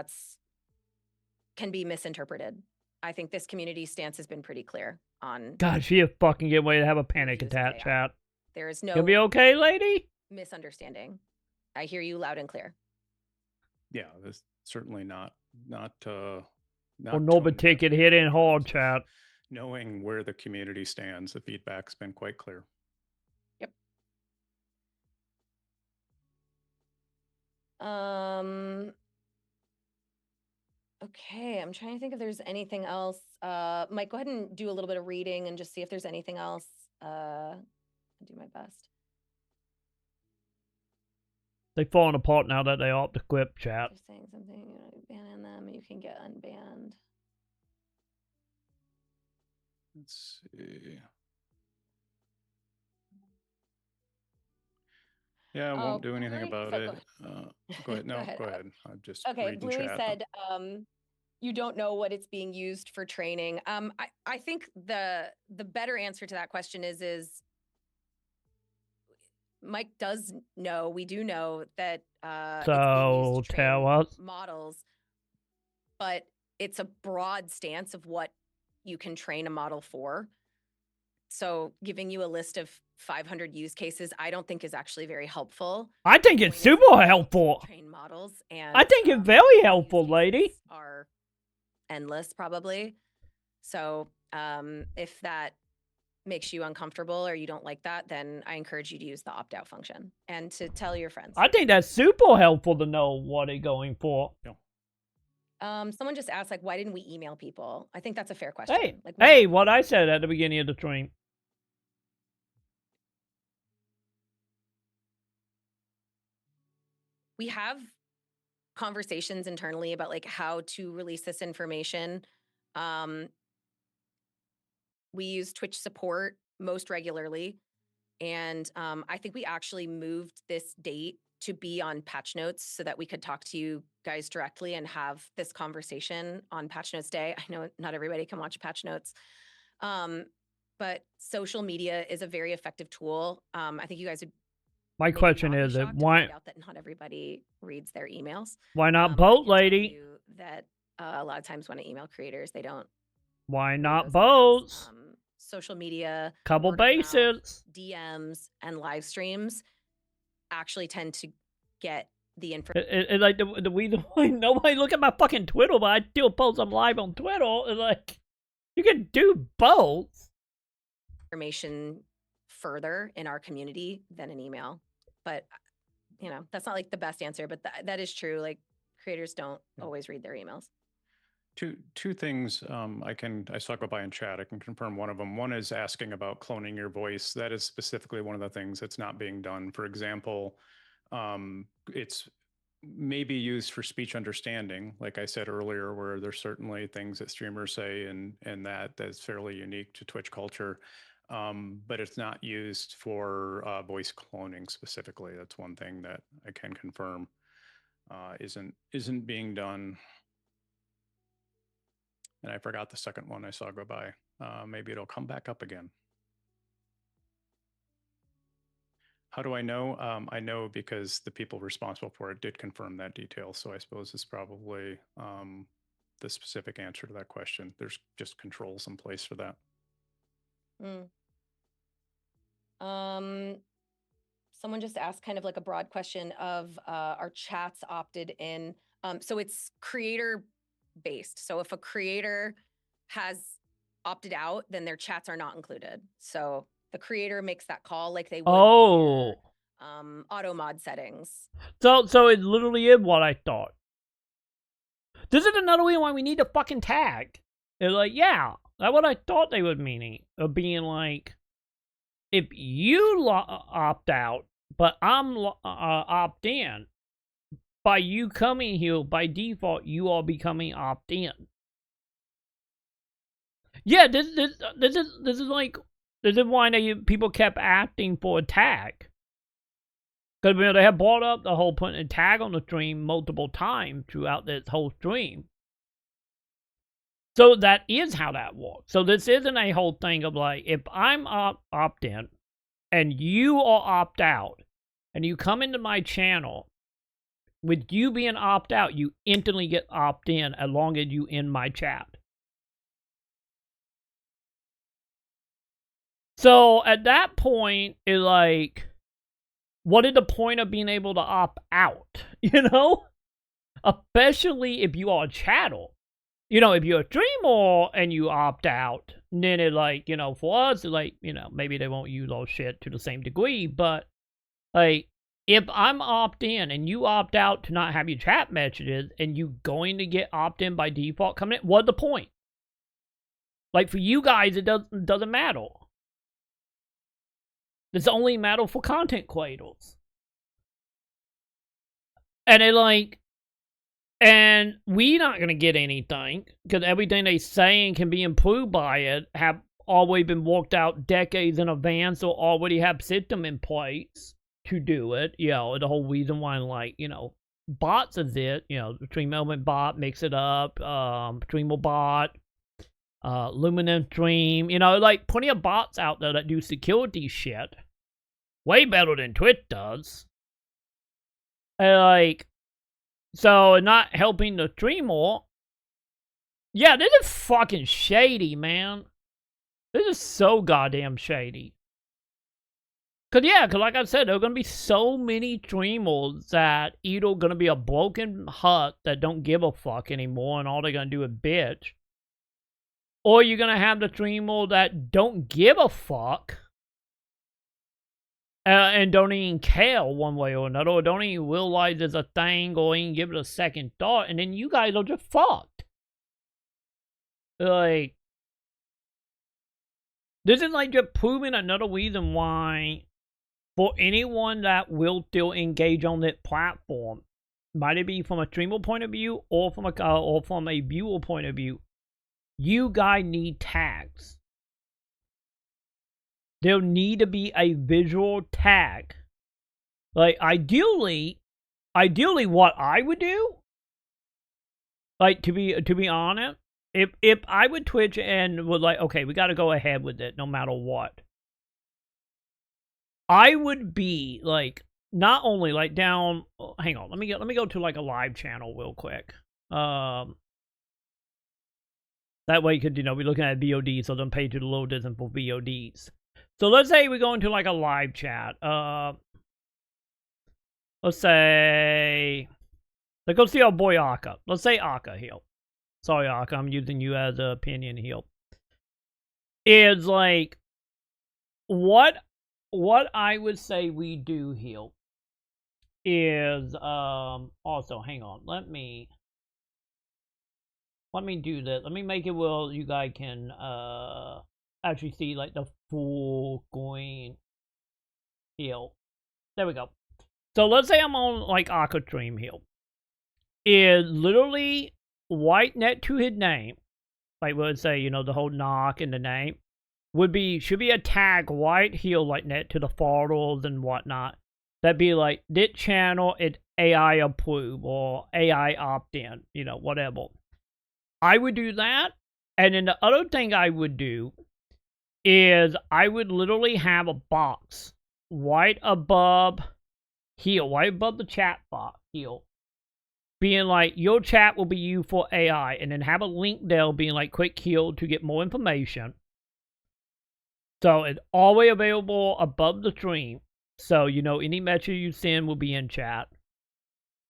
Speaker 2: can be misinterpreted. I think this community stance has been pretty clear on.
Speaker 1: God, she is fucking getting ready to have a panic attack, chat.
Speaker 2: There is no.
Speaker 1: You'll be okay, lady?
Speaker 2: Misunderstanding. I hear you loud and clear.
Speaker 3: Yeah, that's certainly not.
Speaker 1: Or no ticket hitting hard, chat.
Speaker 3: Knowing where the community stands, the feedback's been quite clear.
Speaker 2: Yep. Okay, I'm trying to think if there's anything else. Mike, go ahead and do a little bit of reading and just see if there's anything else. I'll do my best.
Speaker 1: They've fallen apart now that they opt to quit, chat.
Speaker 2: They're saying something, ban them, you can get unbanned.
Speaker 3: Let's see. Yeah, I won't do anything about it. Go ahead. No, go ahead. I'm just
Speaker 2: okay. Bluey said, you don't know what it's being used for training. I think the better answer to that question is Mike does know. We do know that
Speaker 1: so
Speaker 2: it's
Speaker 1: tell us
Speaker 2: models, but it's a broad stance of what you can train a model for. So giving you a list of 500 use cases, I don't think is actually very helpful.
Speaker 1: I think it's super helpful.
Speaker 2: Train models, and
Speaker 1: I think it's very helpful, lady.
Speaker 2: Are endless, probably. So if that makes you uncomfortable or you don't like that, then I encourage you to use the opt-out function and to tell your friends.
Speaker 1: I think that's super helpful to know what they're going for.
Speaker 2: Someone just asked, like, why didn't we email people? I think that's a fair question.
Speaker 1: Hey,
Speaker 2: Like,
Speaker 1: hey, what I said at the beginning of the stream.
Speaker 2: we have conversations internally about like how to release this information. We use Twitch support most regularly. And I think we actually moved this date to be on patch notes so that we could talk to you guys directly and have this conversation on patch notes day. I know not everybody can watch patch notes. But social media is a very effective tool. I think you guys would
Speaker 1: My
Speaker 2: maybe
Speaker 1: question
Speaker 2: not be
Speaker 1: is,
Speaker 2: shocked to
Speaker 1: why
Speaker 2: find out that not everybody reads their emails.
Speaker 1: why not
Speaker 2: I
Speaker 1: both,
Speaker 2: can tell
Speaker 1: lady?
Speaker 2: you that a lot of times when I email creators, they don't
Speaker 1: Why
Speaker 2: read
Speaker 1: not
Speaker 2: those emails.
Speaker 1: both?
Speaker 2: Social media,
Speaker 1: Couple
Speaker 2: word of mouth,
Speaker 1: bases.
Speaker 2: DMs, and live streams actually tend to get the information.
Speaker 1: It's like the reason why nobody look at my fucking Twitter, but I still post them live on Twitter. It's like, you can do both.
Speaker 2: Information further in our community than an email. But, you know, that's not like the best answer, but that is true. Like, creators don't always read their emails.
Speaker 3: Two things I saw go by in chat. I can confirm one of them. One is asking about cloning your voice. That is specifically one of the things that's not being done. For example, it's maybe used for speech understanding, like I said earlier, where there's certainly things that streamers say and that's fairly unique to Twitch culture. But it's not used for voice cloning specifically. That's one thing that I can confirm isn't being done. And I forgot the second one I saw go by. Maybe it'll come back up again. How do I know? I know because the people responsible for it did confirm that detail. So I suppose it's probably the specific answer to that question. There's just controls in place for that.
Speaker 2: Someone just asked kind of like a broad question of our chats opted in. So it's creator based. So if a creator has opted out, then their chats are not included. So the creator makes that call like they would with their, auto mod settings.
Speaker 1: So it literally is what I thought. This is another reason why we need a fucking tag. It's like, yeah, that's what I thought they were meaning. Of being like, if you opt out, but I'm opt in, by you coming here, by default, you are becoming opt in. Yeah, this is like, this is why people kept asking for a tag. Because they have brought up the whole putting a tag on the stream multiple times throughout this whole stream. So that is how that works. So this isn't a whole thing of like, if I'm opt in and you are opt out and you come into my channel, with you being opt out, you instantly get opt in as long as you in my chat. So at that point, it's like, what is the point of being able to opt out? You know? Especially if you are a channel. You know, if you're a streamer and you opt out, then it like, you know, for us, it's like, you know, maybe they won't use all shit to the same degree, but like, if I'm opt in and you opt out to not have your chat messages and you going to get opt in by default coming in, what's the point? Like, for you guys, it doesn't matter. It's only matter for content creators. And it like, and we not gonna get anything because everything they saying can be improved by it have already been worked out decades in advance or already have system in place to do it. You know, the whole reason why, like, you know, bots is it. You know, Stream Element bot, Mix It Up, Streamer bot, Luminant Stream. You know, like plenty of bots out there that do security shit way better than Twitch does. And like, so not helping the streamer. Yeah, this is fucking shady, man. This is so goddamn shady. Cause like I said, there are gonna be so many streamers that either gonna be a broken hut that don't give a fuck anymore and all they're gonna do is bitch. or you're gonna have the streamer that don't give a fuck and don't even care one way or another, or don't even realize there's a thing, or even give it a second thought, and then you guys are just fucked. Like, this is like just proving another reason why, for anyone that will still engage on that platform, might it be from a streamer point of view or from a viewer point of view, you guys need tags. There need to be a visual tag. Like, ideally, what I would do, like, to be honest, if I would Twitch and was like, okay, we got to go ahead with it no matter what, I would be like, not only like down. Hang on, let me go to like a live channel real quick. That way, you could be looking at VOD, so the page is a little different for VODs. So let's say we go into like a live chat. Let's say, let's go see our boy Aka. Let's say Aka here. Sorry, Aka, I'm using you as an opinion here. It's like, what I would say we do here is, also, hang on, let me do this. Let me make it where you guys can, actually see, like, the full screen here. There we go. So let's say I'm on, like, Aka stream here. Is literally white net to his name. Like, would say, the whole knock in the name. Should be a tag right here, like, net to the photos and whatnot. That'd be like, this channel is AI approved or AI opt-in, whatever. I would do that. And then the other thing I would do is I would literally have a box right above here, right above the chat box here, being like, your chat will be used for AI, and then have a link there being like, click here to get more information. So it's always available above the stream. So, any message you send will be in chat.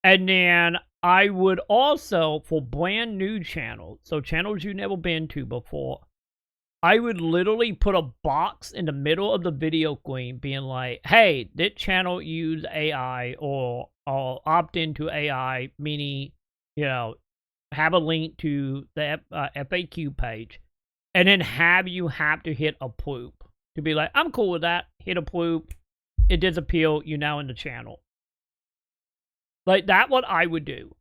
Speaker 1: And then I would also, for brand new channels, so channels you've never been to before, I would literally put a box in the middle of the video screen being like, hey, this channel use AI or opt into AI, meaning, have a link to the FAQ page, and then have to hit approve. To be like, I'm cool with that, hit approve, it disappear, you're now in the channel. Like, that's what I would do.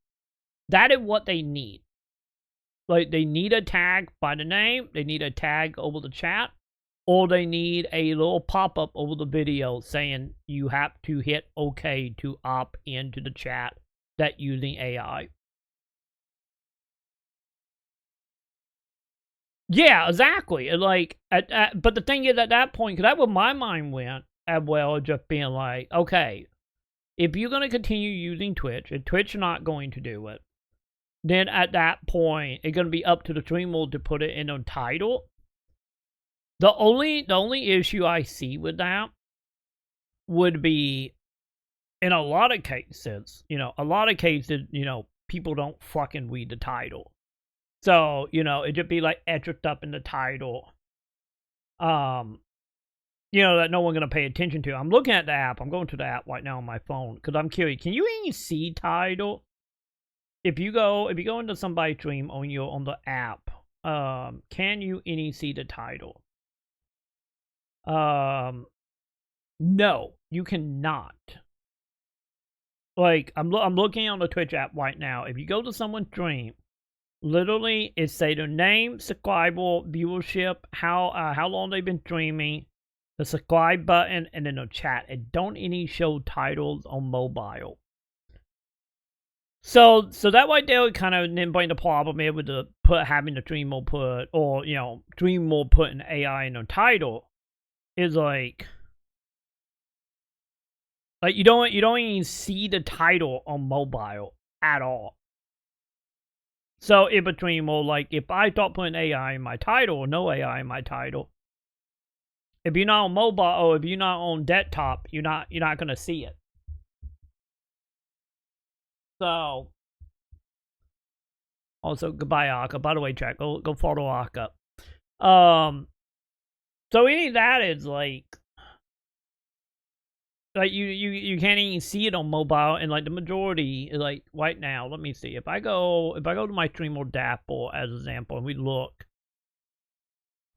Speaker 1: That is what they need. Like, they need a tag by the name, they need a tag over the chat, or they need a little pop-up over the video saying you have to hit OK to opt into the chat that using AI. Yeah, exactly. Like, but the thing is, at that point, because that's where my mind went, as well, just being like, okay, if you're going to continue using Twitch, and Twitch not going to do it, then at that point, it's going to be up to the streamer to put it in a title. The only issue I see with that would be, in a lot of cases, people don't fucking read the title. So, it'd just be like etched up in the title. That no one's going to pay attention to. I'm looking at the app. I'm going to the app right now on my phone because I'm curious. Can you even see title? If you go into somebody's stream on the app, can you any see the title? No, you cannot. Like, I'm looking on the Twitch app right now. If you go to someone's stream, literally it say their name, subscriber, viewership, how long they've been streaming, the subscribe button, and then the chat. It don't any show titles on mobile. So that right there would kind of then bring the problem in with having the streamer put, or streamer putting AI in the title, is like you don't even see the title on mobile at all. So in between, well, like, if I start putting AI in my title or no AI in my title, if you're not on mobile or if you're not on desktop, you're not gonna see it. So, also, goodbye, Aka. By the way, chat, go follow Aka. So any of that is like you can't even see it on mobile, and like the majority like right now. Let me see if I go to my stream or Dapple as an example, and we look.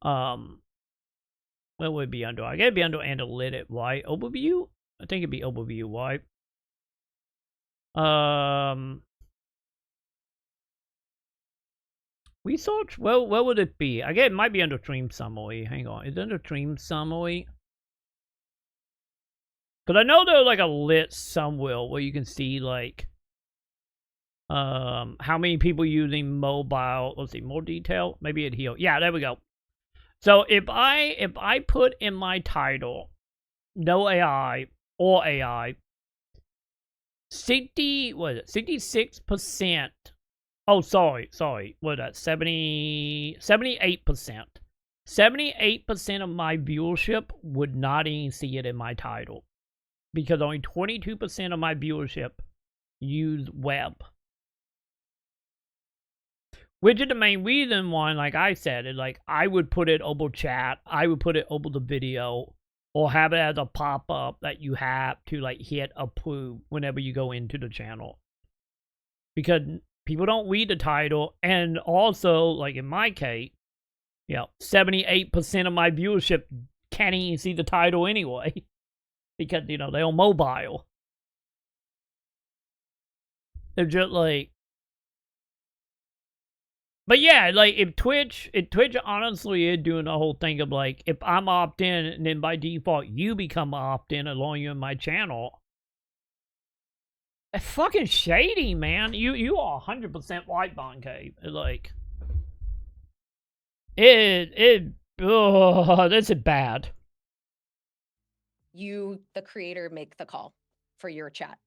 Speaker 1: What would it be under? I gotta be under analytic, right? Overview. I think it'd be overview, right? Research? Well, what would it be? I guess it might be under stream summary. Hang on. Is it under stream summary? Because I know there's like a list somewhere where you can see like how many people using mobile. Let's see, more detail. Maybe it here. Yeah, there we go. So if I put in my title no AI or AI, 66%. Oh, sorry. What is that? 78%. 78% of my viewership would not even see it in my title. Because only 22% of my viewership use web. Which is the main reason why, like I said, is like I would put it over chat, I would put it over the video, or have it as a pop-up that you have to like hit approve whenever you go into the channel. Because people don't read the title, and also, like in my case, 78% of my viewership can't even see the title anyway. Because, they're on mobile. They're just like... But yeah, like, if Twitch honestly is doing the whole thing of, like, if I'm opt-in, and then by default, you become opt-in as long as you're in my channel. It's fucking shady, man. You are 100% right, Bon Cave. Like... this is bad.
Speaker 2: You, the creator, make the call for your chat,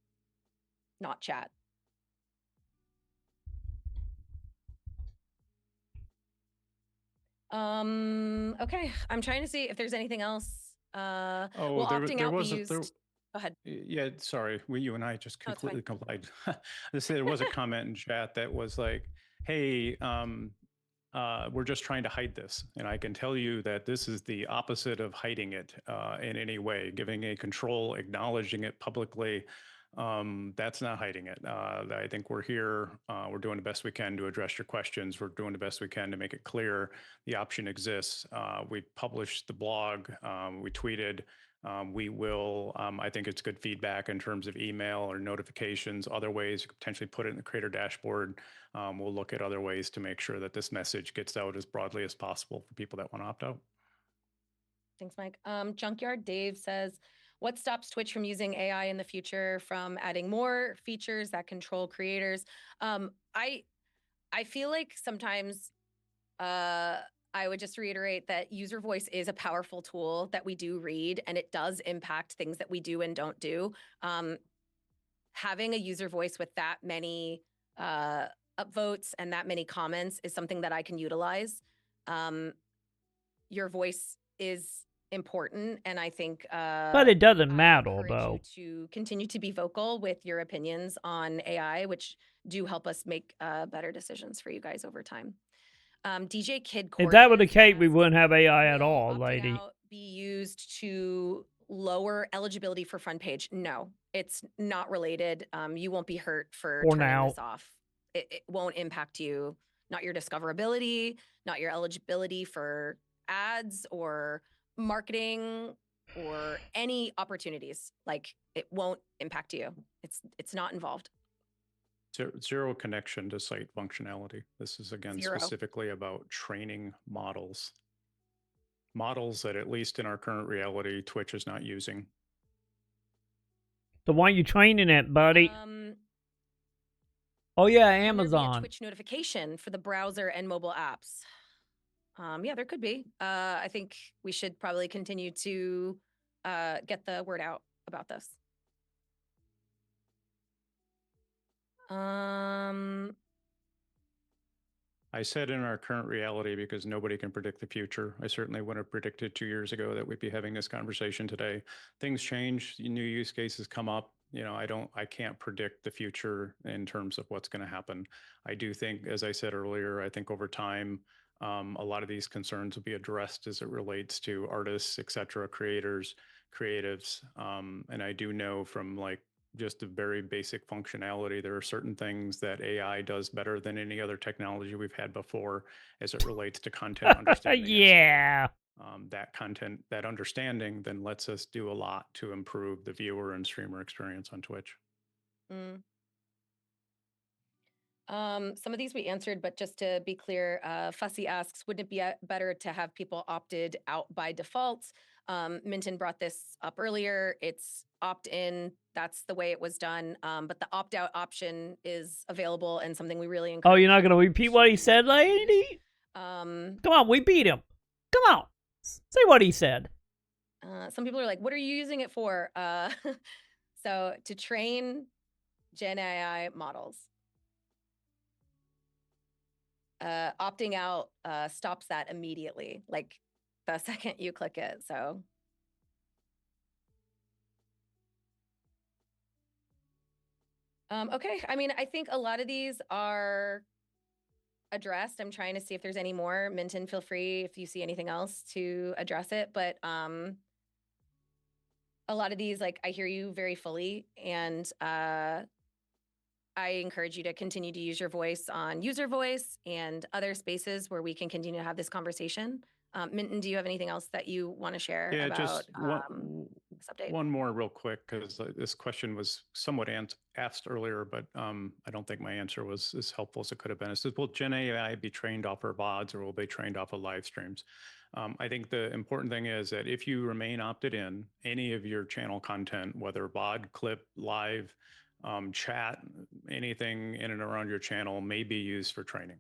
Speaker 2: not chat. Okay, I'm trying to see if there's anything else. Well, opting out be used. Go ahead.
Speaker 3: Yeah, sorry. You and I just
Speaker 2: Oh, it's
Speaker 3: completely complied. There was a comment in chat that was like, hey, we're just trying to hide this. And I can tell you that this is the opposite of hiding it in any way, giving a control, acknowledging it publicly. That's not hiding it. I think we're here. We're doing the best we can to address your questions. We're doing the best we can to make it clear the option exists. We published the blog. We tweeted. We will, I think it's good feedback in terms of email or notifications, other ways you could potentially put it in the creator dashboard. We'll look at other ways to make sure that this message gets out as broadly as possible for people that want to opt out.
Speaker 2: Thanks, Mike. Junkyard Dave says, what stops Twitch from using AI in the future, from adding more features that control creators? I feel like sometimes I would just reiterate that user voice is a powerful tool that we do read, and it does impact things that we do and don't do. Having a user voice with that many upvotes and that many comments is something that I can utilize. Your voice is important, and I think
Speaker 1: but it doesn't matter, though.
Speaker 2: You to continue to be vocal with your opinions on AI, which do help us make better decisions for you guys over time. DJ Kid
Speaker 1: If that were the case, we wouldn't have AI at all, lady.
Speaker 2: Be used to lower eligibility for front page? No, it's not related. You won't be hurt for turning this off. It won't impact you, not your discoverability, not your eligibility for ads or marketing or any opportunities. Like, it won't impact you. It's not involved.
Speaker 3: Zero connection to site functionality. This is, again, specifically about training models. Models that, at least in our current reality, Twitch is not using.
Speaker 1: So why are you training it, buddy? Oh yeah, Amazon.
Speaker 2: Twitch notification for the browser and mobile apps. Yeah, there could be. I think we should probably continue to get the word out about this.
Speaker 3: I said in our current reality because nobody can predict the future. I certainly wouldn't have predicted 2 years ago that we'd be having this conversation today. Things change, new use cases come up. I can't predict the future in terms of what's going to happen. I do think, as I said earlier, I think over time, a lot of these concerns will be addressed as it relates to artists, et cetera, creators, creatives. And I do know from like just a very basic functionality, there are certain things that AI does better than any other technology we've had before as it relates to content understanding.
Speaker 1: Yeah.
Speaker 3: That content, that understanding then lets us do a lot to improve the viewer and streamer experience on Twitch.
Speaker 2: Some of these we answered, but just to be clear, Fussy asks, wouldn't it be better to have people opted out by default? Minton brought this up earlier. It's opt-in. That's the way it was done. But the opt-out option is available and something we really encourage.
Speaker 1: Oh, you're not going to repeat what he said, lady? Come on, we beat him. Come on. Say what he said.
Speaker 2: Some people are like, what are you using it for? So to train Gen AI models. Opting out stops that immediately, like the second you click it. So okay, I mean, I think a lot of these are addressed. I'm trying to see if there's any more. Minton, feel free if you see anything else to address it. But a lot of these, like, I hear you very fully, and I encourage you to continue to use your voice on User Voice and other spaces where we can continue to have this conversation. Minton, do you have anything else that you want to share about
Speaker 3: just
Speaker 2: this update?
Speaker 3: one more real quick, because this question was somewhat asked earlier, but I don't think my answer was as helpful as it could have been. It says, will Gen AI be trained off of VODs or will they be trained off of live streams? I think the important thing is that if you remain opted in, any of your channel content, whether VOD, clip, live, chat, anything in and around your channel may be used for training.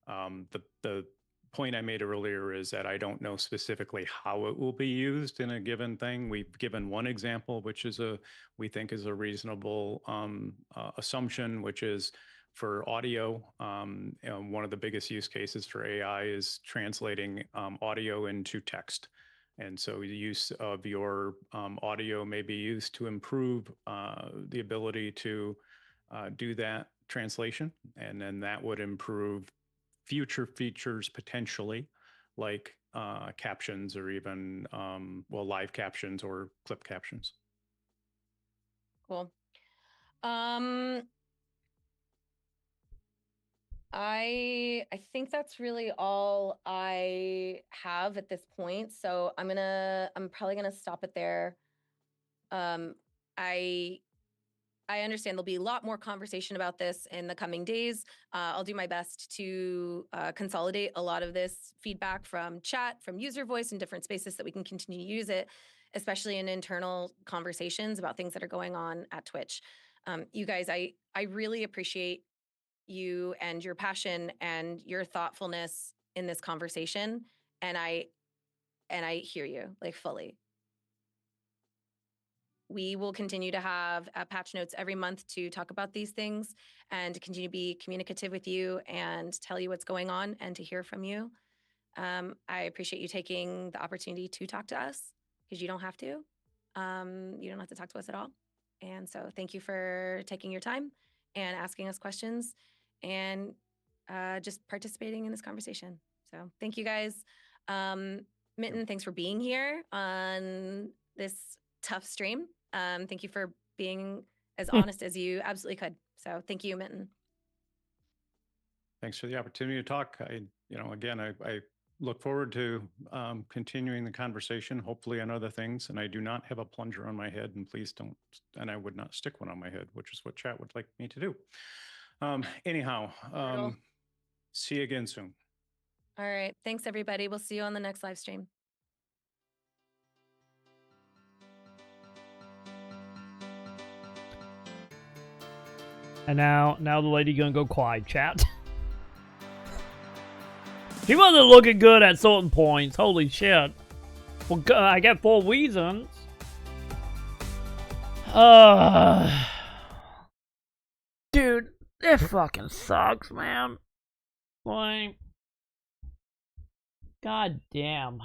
Speaker 3: The point I made earlier is that I don't know specifically how it will be used in a given thing. We've given one example, which is we think is a reasonable assumption, which is for audio. One of the biggest use cases for AI is translating audio into text. And so the use of your audio may be used to improve the ability to do that translation. And then that would improve future features potentially, like captions or even, live captions or clip captions.
Speaker 2: Cool. I think that's really all I have at this point. So I'm probably gonna stop it there. I understand there'll be a lot more conversation about this in the coming days. I'll do my best to consolidate a lot of this feedback from chat, from user voice, and different spaces that we can continue to use it, especially in internal conversations about things that are going on at Twitch. You guys, I really appreciate you and your passion and your thoughtfulness in this conversation, and I hear you like fully. We will continue to have patch notes every month to talk about these things and to continue to be communicative with you and tell you what's going on and to hear from you. I appreciate you taking the opportunity to talk to us because you don't have to. You don't have to talk to us at all. And so thank you for taking your time and asking us questions and just participating in this conversation. So thank you guys. Minton, thanks for being here on this tough stream. Thank you for being as honest as you absolutely could. So thank you, Minton.
Speaker 3: Thanks for the opportunity to talk. I look forward to continuing the conversation, hopefully on other things. And I do not have a plunger on my head, and please don't, and I would not stick one on my head, which is what chat would like me to do. Anyhow, see you again soon.
Speaker 2: All right. Thanks, everybody. We'll see you on the next live stream.
Speaker 1: And now the lady gonna go quiet, chat. She wasn't looking good at certain points. Holy shit. Well, I get 4 reasons. Dude, this fucking sucks, man. Like, god damn.